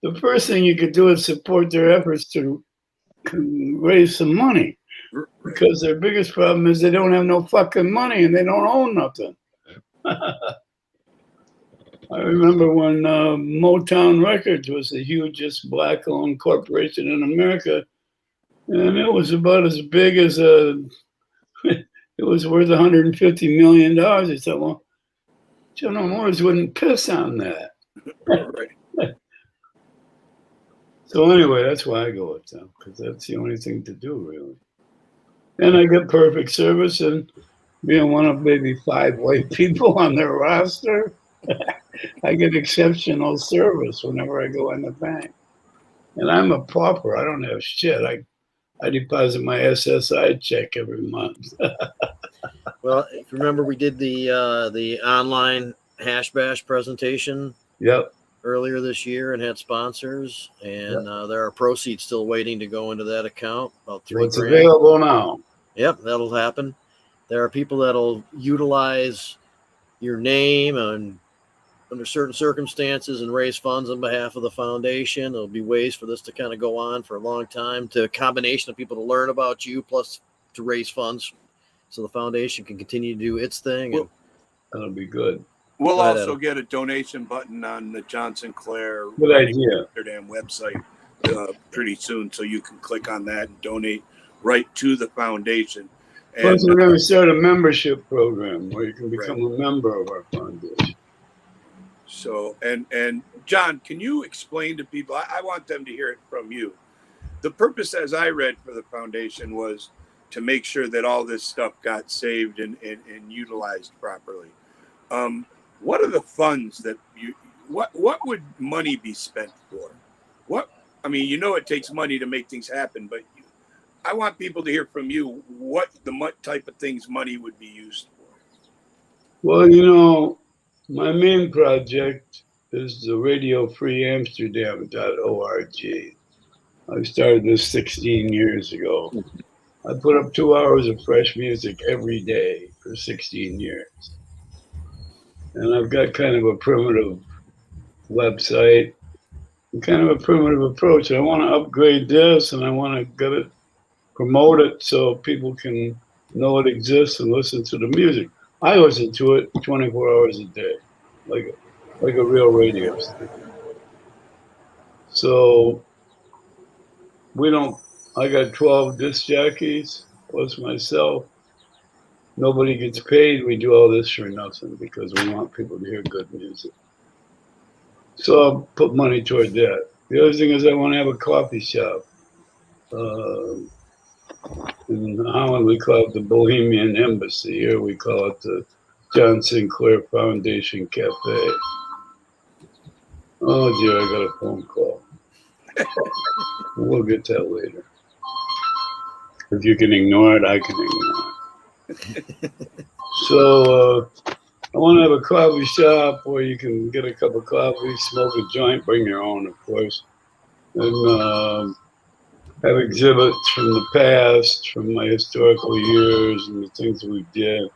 the first thing you could do is support their efforts to raise some money. Because their biggest problem is they don't have no fucking money and they don't own nothing. I remember when Motown Records was the hugest black-owned corporation in America, and it was about as big as it was worth $150 million. I said, well, General Motors wouldn't piss on that. So anyway, that's why I go with them, because that's the only thing to do, really. And I get perfect service, and being one of maybe 5 white people on their roster, I get exceptional service whenever I go in the bank. And I'm a pauper. I don't have shit. I deposit my SSI check every month. Well, if you remember, we did the online hash bash presentation. Yep. earlier this year and had sponsors, and there are proceeds still waiting to go into that account. About $3 What's grand. available now? Yep, that'll happen. There are people that'll utilize your name and under certain circumstances and raise funds on behalf of the foundation. There'll be ways for this to kind of go on for a long time, to a combination of people to learn about you, plus to raise funds so the foundation can continue to do its thing. And that'll be good. We'll also get a donation button on the John Sinclair good idea. Amsterdam website pretty soon, so you can click on that and donate right to the foundation. Plus, we're going to start a membership program where you can become a member of our foundation. So, and John, can you explain to people? I want them to hear it from you. The purpose, as I read, for the foundation was to make sure that all this stuff got saved and utilized properly. What are the funds that what would money be spent for? I mean, it takes money to make things happen, but I want people to hear from you what type of things money would be used for. Well, my main project is the radiofreeamsterdam.org. I started this 16 years ago. I put up 2 hours of fresh music every day for 16 years. And I've got kind of a primitive website, and kind of a primitive approach. I want to upgrade this, and I want to promote it so people can know it exists and listen to the music. I listen to it 24 hours a day, like a real radio station. So I got 12 disc jockeys plus myself. Nobody gets paid. We do all this for nothing because we want people to hear good music. So I'll put money toward that. The other thing is I want to have a coffee shop. In Holland, we call it the Bohemian Embassy. Here we call it the John Sinclair Foundation Cafe. Oh dear, I got a phone call. We'll get that later. If you can ignore it, I can ignore it. So I want to have a coffee shop where you can get a cup of coffee, smoke a joint, bring your own, of course, and have exhibits from the past, from my historical years and the things we did.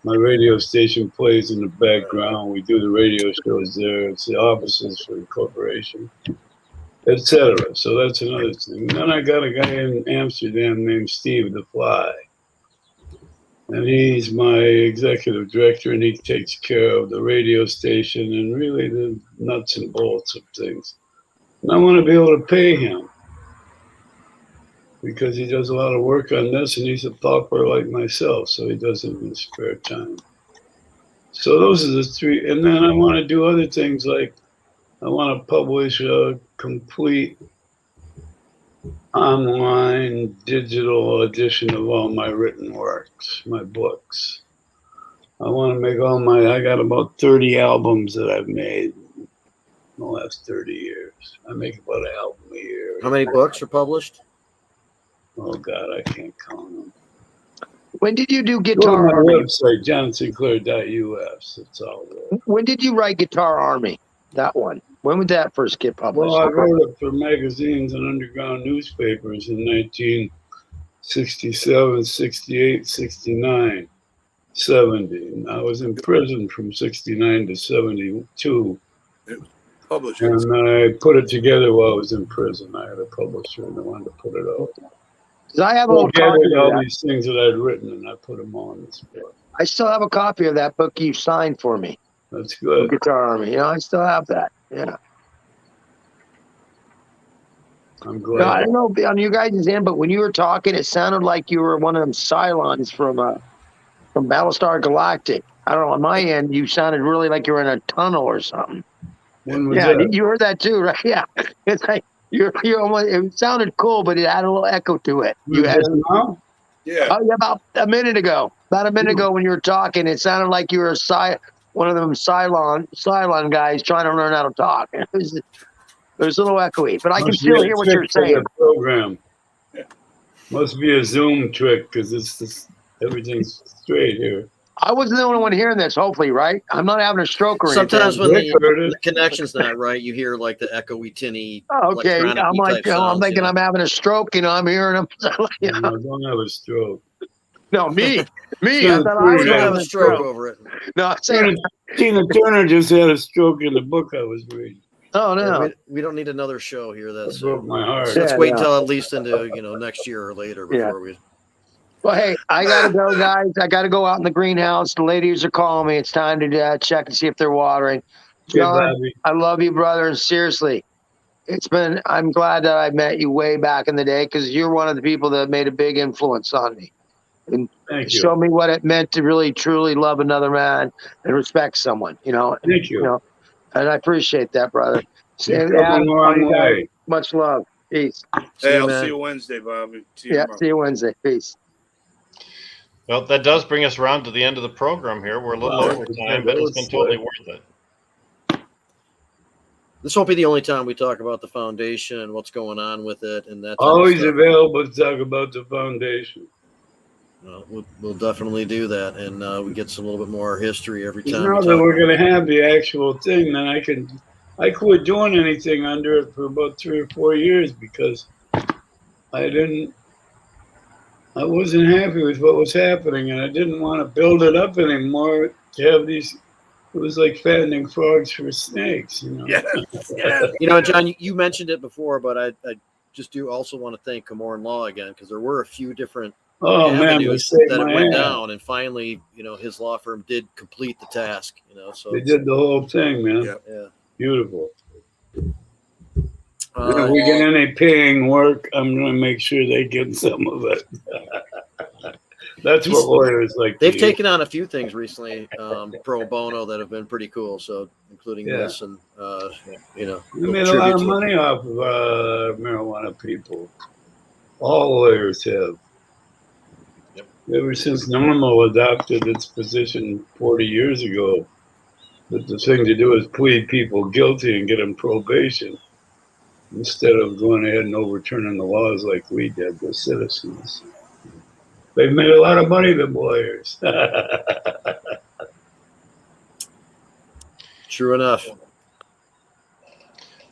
My radio station plays in the background. We do the radio shows there. It's the offices for the corporation, etc. So that's another thing. Then I got a guy in Amsterdam named Steve the Fly. And he's my executive director, and he takes care of the radio station and really the nuts and bolts of things. And I want to be able to pay him because he does a lot of work on this, and he's a thoughter like myself, so he does it in his spare time. So those are the three. And then I want to do other things, like I want to publish a complete online digital edition of all my written works, my books. I want to make I got about 30 albums that I've made in the last 30 years. I make about an album a year. How many books are published? Oh God, I can't count them. When did you do Go Guitar to my Army? website, johnsinclair.us. It's all there. When did you write Guitar Army? That one. When would that first get published? Well, I wrote it for magazines and underground newspapers in 1967, 68, 69, 70. And I was in prison from 69 to 72. Published. And I put it together while I was in prison. I had a publisher and I wanted to put it out. Because I have a I little copy gathered of all that. these things that I'd written and I put them all in this book. I still have a copy of that book you signed for me. That's good. Guitar Army. I still have that. Yeah. I'm No, I glad. don't know on you guys' end, but when you were talking, it sounded like you were one of them Cylons from Battlestar Galactic. I don't know. On my end, you sounded really like you were in a tunnel or something. When was Yeah, that? you heard that too, right? Yeah. It's like you're almost, it sounded cool, but it had a little echo to it. You had now? Yeah. Oh, yeah, about a minute ago. About a minute ago when you were talking, it sounded like you were one of them Cylon guys trying to learn how to talk. It was a little echoey, but I can Must be still a hear what trick you're for the saying. program. Must be a Zoom trick because it's everything's straight here. I wasn't the only one hearing this, hopefully, right? I'm not having a stroke or Sometimes anything. when the connection's not right, you hear like the echoey, tinny, Okay, I'm like, type sounds, I'm thinking I'm having a stroke. I'm hearing them. No, don't have a stroke. No, me. I Tina thought I was Turner having a stroke over it. No, I'm saying, Tina Turner just had a stroke in the book I was reading. oh no. Yeah, we don't need another show here. That's Broke my heart. let's Yeah, wait no. until at least into next year or later before we. Well, hey, I gotta go, guys. I gotta go out in the greenhouse. The ladies are calling me. It's time to check and see if they're watering. John, I love you, brother. And seriously, I'm glad that I met you way back in the day because you're one of the people that made a big influence on me. And showed me what it meant to really, truly love another man and respect someone, Thank you. And I appreciate that, brother. You've come a long way. Much love. Peace. Hey, I'll see you Wednesday, Bobby. See you Wednesday. Peace. Well, that does bring us around to the end of the program here. We're a little over time, but it's been totally worth it. This won't be the only time we talk about the foundation and what's going on with it, and that. Always available to talk about the foundation. We'll definitely do that, and we get some little bit more history every time. Now that we're going to have the actual thing, then I quit doing anything under it for about 3 or 4 years because I wasn't happy with what was happening, and I didn't want to build it up anymore to have these. It was like fattening frogs for snakes, Yeah. John, you mentioned it before, but I just do also want to thank Camorran Law again because there were a few different avenues that it went down, and finally, his law firm did complete the task. So they did the whole thing, man. Yeah. Beautiful. If we get any paying work, I'm going to make sure they get some of it. That's what lawyers like. They've taken on a few things recently, pro bono, that have been pretty cool. So, including this, and we made a lot of money off of marijuana people. All lawyers have. Ever since Normal adopted its position 40 years ago, that the thing to do is plead people guilty and get them probation instead of going ahead and overturning the laws like we did, the citizens. They've made a lot of money, the lawyers. True enough.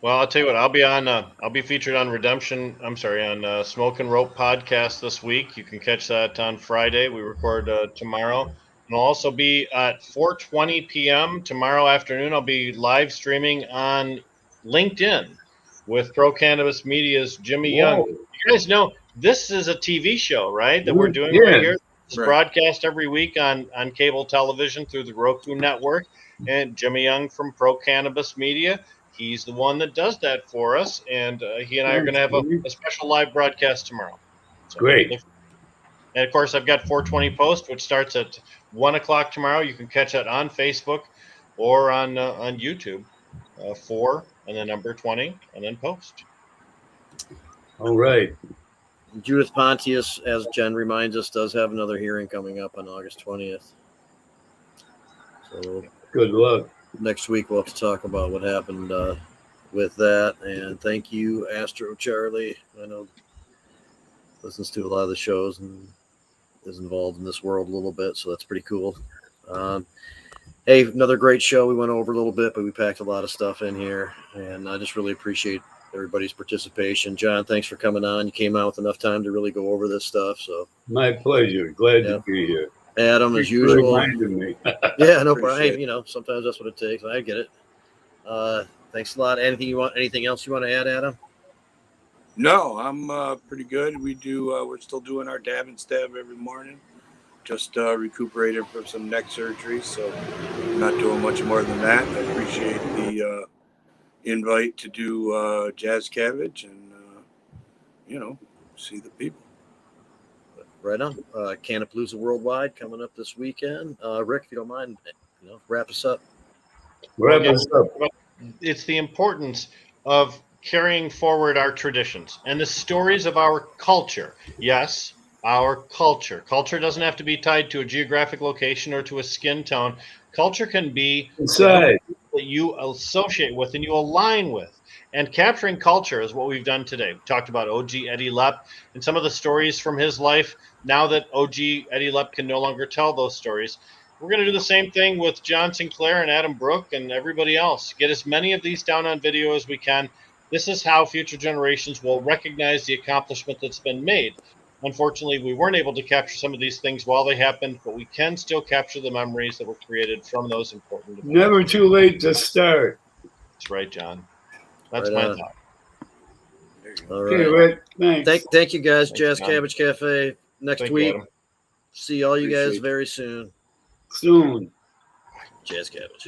Well, I'll tell you what. I'll be featured on on Smoke and Rope podcast this week. You can catch that on Friday. We record tomorrow, and I'll also be at 4:20 p.m. tomorrow afternoon. I'll be live streaming on LinkedIn with Pro Cannabis Media's Jimmy Young. You guys know this is a TV show, right? That we're doing right here. It's broadcast every week on cable television through the Roku network. And Jimmy Young from Pro Cannabis Media, he's the one that does that for us. And he and I are going to have a special live broadcast tomorrow. So, great. And of course, I've got 420 Post, which starts at 1 o'clock tomorrow. You can catch that on Facebook or on YouTube. 4 and then number 20 and then Post. All right. Judith Pontius, as Jen reminds us, does have another hearing coming up on August 20th. So good luck. Next week we'll have to talk about what happened with that. And thank you, Astro Charlie. I know listens to a lot of the shows and is involved in this world a little bit, so that's pretty cool. Hey, another great show. We went over a little bit, but we packed a lot of stuff in here, and I just really appreciate everybody's participation. John, thanks for coming on. You came out with enough time to really go over this stuff. So my pleasure. Glad to be here. Adam, as usual. Me. Yeah, no problem. Hey, sometimes that's what it takes. I get it. Thanks a lot. Anything else you want to add, Adam? No, I'm pretty good. We're still doing our dab and stab every morning. Just recuperated from some neck surgery, so I'm not doing much more than that. I appreciate the invite to do Jazz Cabbage and see the people. Right on. Cannapalooza Worldwide coming up this weekend. Rick, if you don't mind, wrap us up. It's the importance of carrying forward our traditions and the stories of our culture. Yes, our culture. Culture doesn't have to be tied to a geographic location or to a skin tone. Culture can be that you associate with and you align with. And capturing culture is what we've done today. We talked about OG Eddy Lepp and some of the stories from his life. Now that OG Eddy Lepp can no longer tell those stories, we're going to do the same thing with John Sinclair and Adam Brook and everybody else. Get as many of these down on video as we can. This is how future generations will recognize the accomplishment that's been made. Unfortunately, we weren't able to capture some of these things while they happened, but we can still capture the memories that were created from those important events. Never too late to start. That's right, John. That's Right my on. thought. All Okay, right. Rick, thanks. Thank you guys. Thanks, Jazz Tom. Cabbage Cafe next Thank you, week. Adam. See all you guys Appreciate it. very soon. Soon. Jazz Cabbage.